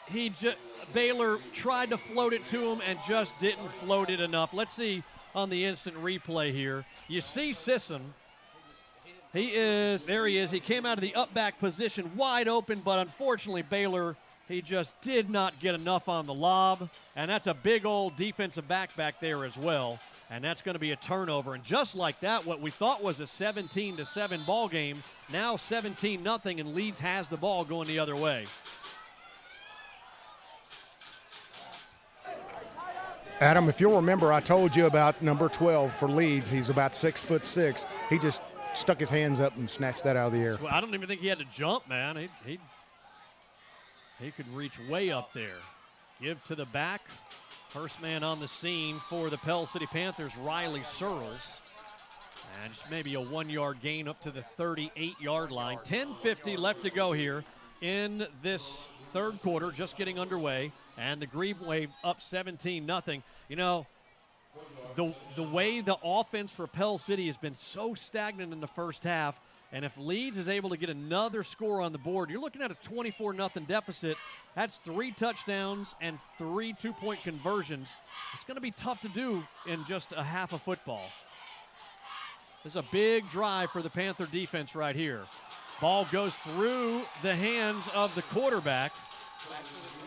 Baylor tried to float it to him and just didn't float it enough. Let's see on the instant replay here. You see Sisson. There he is. He came out of the up back position wide open, but unfortunately Baylor, he just did not get enough on the lob. And that's a big old defensive back there as well. And that's going to be a turnover. And just like that, what we thought was a 17-7 ball game, now 17-0, and Leeds has the ball going the other way. Adam, if you'll remember, I told you about number 12 for Leeds. He's about 6'6". He just stuck his hands up and snatched that out of the air. Well, I don't even think he had to jump, man. He could reach way up there. Give to the back. First man on the scene for the Pell City Panthers, Riley Searles. And just maybe a 1-yard gain up to the 38-yard line. 10:50 left to go here in this third quarter, just getting underway. And the Greenwave up 17-0. You know, the way the offense for Pell City has been so stagnant in the first half, and if Leeds is able to get another score on the board, you're looking at a 24-0 deficit. That's 3 touchdowns and 3 two-point conversions. It's going to be tough to do in just a half of football. This is a big drive for the Panther defense right here. Ball goes through the hands of the quarterback.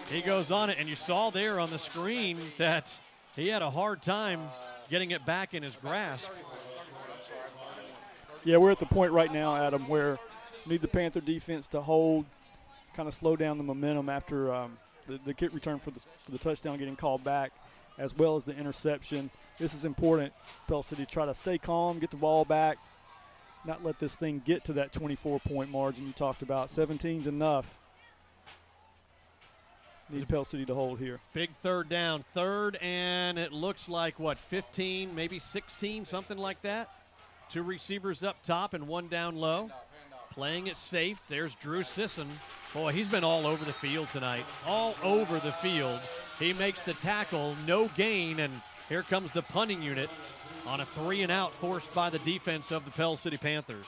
He goes on it, and you saw there on the screen that he had a hard time getting it back in his grasp. Yeah, we're at the point right now, Adam, where we need the Panther defense to hold, kind of slow down the momentum after the kick return for the touchdown getting called back, as well as the interception. This is important. Pell City try to stay calm, get the ball back, not let this thing get to that 24-point margin you talked about. 17's enough. Need Pell City to hold here. Big third down. Third, and it looks like, 15, maybe 16, something like that. 2 receivers up top and 1 down low. Playing it safe. There's Drew Sisson. Boy, he's been all over the field tonight. All over the field. He makes the tackle, no gain, and here comes the punting unit on a 3-and-out forced by the defense of the Pell City Panthers.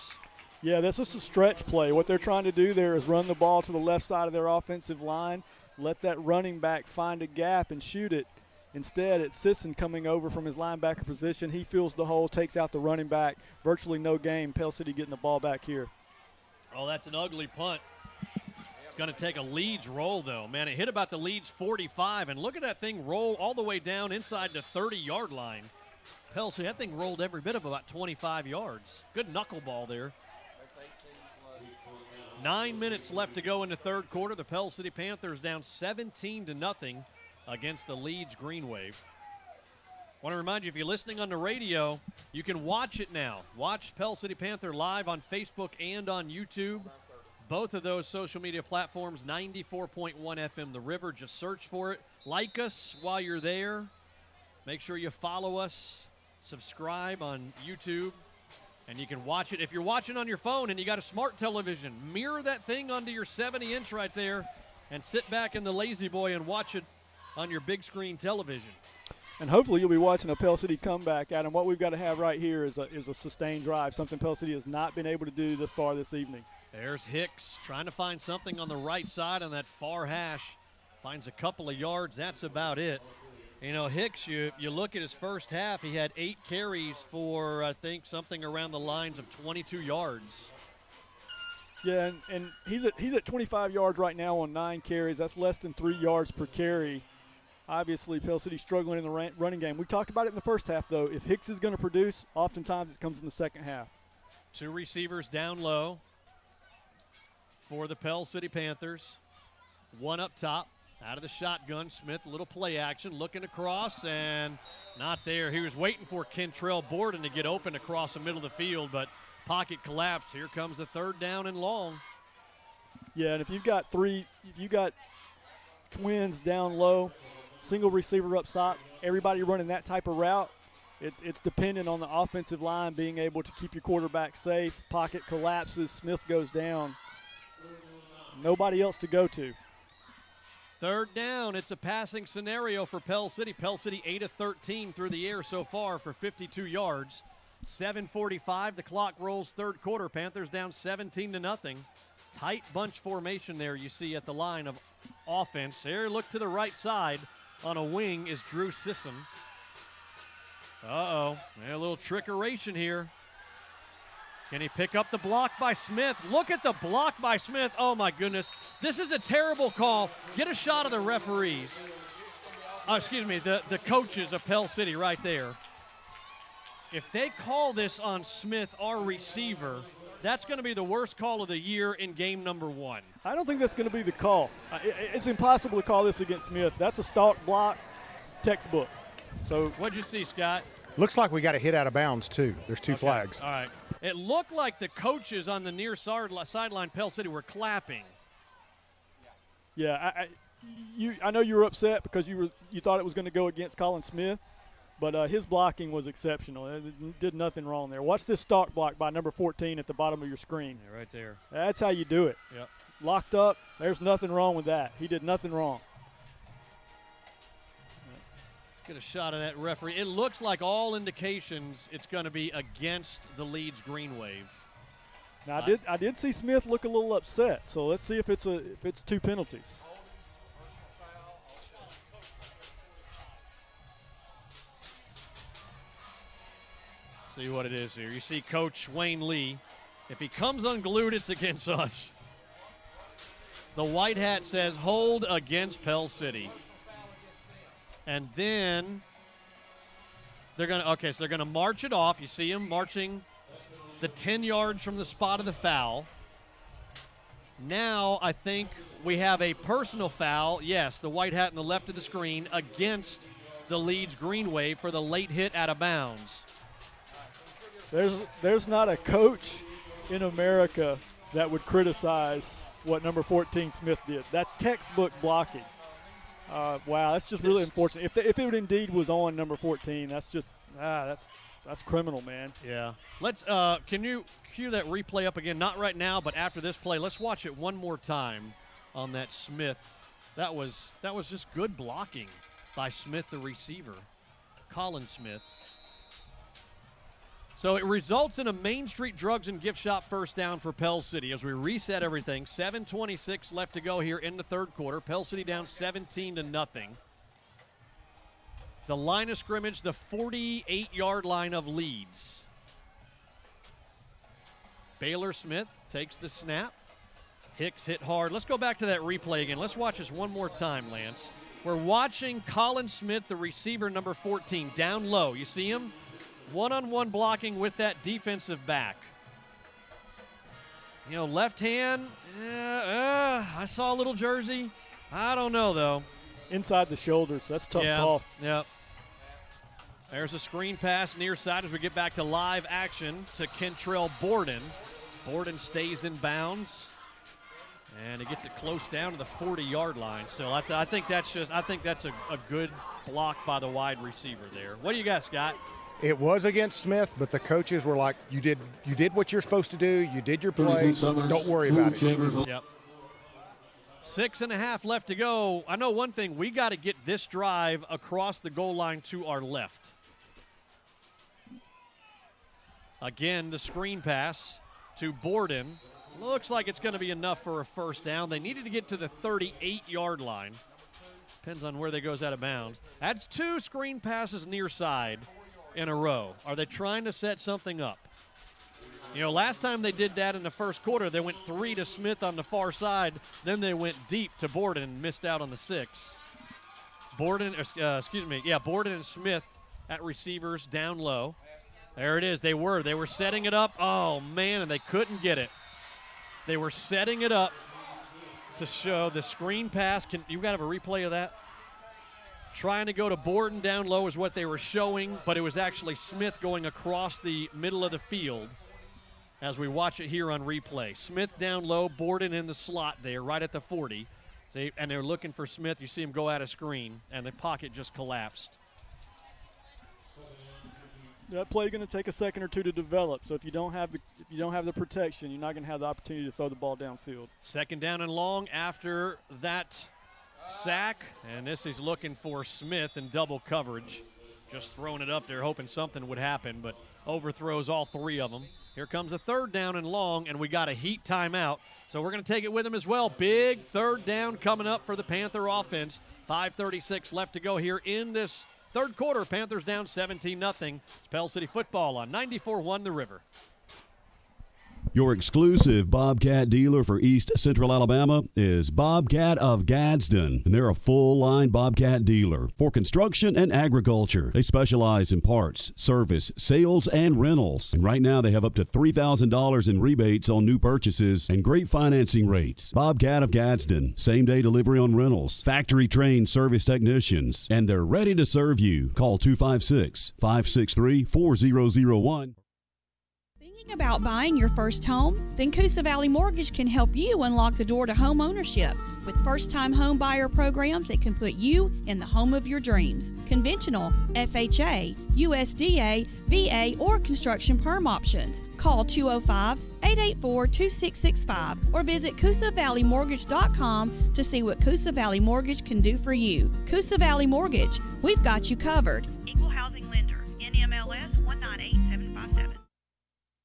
Yeah, this is a stretch play. What they're trying to do there is run the ball to the left side of their offensive line, let that running back find a gap and shoot it. Instead, it's Sisson coming over from his linebacker position. He fills the hole, takes out the running back. Virtually no gain. Pell City getting the ball back here. Oh, that's an ugly punt. It's going to take a Leeds roll, though. Man, it hit about the Leeds 45, and look at that thing roll all the way down inside the 30-yard line. Pell City, that thing rolled every bit of about 25 yards. Good knuckleball there. 9 minutes left to go in the third quarter. The Pell City Panthers down 17-0 against the Leeds Greenwave. Want to remind you, if you're listening on the radio, you can watch it now. Watch Pell City Panther live on Facebook and on YouTube. Both of those social media platforms, 94.1 FM The River. Just search for it. Like us while you're there. Make sure you follow us. Subscribe on YouTube. And you can watch it. If you're watching on your phone and you got a smart television, mirror that thing onto your 70-inch right there and sit back in the Lazy Boy and watch it on your big screen television. And hopefully you'll be watching a Pell City comeback, Adam. What we've got to have right here is a sustained drive, something Pell City has not been able to do this far this evening. There's Hicks trying to find something on the right side on that far hash. Finds a couple of yards. That's about it. You know, Hicks, you look at his first half, he had 8 carries for, I think, something around the lines of 22 yards. Yeah, and he's at 25 yards right now on 9 carries. That's less than 3 yards per carry. Obviously, Pell City struggling in the running game. We talked about it in the first half, though. If Hicks is going to produce, oftentimes it comes in the second half. 2 receivers down low for the Pell City Panthers. 1 up top. Out of the shotgun, Smith, a little play action, looking across, and not there. He was waiting for Kentrell Borden to get open across the middle of the field, but pocket collapsed. Here comes the 3rd down and long. Yeah, and if you got twins down low, single receiver up top, everybody running that type of route, it's dependent on the offensive line being able to keep your quarterback safe. Pocket collapses, Smith goes down. Nobody else to go to. 3rd down, it's a passing scenario for Pell City. Pell City 8 of 13 through the air so far for 52 yards. 7:45, the clock rolls third quarter. Panthers down 17-0. Tight bunch formation there you see at the line of offense. There, look to the right side on a wing is Drew Sisson. A little trickeration here. Can he pick up the block by Smith? Look at the block by Smith. Oh, my goodness. This is a terrible call. Get a shot of the referees. The coaches of Pell City right there. If they call this on Smith, our receiver, that's going to be the worst call of the year in game number 1. I don't think that's going to be the call. It's impossible to call this against Smith. That's a stalk block textbook. So what'd you see, Scott? Looks like we got a hit out of bounds, too. There's two flags. All right. It looked like the coaches on the near sideline Pell City were clapping. Yeah, I know you were upset because you thought it was going to go against Colin Smith, but his blocking was exceptional. It did nothing wrong there. Watch this stalk block by number 14 at the bottom of your screen. Yeah, right there. That's how you do it. Yep. Locked up. There's nothing wrong with that. He did nothing wrong. Get a shot of that referee. It looks like all indications it's going to be against the Leeds Greenwave. Now I did see Smith look a little upset. So let's see if it's 2 penalties. See what it is here. You see Coach Wayne Lee. If he comes unglued, it's against us. The white hat says hold against Pell City. And then they're going to march it off. You see him marching the 10 yards from the spot of the foul. Now I think we have a personal foul. Yes, the white hat in the left of the screen against the Leeds Greenwave for the late hit out of bounds. There's not a coach in America that would criticize what number 14 Smith did. That's textbook blocking. Wow, that's just really unfortunate. If it indeed was on number 14, that's just that's criminal, man. Yeah. Let's can you cue that replay up again? Not right now, but after this play, let's watch it one more time on that Smith. That was just good blocking by Smith, the receiver, Colin Smith. So it results in a Main Street Drugs and Gift Shop first down for Pell City as we reset everything. 7:26 left to go here in the third quarter. Pell City down 17-0. The line of scrimmage, the 48-yard line of Leeds. Baylor Smith takes the snap. Hicks hit hard. Let's go back to that replay again. Let's watch this one more time, Lance. We're watching Colin Smith, the receiver, number 14, down low. You see him? One-on-one blocking with that defensive back. You know, left hand, I saw a little jersey. I don't know, though. Inside the shoulders. That's a tough call. Yep. There's a screen pass near side as we get back to live action to Kentrell Borden. Borden stays in bounds. And he gets it close down to the 40-yard line. Still, I think that's a good block by the wide receiver there. What do you got, Scott? It was against Smith, but the coaches were like, you did what you're supposed to do. You did your play. Don't worry about it. Yep. 6.5 left to go. I know one thing. We got to get this drive across the goal line to our left. Again, the screen pass to Borden. Looks like it's going to be enough for a first down. They needed to get to the 38-yard line. Depends on where they goes out of bounds. That's 2 screen passes near side in a row. Are they trying to set something up? You know, last time they did that in the first quarter, they went 3 to Smith on the far side. Then they went deep to Borden and missed out on the 6. Borden and Smith at receivers down low. There it is. They were setting it up. Oh, man, and they couldn't get it. They were setting it up to show the screen pass. You got to have a replay of that? Trying to go to Borden down low is what they were showing, but it was actually Smith going across the middle of the field as we watch it here on replay. Smith down low, Borden in the slot there, right at the 40. See, and they're looking for Smith. You see him go out of screen, and the pocket just collapsed. That play is going to take a second or two to develop. So if you don't have the protection, you're not going to have the opportunity to throw the ball downfield. Second down and long after that sack, and this is looking for Smith in double coverage. Just throwing it up there, hoping something would happen, but overthrows all 3 of them. Here comes a third down and long, and we got a heat timeout, so we're going to take it with him as well. Big third down coming up for the Panther offense. 5:36 left to go here in this third quarter. Panthers down 17-0. It's Pell City football on 94.1 The River. Your exclusive Bobcat dealer for East Central Alabama is Bobcat of Gadsden, and they're a full-line Bobcat dealer for construction and agriculture. They specialize in parts, service, sales, and rentals. And right now they have up to $3,000 in rebates on new purchases and great financing rates. Bobcat of Gadsden, same-day delivery on rentals, factory-trained service technicians, and they're ready to serve you. Call 256-563-4001. Thinking about buying your first home? Then Coosa Valley Mortgage can help you unlock the door to home ownership with first-time home buyer programs that can put you in the home of your dreams. Conventional, FHA, USDA, VA, or construction perm options. Call 205-884-2665 or visit CoosaValleyMortgage.com to see what Coosa Valley Mortgage can do for you. Coosa Valley Mortgage, we've got you covered. Equal housing lender. NMLS 198757.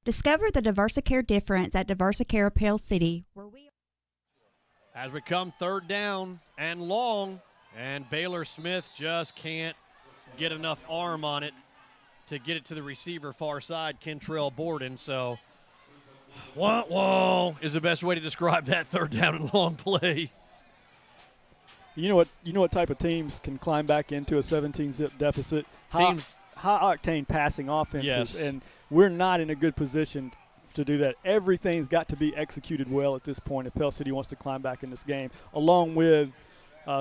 Discover the Diversicare difference at Diversicare Pell City, where we As we come third down and long, and Baylor Smith just can't get enough arm on it to get it to the receiver far side, Kentrell Borden. So, wah is the best way to describe that third down and long play. You know what type of teams can climb back into a 17-zip deficit? Teams. High-octane passing offenses, Yes. and we're not in a good position to do that. Everything's got to be executed well at this point if Pell City wants to climb back in this game, along with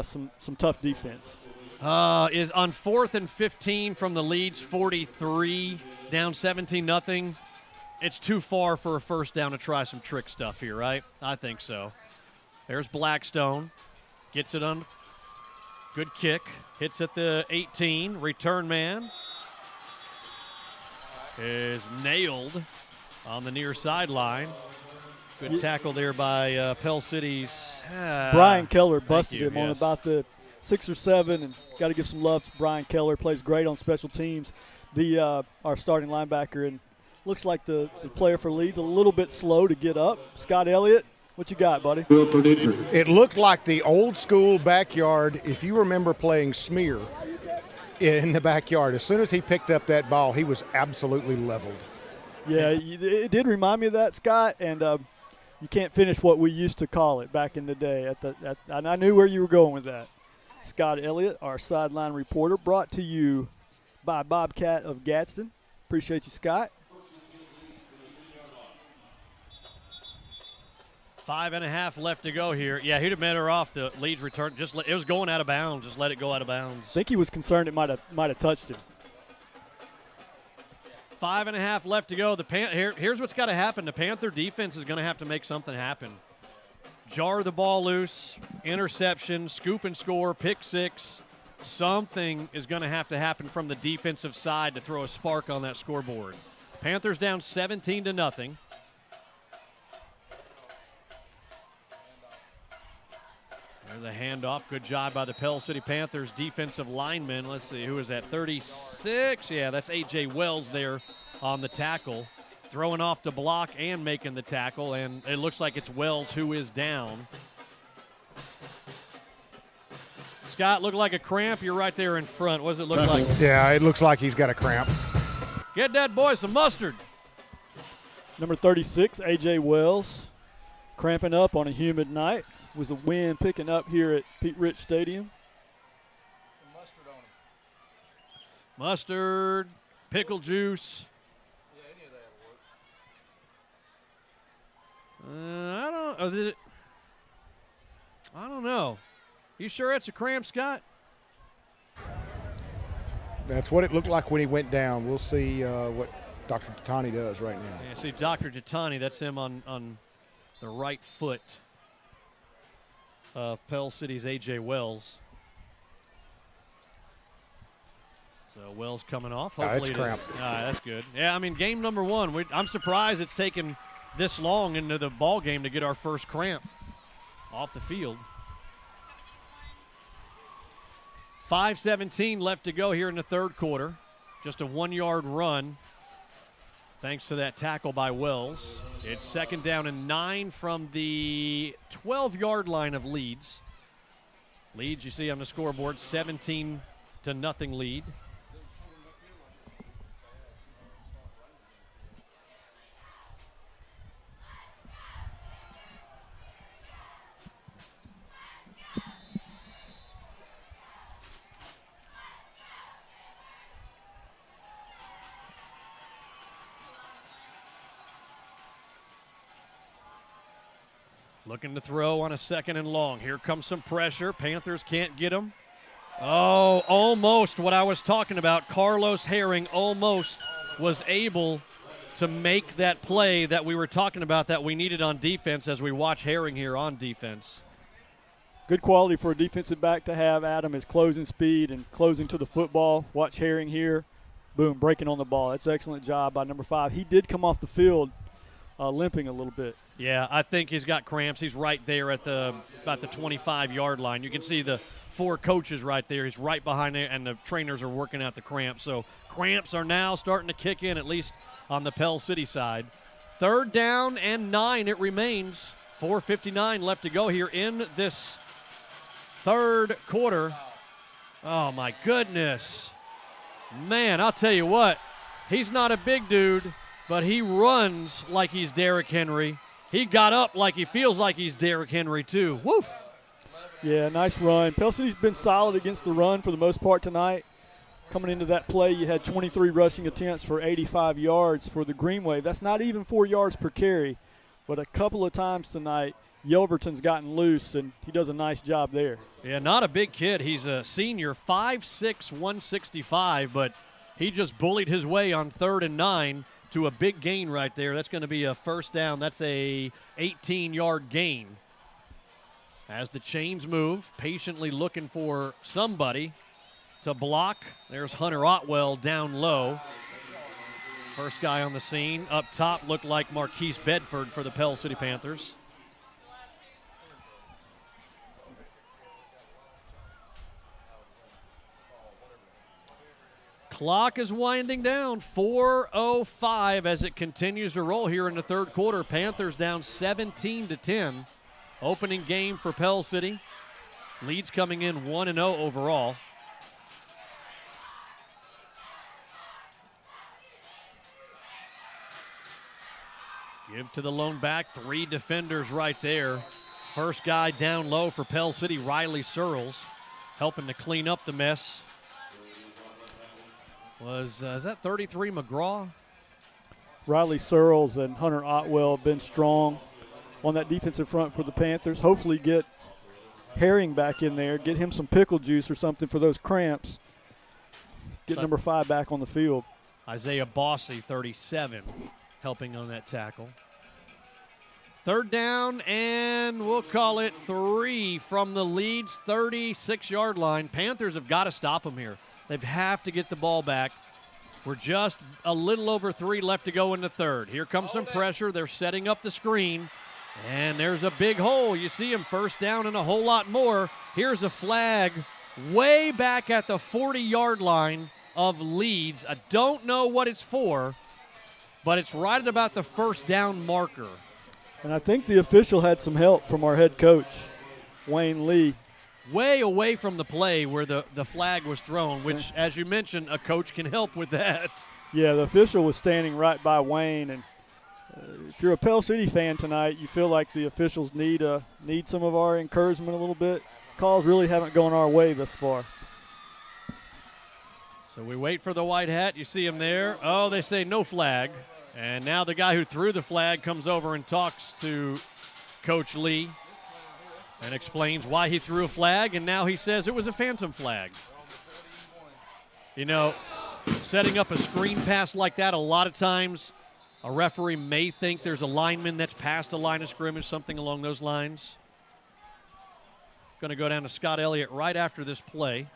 some tough defense. Is on 4th and 15 from the Leeds 43, down 17-0. It's too far for a first down to try some trick stuff here, right? I think so. There's Blackstone. Gets it on. Good kick. Hits at the 18. Return man is nailed on the near sideline. Good tackle there by Pell City's Brian Keller busted you, him on yes. about the 6 or 7, and got to give some love to Brian Keller. Plays great on special teams. Our starting linebacker, and looks like the player for Leeds a little bit slow to get up. Scott Elliott, what you got, buddy? It looked like the old school backyard, if you remember playing smear in the backyard. As soon as he picked up that ball, he was absolutely leveled. Yeah, it did remind me of that, Scott, and you can't finish what we used to call it back in the day. And I knew where you were going with that. Scott Elliott, our sideline reporter, brought to you by Bobcat of Gadsden. Appreciate you, Scott. 5.5 left to go here. Yeah, he'd have met her off the Leeds return. It was going out of bounds. Just let it go out of bounds. I think he was concerned it might have touched him. 5.5 left to go. Here's what's got to happen. The Panther defense is going to have to make something happen. Jar the ball loose, interception, scoop and score, pick six. Something is going to have to happen from the defensive side to throw a spark on that scoreboard. Panthers down 17-0. There's a handoff. Good job by the Pell City Panthers defensive lineman. Let's see, who is that? 36. Yeah, that's A.J. Wells there on the tackle. Throwing off the block and making the tackle, and it looks like it's Wells who is down. Scott, looked like a cramp. You're right there in front. What does it look like? Yeah, it looks like he's got a cramp. Get that boy some mustard. Number 36, A.J. Wells, cramping up on a humid night. Was the wind picking up here at Pete Rich Stadium? Some mustard on him. Mustard, pickle juice. Yeah, any of that will work. I don't know. You sure it's a cramp, Scott? That's what it looked like when he went down. We'll see what Dr. Tatani does right now. Yeah, see, Dr. Jatani, that's him on the right foot of Pell City's A.J. Wells. So Wells coming off. Hopefully it's cramp. That's good. Yeah, I mean, game number one. I'm surprised it's taken this long into the ball game to get our first cramp off the field. 5:17 left to go here in the third quarter. Just a 1-yard run thanks to that tackle by Wells. It's 2nd down and 9 from the 12-yard line of Leeds. Leeds, you see on the scoreboard, 17-0 lead. Looking to throw on a 2nd and long. Here comes some pressure. Panthers can't get him. Oh, almost what I was talking about. Carlos Herring almost was able to make that play that we were talking about that we needed on defense as we watch Herring here on defense. Good quality for a defensive back to have, Adam, is closing speed and closing to the football. Watch Herring here. Boom, breaking on the ball. That's an excellent job by number 5. He did come off the field limping a little bit. Yeah, I think he's got cramps. He's right there at about the 25-yard line. You can see the 4 coaches right there. He's right behind there, and the trainers are working out the cramps. So cramps are now starting to kick in, at least on the Pell City side. 3rd down and 9 it remains. 4:59 left to go here in this 3rd quarter. Oh, my goodness. Man, I'll tell you what, he's not a big dude, but he runs like he's Derrick Henry. He got up like he feels like he's Derrick Henry, too. Woof. Yeah, nice run. Pell City's been solid against the run for the most part tonight. Coming into that play, you had 23 rushing attempts for 85 yards for the Greenwave. That's not even 4 yards per carry, but a couple of times tonight, Yelverton's gotten loose, and he does a nice job there. Yeah, not a big kid. He's a senior, 5'6", 165, but he just bullied his way on 3rd and 9 to a big gain right there. That's going to be a 1st down. That's a 18-yard gain. As the chains move, patiently looking for somebody to block. There's Hunter Otwell down low. First guy on the scene. Up top looked like Marquise Bedford for the Pell City Panthers. Clock is winding down. 4:05 as it continues to roll here in the 3rd quarter. Panthers down 17-10. Opening game for Pell City. Leeds coming in 1-0 overall. Give to the lone back. 3 defenders right there. First guy down low for Pell City, Riley Searles, helping to clean up the mess. Is that 33 McGraw? Riley Searles and Hunter Otwell have been strong on that defensive front for the Panthers. Hopefully get Herring back in there, get him some pickle juice or something for those cramps. Get number 5 back on the field. Isaiah Bossy, 37, helping on that tackle. 3rd down, and we'll call it 3 from the Leeds 36-yard line. Panthers have got to stop them here. They have to get the ball back. We're just a little over 3 left to go in the 3rd. Here comes some pressure. They're setting up the screen. And there's a big hole. You see him, 1st down and a whole lot more. Here's a flag way back at the 40-yard line of Leeds. I don't know what it's for, but it's right at about the 1st down marker. And I think the official had some help from our head coach, Wayne Lee. Way away from the play where the flag was thrown, which, as you mentioned, a coach can help with that. Yeah, the official was standing right by Wayne, and if you're a Pell City fan tonight, you feel like the officials need some of our encouragement a little bit. Calls really haven't gone our way thus far. So we wait for the white hat. You see him there. Oh, they say no flag. And now the guy who threw the flag comes over and talks to Coach Lee and explains why he threw a flag, and now he says it was a phantom flag. You know, setting up a screen pass like that, a lot of times a referee may think there's a lineman that's past the line of scrimmage, something along those lines. Going to go down to Scott Elliott right after this play.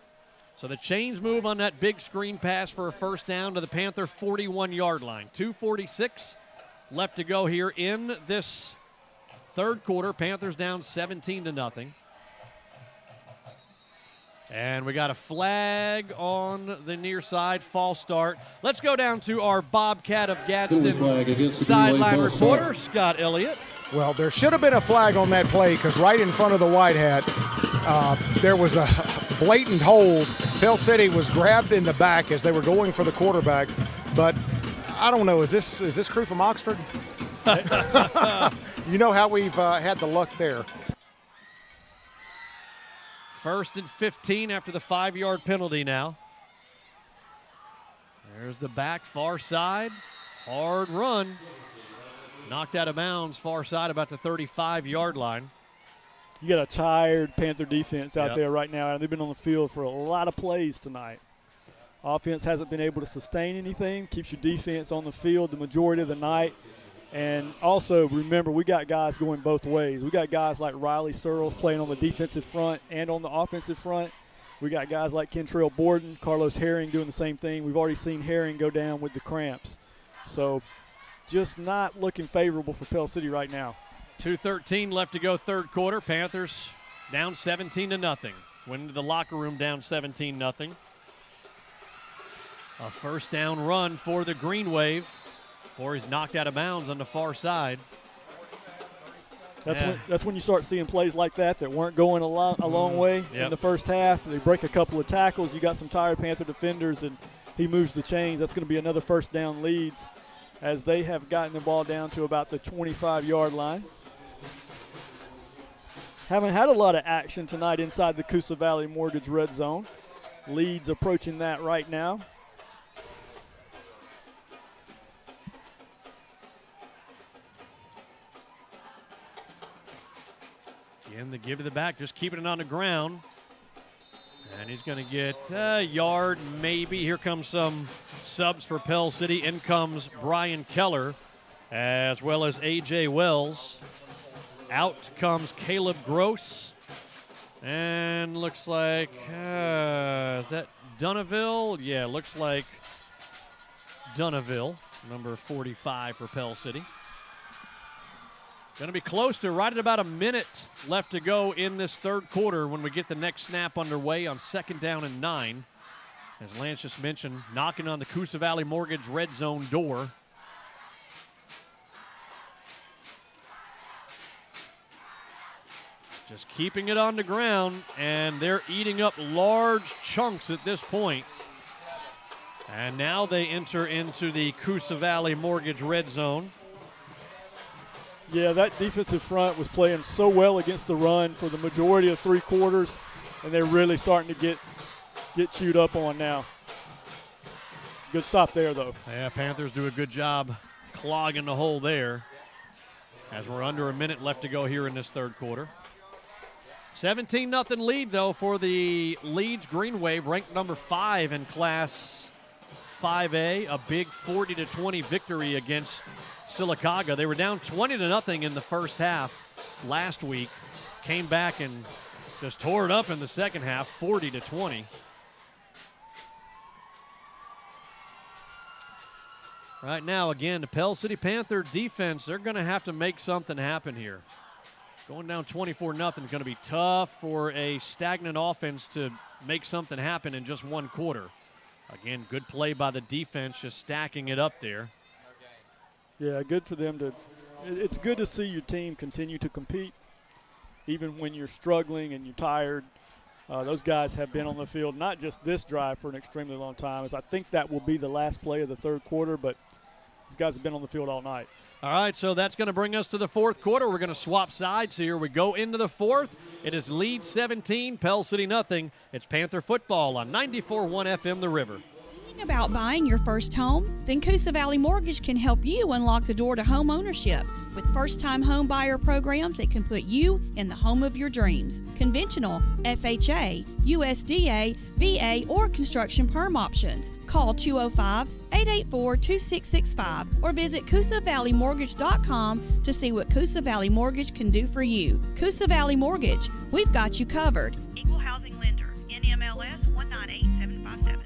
So the chains move on that big screen pass for a 1st down to the Panther 41-yard line. 2:46 left to go here in this 3rd quarter. Panthers down 17-0. And we got a flag on the near side, false start. Let's go down to our Bobcat of Gadsden sideline reporter, Scott Elliott. Well, there should have been a flag on that play because right in front of the white hat, there was a blatant hold. Pell City was grabbed in the back as they were going for the quarterback. But I don't know, is this crew from Oxford? You know how we've had the luck there. 1st and 15 after the 5-yard penalty now. There's the back far side. Hard run. Knocked out of bounds, far side, about the 35-yard line. You got a tired Panther defense out there right now, and they've been on the field for a lot of plays tonight. Offense hasn't been able to sustain anything, keeps your defense on the field the majority of the night. And also, remember, we got guys going both ways. We got guys like Riley Searles playing on the defensive front and on the offensive front. We got guys like Kentrell Borden, Carlos Herring doing the same thing. We've already seen Herring go down with the cramps. So just not looking favorable for Pell City right now. 2:13 left to go, third quarter. Panthers down 17-0. Went into the locker room down 17-0. A first down run for the Greenwave. Or he's knocked out of bounds on the far side. That's when you start seeing plays like that weren't going a long way in the first half. They break a couple of tackles. You got some tired Panther defenders, and he moves the chains. That's going to be another first down Leeds as they have gotten the ball down to about the 25-yard line. Haven't had a lot of action tonight inside the Coosa Valley Mortgage red zone. Leeds approaching that right now. Again, the give to the back, just keeping it on the ground. And he's going to get a yard, maybe. Here comes some subs for Pell City. In comes Brian Keller, as well as A.J. Wells. Out comes Caleb Gross. And looks like, is that Dunnaville? Yeah, looks like Dunnaville, number 45 for Pell City. Going to be close to right at about a minute left to go in this third quarter when we get the next snap underway on 2nd down and 9. As Lance just mentioned, knocking on the Coosa Valley Mortgage red zone door. Just keeping it on the ground, and they're eating up large chunks at this point. And now they enter into the Coosa Valley Mortgage red zone. Yeah, that defensive front was playing so well against the run for the majority of three quarters, and they're really starting to get chewed up on now. Good stop there, though. Yeah, Panthers do a good job clogging the hole there as we're under a minute left to go here in this third quarter. 17-0 lead, though, for the Leeds Greenwave, ranked number 5 in Class 5A. A big 40-20 victory against Sylacauga. They were down 20-0 in the first half last week. Came back and just tore it up in the second half, 40-20. Right now, again, the Pell City Panther defense, they're going to have to make something happen here. Going down 24-0 is going to be tough for a stagnant offense to make something happen in just one quarter. Again, good play by the defense, just stacking it up there. Yeah, good for them to – it's good to see your team continue to compete even when you're struggling and you're tired. Those guys have been on the field, not just this drive, for an extremely long time. As I think that will be the last play of the third quarter, but these guys have been on the field all night. All right, so that's going to bring us to the fourth quarter. We're going to swap sides here. We go into the fourth. It is Leeds 17, Pell City nothing. It's Panther football on 94.1 FM The River. Thinking about buying your first home? Then Coosa Valley Mortgage can help you unlock the door to home ownership with first-time home buyer programs that can put you in the home of your dreams. Conventional, FHA, USDA, VA, or construction perm options. Call 205-884-2665 or visit CoosaValleyMortgage.com to see what Coosa Valley Mortgage can do for you. Coosa Valley Mortgage, we've got you covered. Equal housing lender, NMLS 198757.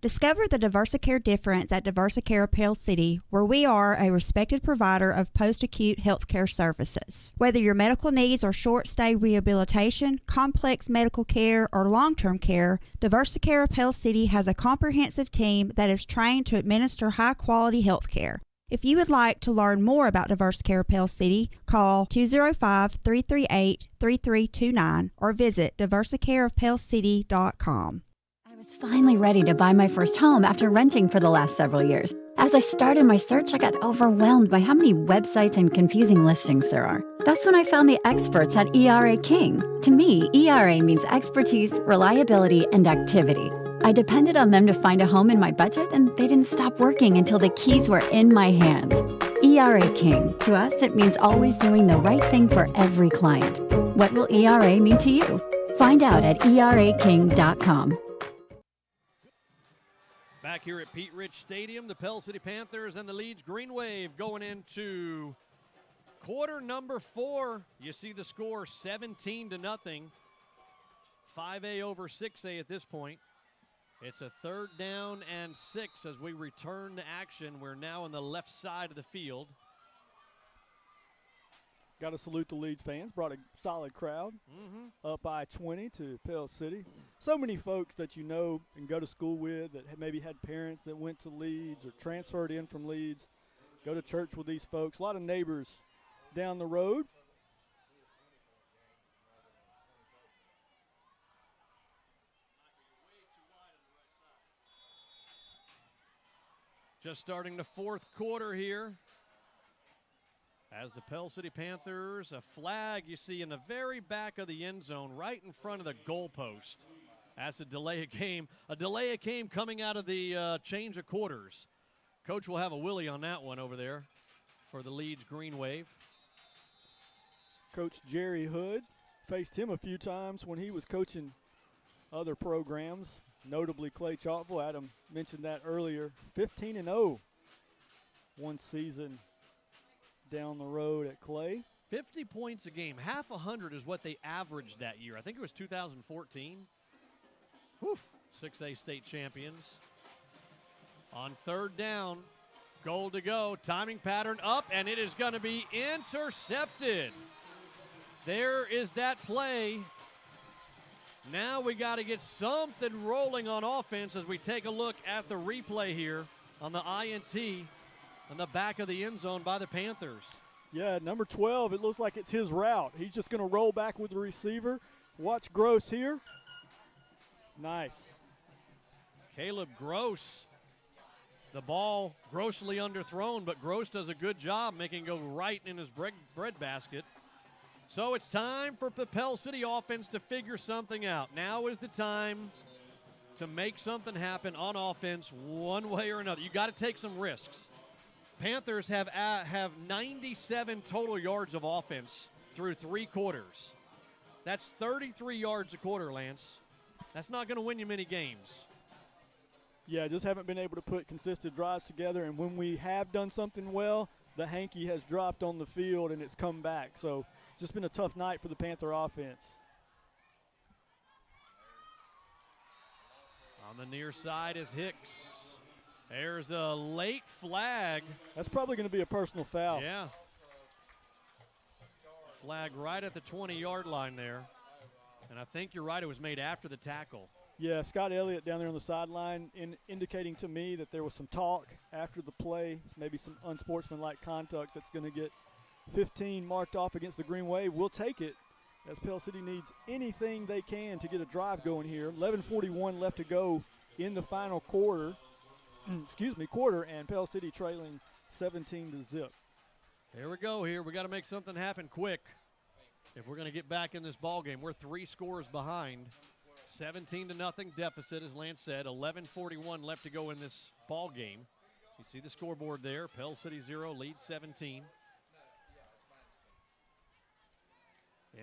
Discover the Diversicare difference at Diversicare Pell City, where we are a respected provider of post-acute healthcare services. Whether your medical needs are short-stay rehabilitation, complex medical care, or long-term care, Diversicare Pell City has a comprehensive team that is trained to administer high-quality healthcare. If you would like to learn more about Diversicare Pell City, call 205-338-3329 or visit diversicareofpellcity.com. I was finally ready to buy my first home after renting for the last several years. As I started my search, I got overwhelmed by how many websites and confusing listings there are. That's when I found the experts at ERA King. To me, ERA means expertise, reliability, and activity. I depended on them to find a home in my budget, and they didn't stop working until the keys were in my hands. ERA King. To us, it means always doing the right thing for every client. What will ERA mean to you? Find out at eraking.com. Back here at Pete Rich Stadium, the Pell City Panthers and the Leeds Greenwave going into quarter number 4. You see the score 17-0. 5A over 6A at this point. It's a 3rd down and 6 as we return to action. We're now on the left side of the field. Got to salute the Leeds fans. Brought a solid crowd up I-20 to Pell City. So many folks that you know and go to school with that maybe had parents that went to Leeds or transferred in from Leeds. Go to church with these folks. A lot of neighbors down the road. Just starting the 4th quarter here. As the Pell City Panthers, a flag you see in the very back of the end zone, right in front of the goalpost. That's a delay of game. A delay of game coming out of the change of quarters. Coach will have a willie on that one over there for the Leeds Greenwave. Coach Jerry Hood faced him a few times when he was coaching other programs, notably Clay Chalkville. Adam mentioned that earlier. 15-0 one season down the road at Clay. 50 points a game. Half 100 is what they averaged that year. I think it was 2014. Woof. 6A state champions. On 3rd down, goal to go. Timing pattern up, and it is going to be intercepted. There is that play. Now we got to get something rolling on offense as we take a look at the replay here on the INT on the back of the end zone by the Panthers. Yeah, number 12, it looks like it's his route. He's just going to roll back with the receiver. Watch Gross here. Nice. Caleb Gross. The ball grossly underthrown, but Gross does a good job making it go right in his bread basket. So it's time for the Pell City offense to figure something out. Now is the time to make something happen on offense one way or another. You got to take some risks. Panthers have 97 total yards of offense through 3 quarters. That's 33 yards a quarter, Lance. That's not going to win you many games. Yeah, just haven't been able to put consistent drives together, and when we have done something well, the hanky has dropped on the field and it's come back. So it's just been a tough night for the Panther offense. On the near side is Hicks. There's a late flag. That's probably going to be a personal foul. Yeah. Flag right at the 20-yard line there. And I think you're right, it was made after the tackle. Yeah, Scott Elliott down there on the sideline indicating to me that there was some talk after the play, maybe some unsportsmanlike conduct that's going to get 15 marked off against the Green Wave. We'll take it as Pell City needs anything they can to get a drive going here. 11:41 left to go in the final quarter. quarter, and Pell City trailing 17-0. Here we go here. We got to make something happen quick if we're going to get back in this ball game. We're 3 scores behind. 17-0 deficit, as Lance said. 11:41 left to go in this ball game. You see the scoreboard there. Pell City 0, Leeds 17.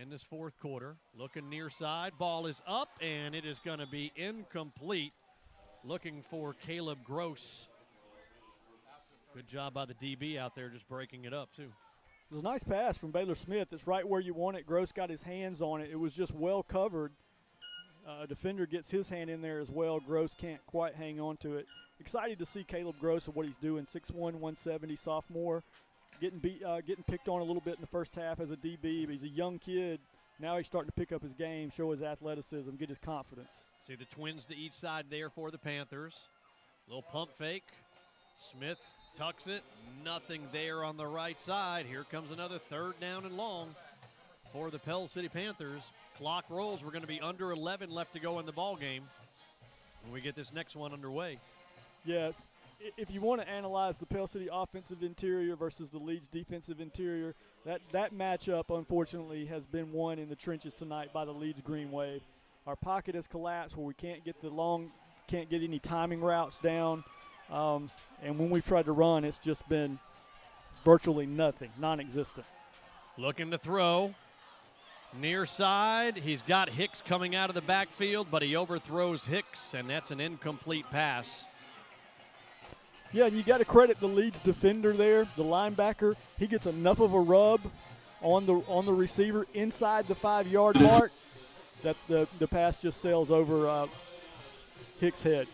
In this 4th quarter, looking near side. Ball is up, and it is going to be incomplete. Looking for Caleb Gross. Good job by the DB out there just breaking it up, too. It was a nice pass from Baylor Smith. It's right where you want it. Gross got his hands on it. It was just well covered. Defender gets his hand in there as well. Gross can't quite hang on to it. Excited to see Caleb Gross and what he's doing. 6'1", 170, sophomore. Getting picked on a little bit in the first half as a DB, but he's a young kid. Now he's starting to pick up his game, show his athleticism, get his confidence. See the twins to each side there for the Panthers. Little pump fake. Smith tucks it. Nothing there on the right side. Here comes another 3rd down and long for the Pell City Panthers. Clock rolls. We're going to be under 11 left to go in the ball game when we get this next one underway. Yes. If you want to analyze the Pell City offensive interior versus the Leeds defensive interior, that matchup, unfortunately, has been won in the trenches tonight by the Leeds Greenwave. Our pocket has collapsed where we can't get the long can't get any timing routes down. And when we've tried to run, it's just been virtually nothing, non-existent. Looking to throw. Near side, he's got Hicks coming out of the backfield, but he overthrows Hicks, and that's an incomplete pass. Yeah, and you got to credit the Leeds defender there, the linebacker. He gets enough of a rub on the receiver inside the 5-yard mark that the pass just sails over Hicks' head.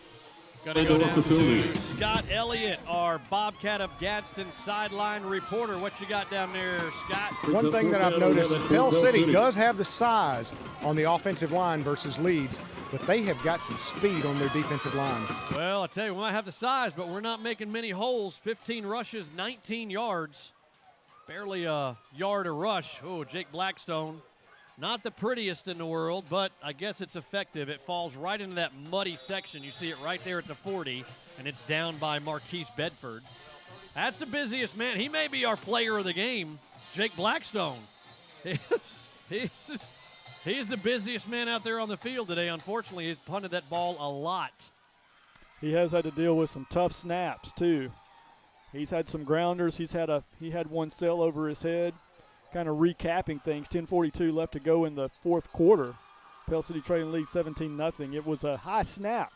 Going to go down to Scott Elliott, our Bobcat of Gadsden sideline reporter. What you got down there, Scott? One thing that I've noticed is Pell City does have the size on the offensive line versus Leeds, but they have got some speed on their defensive line. Well, I tell you, we might have the size, but we're not making many holes. 15 rushes, 19 yards. Barely a yard a rush. Oh, Jake Blackstone. Not the prettiest in the world, but I guess it's effective. It falls right into that muddy section. You see it right there at the 40, and it's down by Marquise Bedford. That's the busiest man. He may be our player of the game, Jake Blackstone. He's the busiest man out there on the field today. Unfortunately, he's punted that ball a lot. He has had to deal with some tough snaps, too. He's had some grounders. He had one sail over his head. Kind of recapping things, 10:42 left to go in the fourth quarter. Pell City trailing lead 17-0. It was a high snap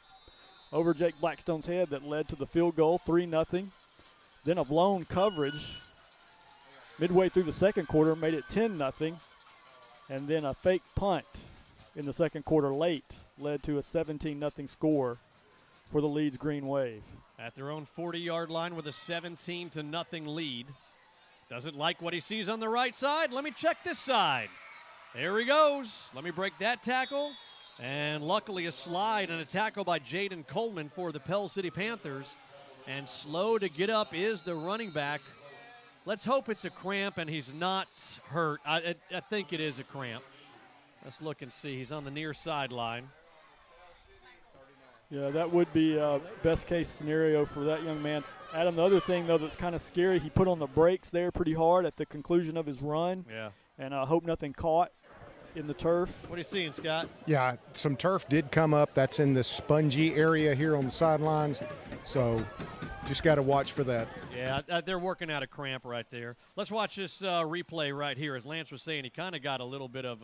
over Jake Blackstone's head that led to the field goal, 3-0. Then a blown coverage midway through the second quarter made it 10-0. And then a fake punt in the second quarter late led to a 17-0 score for the Leeds Greenwave. At their own 40-yard line with a 17-0 lead. Doesn't like what he sees on the right side. Let me check this side. There he goes. Let me break that tackle. And luckily a slide and a tackle by Jaden Coleman for the Pell City Panthers. And slow to get up is the running back. Let's hope it's a cramp and he's not hurt. I think it is a cramp. Let's look and see. He's on the near sideline. Yeah, that would be best case scenario for that young man. Adam, the other thing, though, that's kind of scary, he put on the brakes there pretty hard at the conclusion of his run. Yeah. And I hope nothing caught in the turf. What are you seeing, Scott? Yeah, some turf did come up. That's in the spongy area here on the sidelines. So just got to watch for that. Yeah, they're working out a cramp right there. Let's watch this replay right here. As Lance was saying, he kind of got a little bit of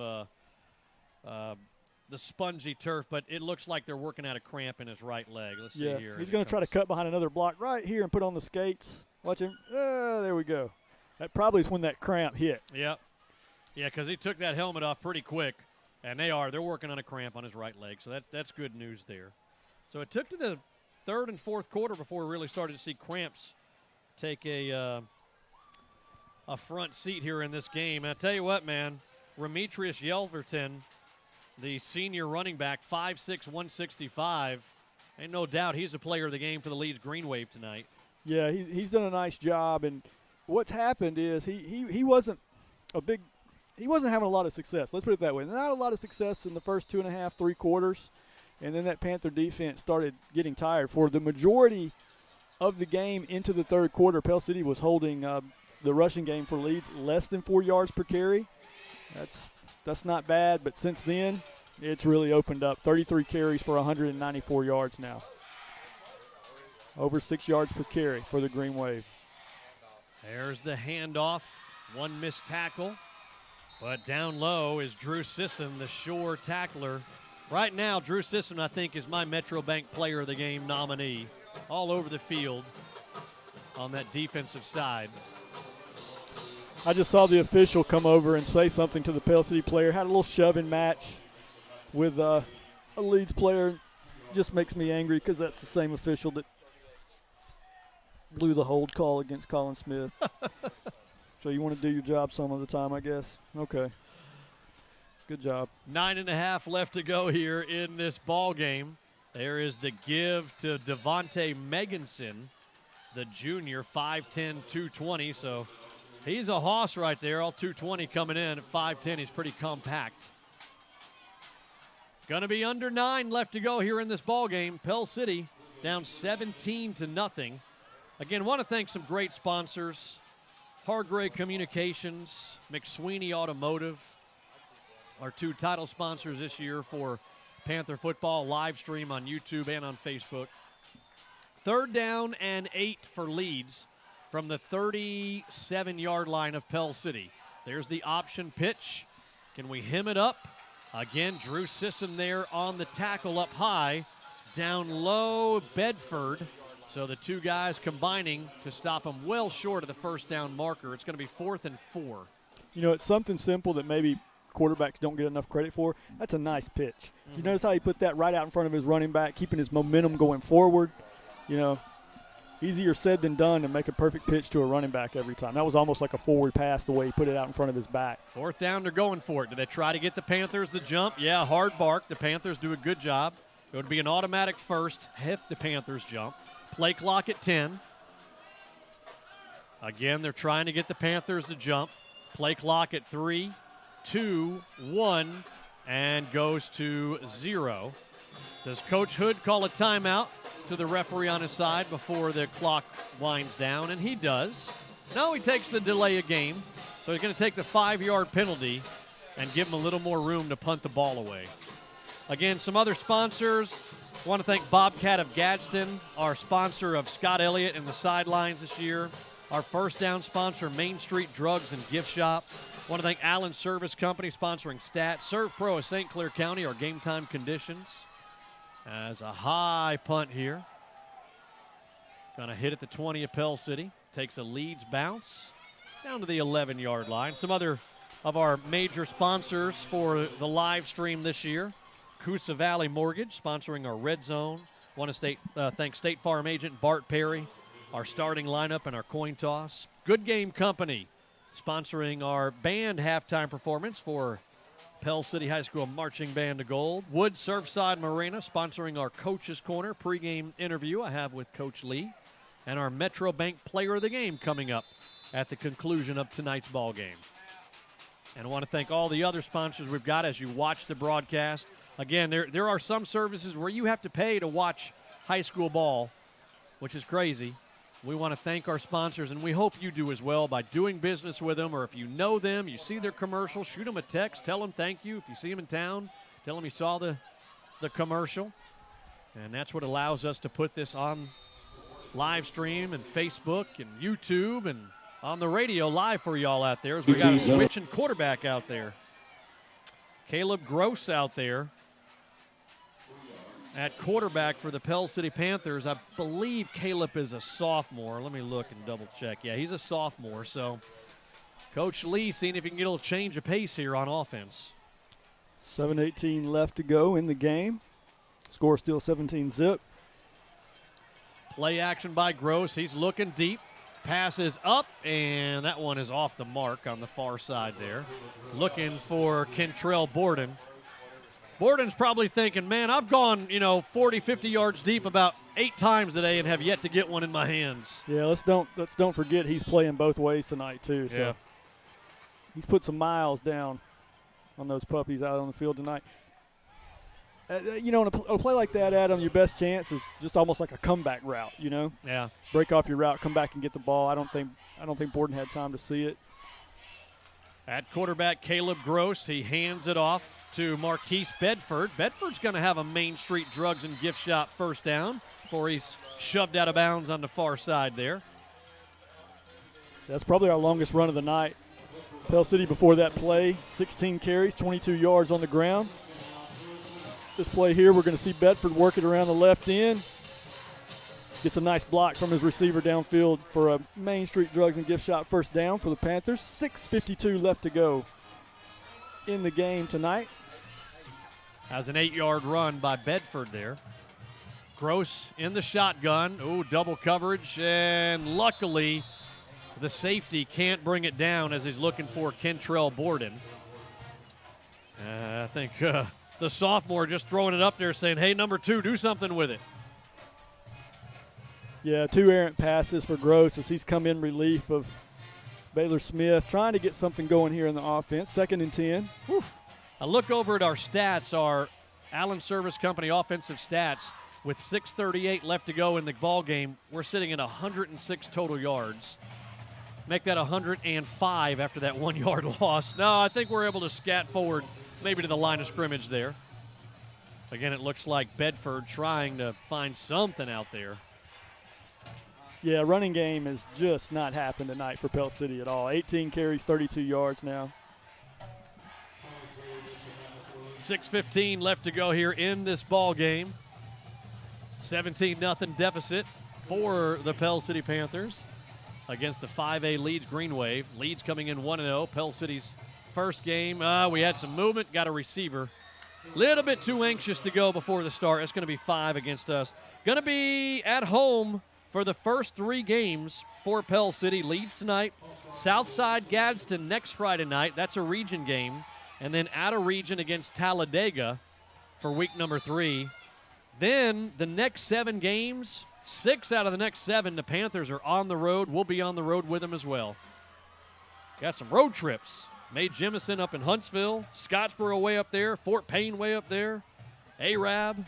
the spongy turf, but it looks like they're working out a cramp in his right leg. Let's see here. He's going to try to cut behind another block right here and put on the skates. Watch him. There we go. That probably is when that cramp hit. Yep. Yeah, because he took that helmet off pretty quick, and they're working on a cramp on his right leg, so that's good news there. So it took to the third and fourth quarter before we really started to see cramps take a front seat here in this game. And I tell you what, man, Remetrius Yelverton, the senior running back, 5'6", 165. Ain't no doubt he's a player of the game for the Leeds Greenwave tonight. Yeah, he's done a nice job. And what's happened is he wasn't having a lot of success. Let's put it that way. Not a lot of success in the first 2.5, 3 quarters. And then that Panther defense started getting tired. For the majority of the game into the third quarter, Pell City was holding the rushing game for Leeds less than 4 yards per carry. That's not bad, but since then, it's really opened up. 33 carries for 194 yards now. Over 6 yards per carry for the Green Wave. There's the handoff. One missed tackle. But down low is Drew Sisson, the sure tackler. Right now, Drew Sisson, I think, is my Metro Bank Player of the Game nominee. All over the field on that defensive side. I just saw the official come over and say something to the Pell City player. Had a little shoving match with a Leeds player. Just makes me angry because that's the same official that blew the hold call against Colin Smith. So you want to do your job some of the time, I guess. Okay. Good job. 9.5 left to go here in this ball game. There is the give to Devontae Meganson, the junior, 5'10", 220. So he's a hoss right there, all 220 coming in at 5'10". He's pretty compact. Going to be under 9 left to go here in this ball game. Pell City down 17-0. Again, want to thank some great sponsors. Hargrave Communications, McSweeney Automotive, our 2 title sponsors this year for Panther football live stream on YouTube and on Facebook. 3rd down and 8 for Leeds from the 37-yard line of Pell City. There's the option pitch. Can we hem it up? Again, Drew Sisson there on the tackle up high. Down low, Bedford. So the two guys combining to stop him well short of the first down marker. It's going to be 4th and 4. You know, it's something simple that maybe quarterbacks don't get enough credit for. That's a nice pitch. Mm-hmm. You notice how he put that right out in front of his running back, keeping his momentum going forward. You know, easier said than done to make a perfect pitch to a running back every time. That was almost like a forward pass the way he put it out in front of his back. 4th down, they're going for it. Do they try to get the Panthers the jump? Yeah, hard bark. The Panthers do a good job. It would be an automatic first if the Panthers jump. Play clock at 10. Again, they're trying to get the Panthers to jump. Play clock at 3, 2, 1, and goes to 0. Does Coach Hood call a timeout to the referee on his side before the clock winds down? And he does. No, he takes the delay of game. So he's going to take the 5-yard penalty and give him a little more room to punt the ball away. Again, some other sponsors. I want to thank Bobcat of Gadsden, our sponsor of Scott Elliott and the sidelines this year. Our first down sponsor, Main Street Drugs and Gift Shop. I want to thank Allen Service Company sponsoring Stats. Serve Pro of St. Clair County, our game time conditions. As a high punt here. Going to hit at the 20 of Pell City. Takes a Leeds bounce down to the 11-yard line. Some other of our major sponsors for the live stream this year. Coosa Valley Mortgage sponsoring our Red Zone. Want to thank State Farm agent Bart Perry, our starting lineup and our coin toss. Good Game Company sponsoring our band halftime performance for Pell City High School Marching Band to Gold. Wood Surfside Marina sponsoring our Coach's Corner pregame interview I have with Coach Lee. And our Metro Bank Player of the Game coming up at the conclusion of tonight's ball game. And I want to thank all the other sponsors we've got as you watch the broadcast. Again, there are some services where you have to pay to watch high school ball, which is crazy. We want to thank our sponsors, and we hope you do as well by doing business with them, or if you know them, you see their commercial, shoot them a text, tell them thank you. If you see them in town, tell them you saw the commercial. And that's what allows us to put this on live stream and Facebook and YouTube and on the radio live for y'all out there as we got a switching quarterback out there. Caleb Gross out there at quarterback for the Pell City Panthers. I believe Caleb is a sophomore. Let me look and double check. Yeah, he's a sophomore. So Coach Lee seeing if he can get a little change of pace here on offense. 7:18 left to go in the game. Score still 17-zip. Play action by Gross. He's looking deep. Passes up, and that one is off the mark on the far side there. Looking for Kentrell Borden. Borden's probably thinking, man, I've gone, 40, 50 yards deep about 8 times today and have yet to get one in my hands. Yeah, let's don't forget he's playing both ways tonight too. So yeah. He's put some miles down on those puppies out on the field tonight. On a play like that, Adam, your best chance is just almost like a comeback route. Yeah. Break off your route, come back and get the ball. I don't think Borden had time to see it. At quarterback, Caleb Gross, he hands it off to Marquise Bedford. Bedford's going to have a Main Street Drugs and Gift Shop first down before he's shoved out of bounds on the far side there. That's probably our longest run of the night. Pell City before that play, 16 carries, 22 yards on the ground. This play here, we're going to see Bedford work it around the left end. Gets a nice block from his receiver downfield for a Main Street Drugs and Gift Shop first down for the Panthers. 6:52 left to go in the game tonight. Has an 8-yard run by Bedford there. Gross in the shotgun. Ooh, double coverage, and luckily the safety can't bring it down as he's looking for Kentrell Borden. I think the sophomore just throwing it up there saying, hey, number 2, do something with it. Yeah, 2 errant passes for Gross as he's come in relief of Baylor Smith, trying to get something going here in the offense. 2nd and 10. Whew. I look over at our stats, our Allen Service Company offensive stats. With 6:38 left to go in the ball game, we're sitting at 106 total yards. Make that 105 after that 1-yard loss. No, I think we're able to scat forward maybe to the line of scrimmage there. Again, it looks like Bedford trying to find something out there. Yeah, running game has just not happened tonight for Pell City at all. 18 carries, 32 yards now. 6:15 left to go here in this ball game. 17-0 deficit for the Pell City Panthers against a 5A Leeds Greenwave. Leeds coming in 1-0. Pell City's first game. We had some movement, got a receiver. Little bit too anxious to go before the start. It's going to be 5 against us. Going to be at home for the first 3 games for Pell City. Leeds tonight, Southside Gadsden next Friday night. That's a region game. And then out of region against Talladega for week number 3. Then the next 7 games, 6 out of the next 7, the Panthers are on the road. We'll be on the road with them as well. Got some road trips. Mae Jemison up in Huntsville, Scottsboro way up there, Fort Payne way up there, Arab.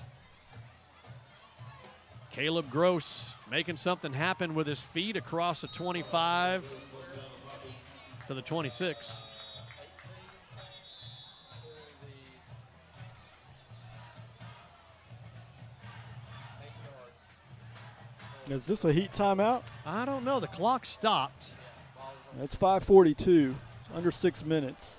Caleb Gross making something happen with his feet across the 25 to the 26. Is this a heat timeout? I don't know. The clock stopped. It's 5:42, under 6 minutes.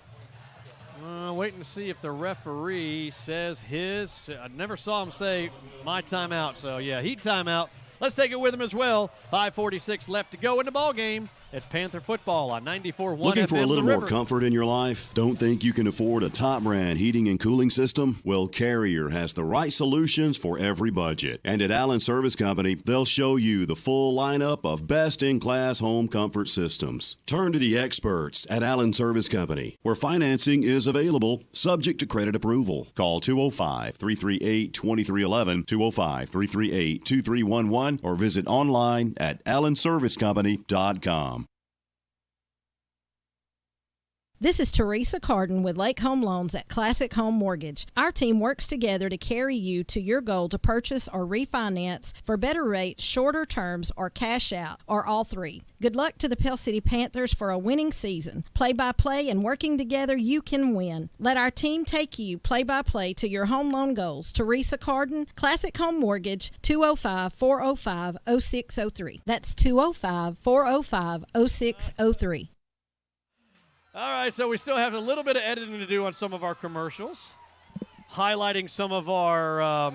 Waiting to see if the referee says his. I never saw him say my timeout. So, yeah, heat timeout. Let's take it with him as well. 5:46 left to go in the ball game. It's Panther football on 94.1 Looking for FM, a little The more River. comfort in your life? Don't think you can afford a top brand heating and cooling system? Well, Carrier has the right solutions for every budget. And at Allen Service Company, they'll show you the full lineup of best-in-class home comfort systems. Turn to the experts at Allen Service Company, where financing is available, subject to credit approval. Call 205-338-2311, 205-338-2311, or visit online at allenservicecompany.com. This is Teresa Carden with Lake Home Loans at Classic Home Mortgage. Our team works together to carry you to your goal to purchase or refinance for better rates, shorter terms, or cash out, or all 3. Good luck to the Pell City Panthers for a winning season. Play-by-play and working together, you can win. Let our team take you play-by-play to your home loan goals. Teresa Carden, Classic Home Mortgage, 205-405-0603. That's 205-405-0603. All right, so we still have a little bit of editing to do on some of our commercials, highlighting some of our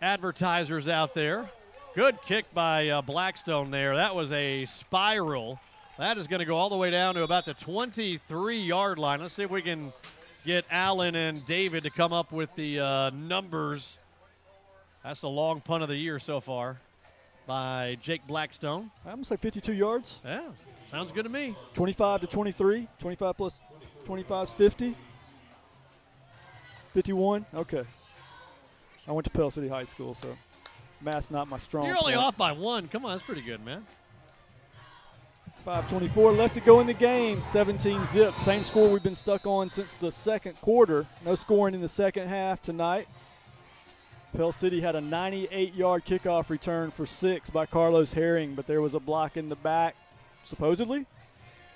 advertisers out there. Good kick by Blackstone there. That was a spiral. That is going to go all the way down to about the 23-yard line. Let's see if we can get Allen and David to come up with the numbers. That's the long punt of the year so far by Jake Blackstone. I'm going to say 52 yards. Yeah. Sounds good to me. 25 to 23. 25 plus 25 is 50. 51. Okay. I went to Pell City High School, so math's not my strong You're only point. off by 1. Come on, that's pretty good, man. 5:24 left to go in the game. 17 zip. Same score we've been stuck on since the second quarter. No scoring in the second half tonight. Pell City had a 98-yard kickoff return for 6 by Carlos Herring, but there was a block in the back, supposedly,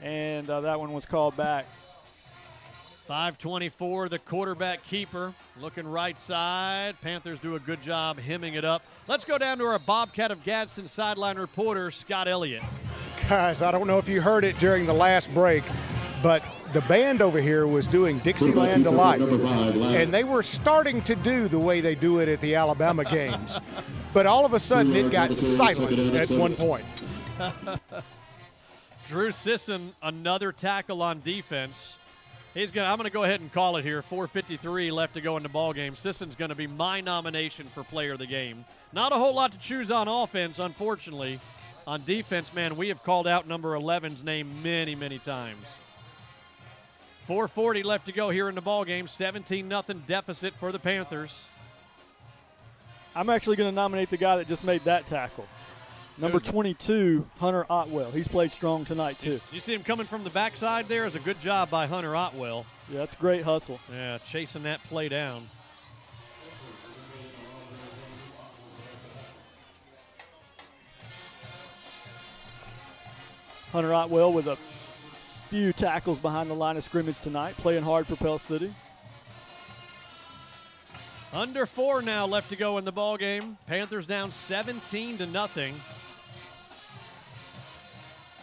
and that one was called back. 5:24, the quarterback keeper looking right side. Panthers do a good job hemming it up. Let's go down to our Bobcat of Gadsden sideline reporter, Scott Elliott. Guys, I don't know if you heard it during the last break, but the band over here was doing Dixieland Delight, and they were starting to do the way they do it at the Alabama games. But all of a sudden, it got silent at one point. Drew Sisson, another tackle on defense. I'm going to go ahead and call it here. 4:53 left to go in the ball game. Sisson's going to be my nomination for player of the game. Not a whole lot to choose on offense, unfortunately. On defense, man, we have called out number 11's name many, many times. 4:40 left to go here in the ball game. 17-0 deficit for the Panthers. I'm actually going to nominate the guy that just made that tackle. Number 22, Hunter Otwell. He's played strong tonight, too. You see him coming from the backside there? It's a good job by Hunter Otwell. Yeah, that's great hustle. Yeah, chasing that play down. Hunter Otwell with a few tackles behind the line of scrimmage tonight, playing hard for Pell City. Under 4 now left to go in the ball game. Panthers down 17-0.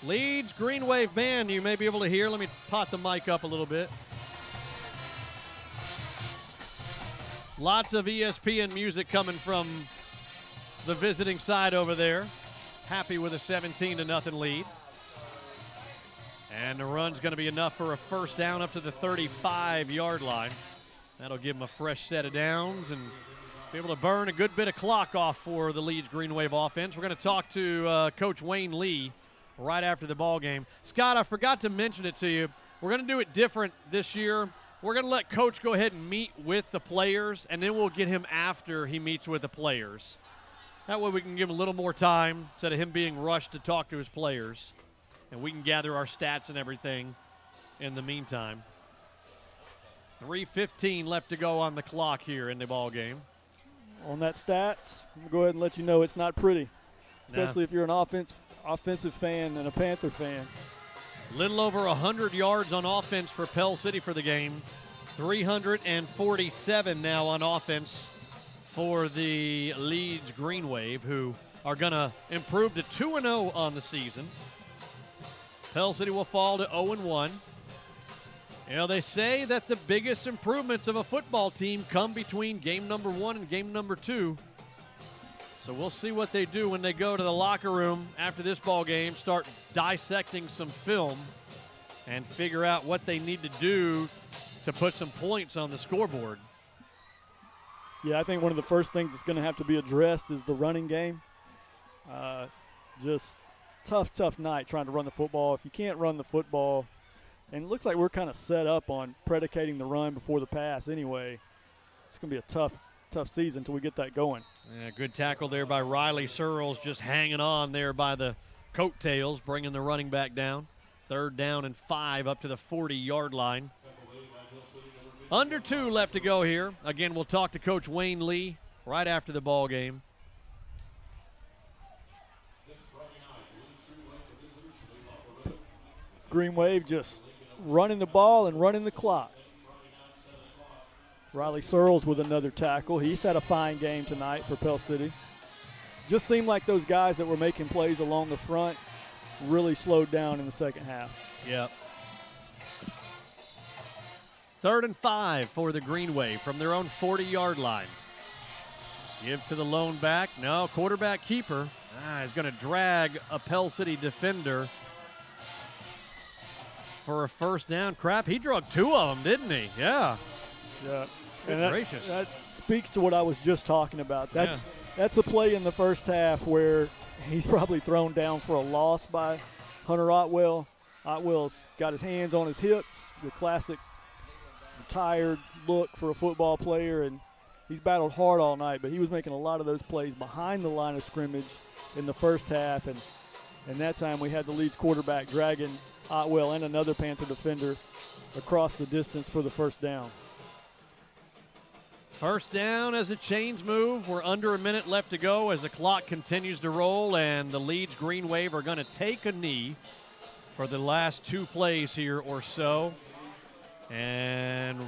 Leeds Greenwave band, you may be able to hear. Let me pot the mic up a little bit. Lots of ESPN music coming from the visiting side over there. Happy with a 17-0 lead. And the run's going to be enough for a first down up to the 35-yard line. That'll give them a fresh set of downs and be able to burn a good bit of clock off for the Leeds Greenwave offense. We're going to talk to Coach Wayne Lee right after the ball game. Scott, I forgot to mention it to you. We're going to do it different this year. We're going to let Coach go ahead and meet with the players, and then we'll get him after he meets with the players. That way we can give him a little more time instead of him being rushed to talk to his players. And we can gather our stats and everything in the meantime. 3:15 left to go on the clock here in the ball game. On that stats, I'm going to go ahead and let you know it's not pretty, especially if you're an offensive fan and a Panther fan. Little over 100 yards on offense for Pell City for the game. 347 now on offense for the Leeds Greenwave, who are going to improve to 2-0 on the season. Pell City will fall to 0-1. You know, they say that the biggest improvements of a football team come between game number 1 and game number 2. So we'll see what they do when they go to the locker room after this ball game, start dissecting some film, and figure out what they need to do to put some points on the scoreboard. Yeah, I think one of the first things that's going to have to be addressed is the running game. Just tough night trying to run the football. If you can't run the football, and it looks like we're kind of set up on predicating the run before the pass anyway, it's going to be a tough season until we get that going. Yeah, good tackle there by Riley Searles, just hanging on there by the coattails, bringing the running back down. 3rd down and 5 up to the 40-yard line. Under 2 left to go here. Again, we'll talk to Coach Wayne Lee right after the ball game. Greenwave just running the ball and running the clock. Riley Searles with another tackle. He's had a fine game tonight for Pell City. Just seemed like those guys that were making plays along the front really slowed down in the second half. Yep. 3rd and 5 for the Greenwave from their own 40-yard line. Give to the lone back. No, quarterback keeper. Is going to drag a Pell City defender for a first down. Crap, he drug 2 of them, didn't he? Yeah. Yeah. Good and gracious. That speaks to what I was just talking about. That's a play in the first half where he's probably thrown down for a loss by Hunter Otwell. Otwell's got his hands on his hips, the classic tired look for a football player, and he's battled hard all night, but he was making a lot of those plays behind the line of scrimmage in the first half, and that time we had the Leeds quarterback dragging Otwell and another Panther defender across the distance for the first down. First down as a change move. We're under a minute left to go as the clock continues to roll, and the Leeds Greenwave are going to take a knee for the last 2 plays here or so and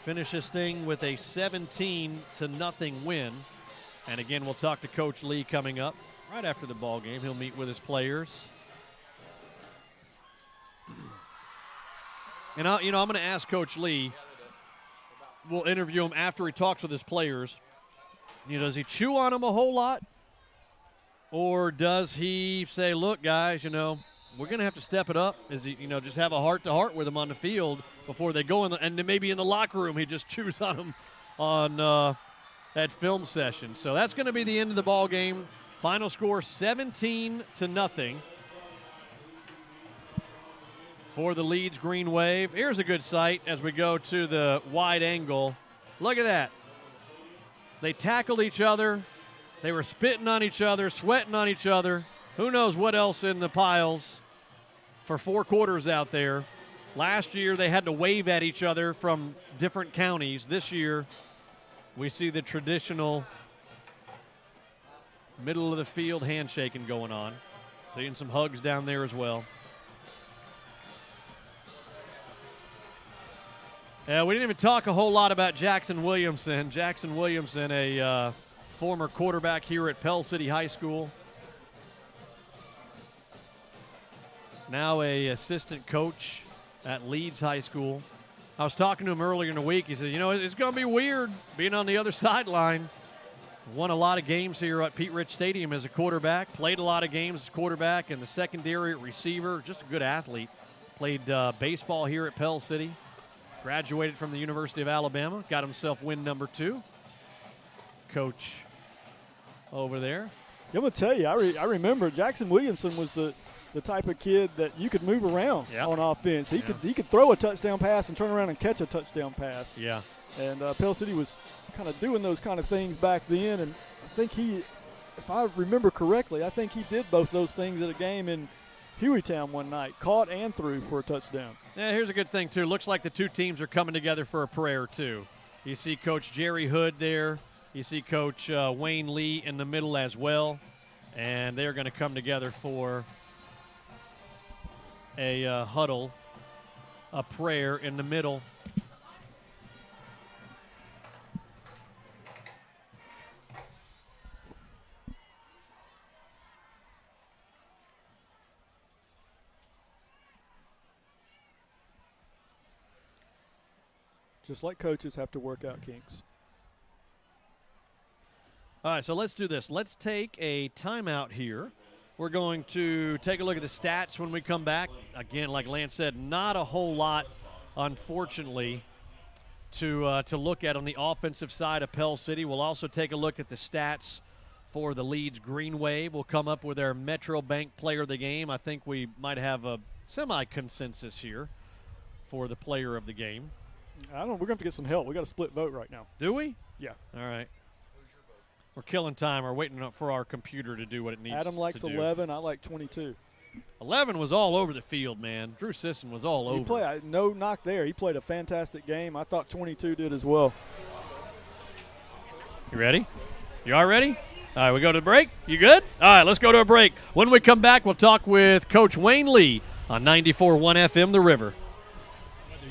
finish this thing with a 17-0 win. And again, we'll talk to Coach Lee coming up right after the ball game. He'll meet with his players. And I'm going to ask Coach Lee. We'll interview him after he talks with his players. Does he chew on them a whole lot? Or does he say, look, guys, we're going to have to step it up? Is he, just have a heart-to-heart with them on the field before they go in, and then maybe in the locker room he just chews on them on that film session. So that's going to be the end of the ball game. Final score 17-0 for the Leeds Greenwave. Here's a good sight as we go to the wide angle. Look at that. They tackled each other. They were spitting on each other, sweating on each other. Who knows what else in the piles for 4 quarters out there. Last year they had to wave at each other from different counties. This year we see the traditional middle of the field handshaking going on. Seeing some hugs down there as well. We didn't even talk a whole lot about Jackson Williamson. Jackson Williamson, a former quarterback here at Pell City High School. Now a assistant coach at Leeds High School. I was talking to him earlier in the week. He said, it's going to be weird being on the other sideline. Won a lot of games here at Pete Rich Stadium as a quarterback. Played a lot of games as quarterback in the secondary at receiver. Just a good athlete. Played baseball here at Pell City. Graduated from the University of Alabama. Got himself win number 2. Coach over there. I'm going to tell you, I remember Jackson Williamson was the type of kid that you could move around on offense. He could throw a touchdown pass and turn around and catch a touchdown pass. Yeah. And Pell City was kind of doing those kind of things back then. And I think if I remember correctly, I think he did both those things at a game in Hueytown one night, caught and threw for a touchdown. Yeah, here's a good thing, too. Looks like the two teams are coming together for a prayer, too. You see Coach Jerry Hood there. You see Coach Wayne Lee in the middle as well. And they're going to come together for a huddle, a prayer in the middle. Just like coaches have to work out kinks. All right, so let's do this. Let's take a timeout here. We're going to take a look at the stats when we come back. Again, like Lance said, not a whole lot, unfortunately, to look at on the offensive side of Pell City. We'll also take a look at the stats for the Leeds Greenwave. We'll come up with our Metro Bank Player of the Game. I think we might have a semi-consensus here for the Player of the Game. We're going to have to get some help. We got a split vote right now. Do we? Yeah. All right. We're killing time. We're waiting for our computer to do what it needs to do. Adam likes 11. I like 22. 11 was all over the field, man. Drew Sisson was all over. No knock there. He played a fantastic game. I thought 22 did as well. You ready? You all ready? All right, we go to the break. You good? All right, let's go to a break. When we come back, we'll talk with Coach Wayne Lee on 94.1 FM The River.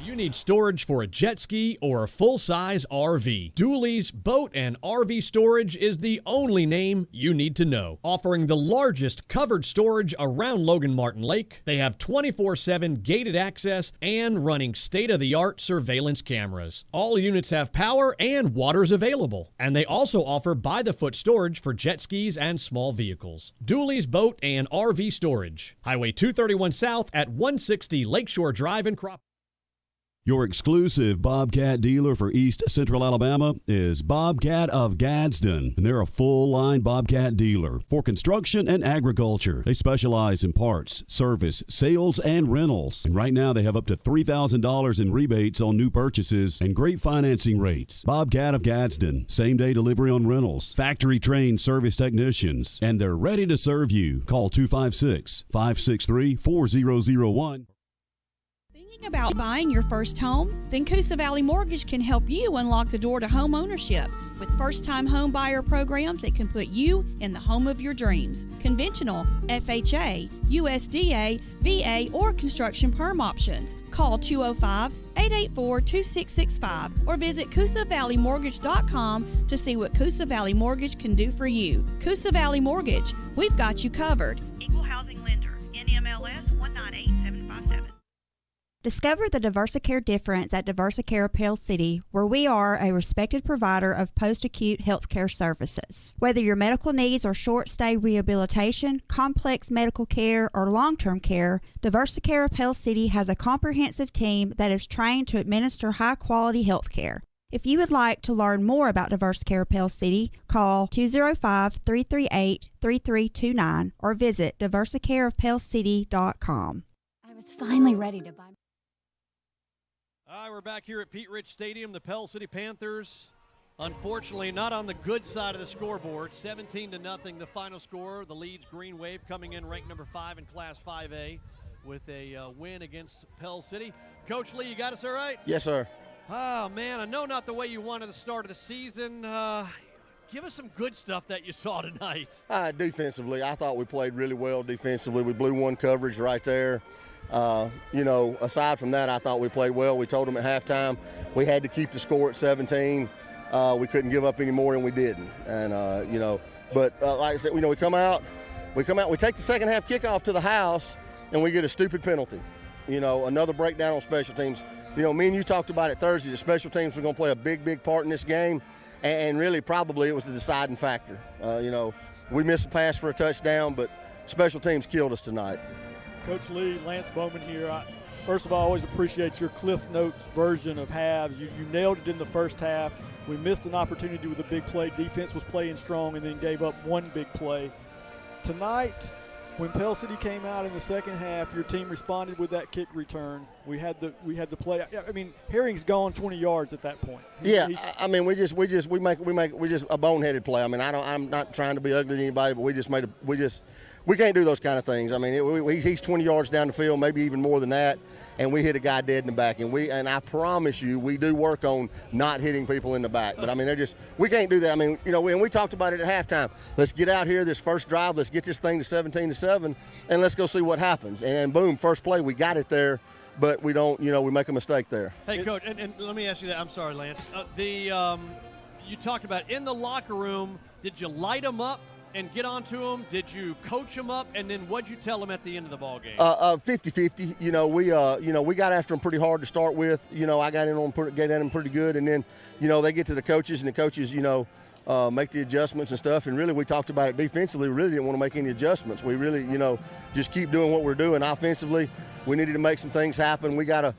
You need storage for a jet ski or a full-size RV. Dooley's Boat and RV Storage is the only name you need to know. Offering the largest covered storage around Logan Martin Lake, they have 24/7 gated access and running state-of-the-art surveillance cameras. All units have power and water's available. And they also offer by-the-foot storage for jet skis and small vehicles. Dooley's Boat and RV Storage. Highway 231 South at 160 Lakeshore Drive in Crop. Your exclusive Bobcat dealer for East Central Alabama is Bobcat of Gadsden, and they're a full-line Bobcat dealer for construction and agriculture. They specialize in parts, service, sales, and rentals. And right now they have up to $3,000 in rebates on new purchases and great financing rates. Bobcat of Gadsden, same-day delivery on rentals, factory-trained service technicians, and they're ready to serve you. Call 256-563-4001. About buying your first home? Then Coosa Valley Mortgage can help you unlock the door to home ownership with first-time home buyer programs that can put you in the home of your dreams. Conventional, FHA, USDA, VA, or construction perm options. Call 205-884-2665 or visit CoosaValleyMortgage.com to see what Coosa Valley Mortgage can do for you. Coosa Valley Mortgage, we've got you covered. Equal housing lender, NMLS 198757. Discover the Diversicare difference at Diversicare Pell City, where we are a respected provider of post-acute healthcare services. Whether your medical needs are short-stay rehabilitation, complex medical care, or long-term care, Diversicare Pell City has a comprehensive team that is trained to administer high-quality healthcare. If you would like to learn more about Diversicare Pell City, call 205-338-3329 or visit diversicareofpellcity.com. I was finally ready to buy. All right, we're back here at Pete Rich Stadium. The Pell City Panthers, unfortunately, not on the good side of the scoreboard. 17-0, the final score. The Leeds Greenwave coming in ranked number 5 in Class 5A with a win against Pell City. Coach Lee, you got us all right? Yes, sir. Oh, man, I know not the way you wanted the start of the season. give us some good stuff that you saw tonight. Defensively, I thought we played really well defensively. We blew one coverage right there. Aside from that, I thought we played well. We told them at halftime we had to keep the score at 17. We couldn't give up any more, and we didn't. And, like I said, we come out, we take the second half kickoff to the house, and we get a stupid penalty. Another breakdown on special teams. Me and you talked about it Thursday. The special teams were going to play a big part in this game, and really probably it was the deciding factor. We missed a pass for a touchdown, but special teams killed us tonight. Coach Lee, Lance Bowman here. First of all, I always appreciate your Cliff Notes version of halves. You nailed it in the first half. We missed an opportunity with a big play. Defense was playing strong and then gave up one big play. Tonight, when Pell City came out in the second half, your team responded with that kick return. We had the play. I mean, Herring's gone 20 yards at that point. We make a boneheaded play. I mean, I'm not trying to be ugly to anybody, but we can't do those kind of things. I mean, he's 20 yards down the field, maybe even more than that, and we hit a guy dead in the back. And I promise you, we do work on not hitting people in the back. But I mean, we can't do that. I mean, and we talked about it at halftime. Let's get out here this first drive. Let's get this thing to 17-7, and let's go see what happens. And boom, first play, we got it there. But we don't, we make a mistake there. Hey, Coach, and let me ask you that. I'm sorry, Lance. You talked about in the locker room, did you light them up and get onto them? Did you coach them up? And then what'd you tell them at the end of the ball game? 50-50. We got after them pretty hard to start with. I got at them pretty good. And then, they get to the coaches, and the coaches, make the adjustments and stuff. And really, we talked about it defensively. We really didn't want to make any adjustments. We really, just keep doing what we're doing offensively. We needed to make some things happen. We got to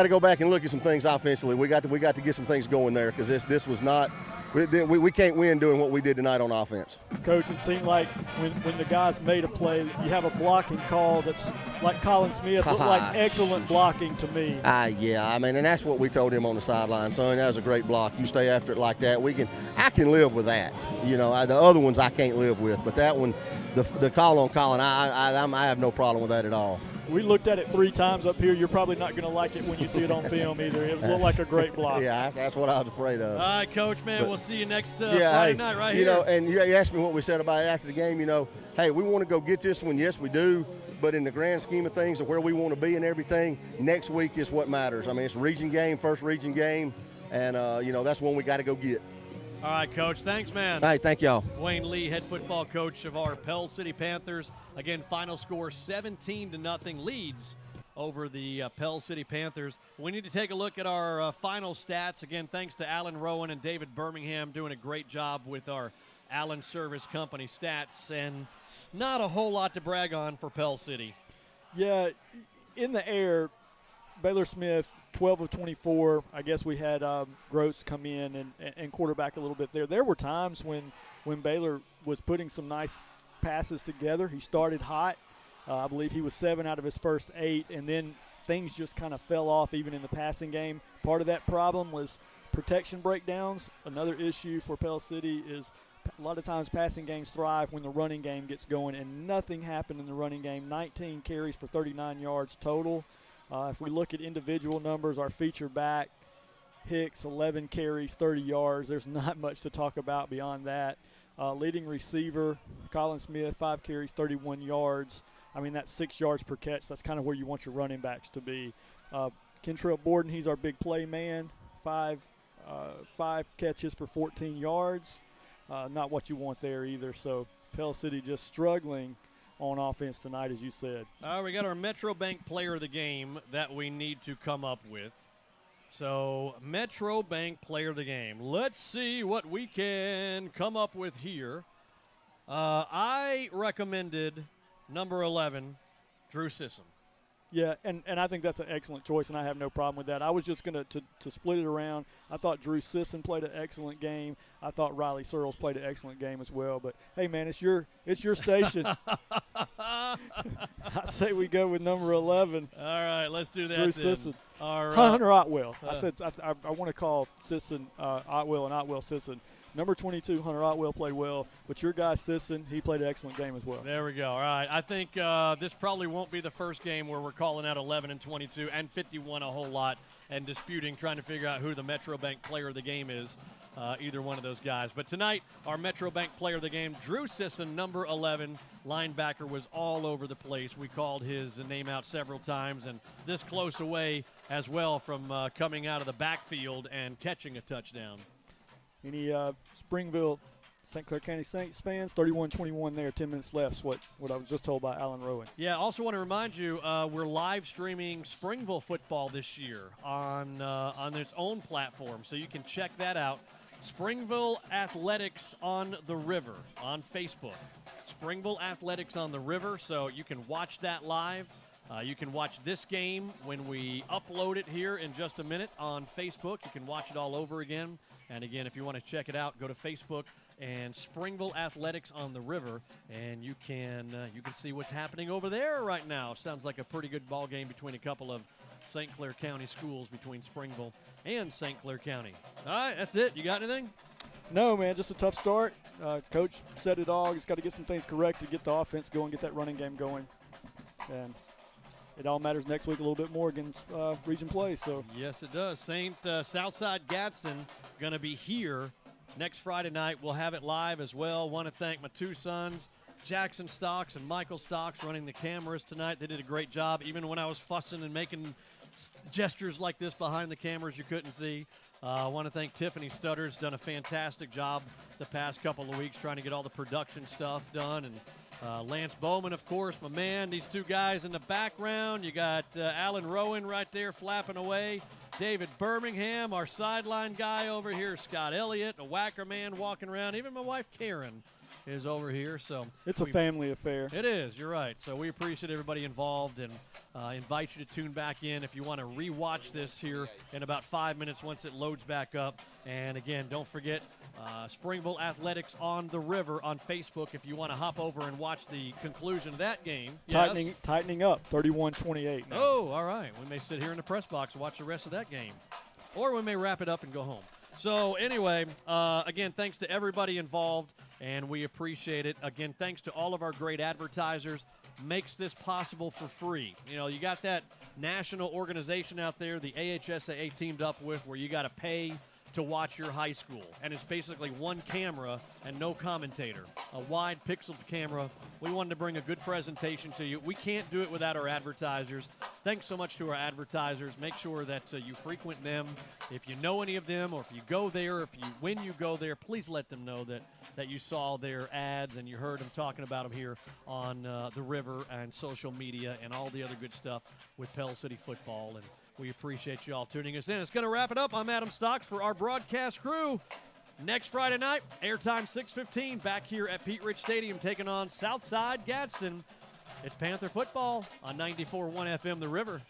go back and look at some things offensively. We got to get some things going there, because this was not. We can't win doing what we did tonight on offense. Coach, it seemed like when the guys made a play, you have a blocking call that's like Colin Smith, looked like excellent blocking to me. Yeah, I mean, and that's what we told him on the sideline. Son, that was a great block. You stay after it like that. I can live with that. The other ones I can't live with, but that one, the call on Colin, I have no problem with that at all. We looked at it 3 times up here. You're probably not going to like it when you see it on film either. It looked like a great block. Yeah, that's what I was afraid of. All right, Coach, man, we'll see you next Friday night right here. And you asked me what we said about it after the game. Hey, we want to go get this one. Yes, we do. But in the grand scheme of things of where we want to be and everything, next week is what matters. I mean, it's a region game, first region game, and, that's one we got to go get. All right, Coach. Thanks, man. Hey, thank y'all. Wayne Lee, head football coach of our Pell City Panthers. Again, final score 17-0 Leeds over the Pell City Panthers. We need to take a look at our final stats. Again, thanks to Alan Rowan and David Birmingham doing a great job with our Allen Service Company stats. And not a whole lot to brag on for Pell City. Yeah, in the air, Baylor Smith, 12 of 24. I guess we had Gross come in and quarterback a little bit there. There were times when Baylor was putting some nice passes together. He started hot. I believe he was 7 out of his first 8, and then things just kind of fell off even in the passing game. Part of that problem was protection breakdowns. Another issue for Pell City is a lot of times passing games thrive when the running game gets going, and nothing happened in the running game. 19 carries for 39 yards total. If we look at individual numbers, our feature back, Hicks, 11 carries, 30 yards. There's not much to talk about beyond that. Leading receiver, Colin Smith, 5 carries, 31 yards. I mean, that's 6 yards per catch. That's kind of where you want your running backs to be. Kentrell Borden, he's our big play man, 5 catches for 14 yards. Not what you want there either. So Pell City just struggling on offense tonight, as you said. We got our Metro Bank player of the game that we need to come up with. So, Metro Bank player of the game. Let's see what we can come up with here. I recommended number 11, Drew Sisson. Yeah, and I think that's an excellent choice, and I have no problem with that. I was just going to split it around. I thought Drew Sisson played an excellent game. I thought Riley Searles played an excellent game as well. But, hey, man, it's your station. I say we go with number 11. All right, let's do that Drew then. Sisson. All right. Hunter Otwell. I want to call Sisson Otwell and Otwell Sisson. Number 22, Hunter Otwell, played well. But your guy, Sisson, he played an excellent game as well. There we go. All right. I think this probably won't be the first game where we're calling out 11 and 22 and 51 a whole lot and disputing, trying to figure out who the Metro Bank player of the game is, either one of those guys. But tonight, our Metro Bank player of the game, Drew Sisson, number 11, linebacker, was all over the place. We called his name out several times, and this close away as well from coming out of the backfield and catching a touchdown. Any Springville, St. Clair County Saints fans, 31-21 there, 10 minutes left, what I was just told by Alan Rowan. Yeah, also want to remind you, we're live streaming Springville football this year on its own platform, so you can check that out. Springville Athletics on the River on Facebook. Springville Athletics on the River, so you can watch that live. You can watch this game when we upload it here in just a minute on Facebook. You can watch it all over again. And again, if you want to check it out, go to Facebook and Springville Athletics on the River, and you can see what's happening over there right now. Sounds like a pretty good ball game between a couple of St. Clair County schools, between Springville and St. Clair County. All right, that's it. You got anything? No, man, just a tough start. Coach said it all. He's got to get some things corrected, get the offense going, get that running game going. And it all matters next week a little bit more against region play. So yes, it does. Southside Gadsden going to be here next Friday night. We'll have it live as well. Want to thank my two sons, Jackson Stocks and Michael Stocks, running the cameras tonight. They did a great job, even when I was fussing and making gestures like this behind the cameras you couldn't see. I want to thank Tiffany Stutter's done a fantastic job the past couple of weeks trying to get all the production stuff done. And Lance Bowman, of course, my man. These two guys in the background. You got Alan Rowan right there flapping away. David Birmingham, our sideline guy over here. Scott Elliott, a whacker man walking around. Even my wife, Karen, is over here. So it's a family affair. It is. You're right. So we appreciate everybody involved and invite you to tune back in if you want to rewatch this here in about 5 minutes once it loads back up. And again, don't forget Springville Athletics on the River on Facebook if you want to hop over and watch the conclusion of that game. Tightening up, 31-28 now. Oh, all right. We may sit here in the press box and watch the rest of that game. Or we may wrap it up and go home. So anyway, again, thanks to everybody involved, and we appreciate it. Again, thanks to all of our great advertisers. Makes this possible for free. You know, you got that national organization out there, the AHSAA teamed up with, where you got to pay to watch your high school. And it's basically one camera and no commentator, a wide pixel camera. We wanted to bring a good presentation to you. We can't do it without our advertisers. Thanks so much to our advertisers. Make sure that you frequent them. If you know any of them, or if you go there, when you go there, please let them know that you saw their ads and you heard them talking about them here on the River and social media and all the other good stuff with Pell City football. And we appreciate you all tuning us in. It's going to wrap it up. I'm Adam Stocks for our broadcast crew. Next Friday night, airtime 6:15, back here at Pete Rich Stadium, taking on Southside Gadsden. It's Panther football on 94.1 FM The River.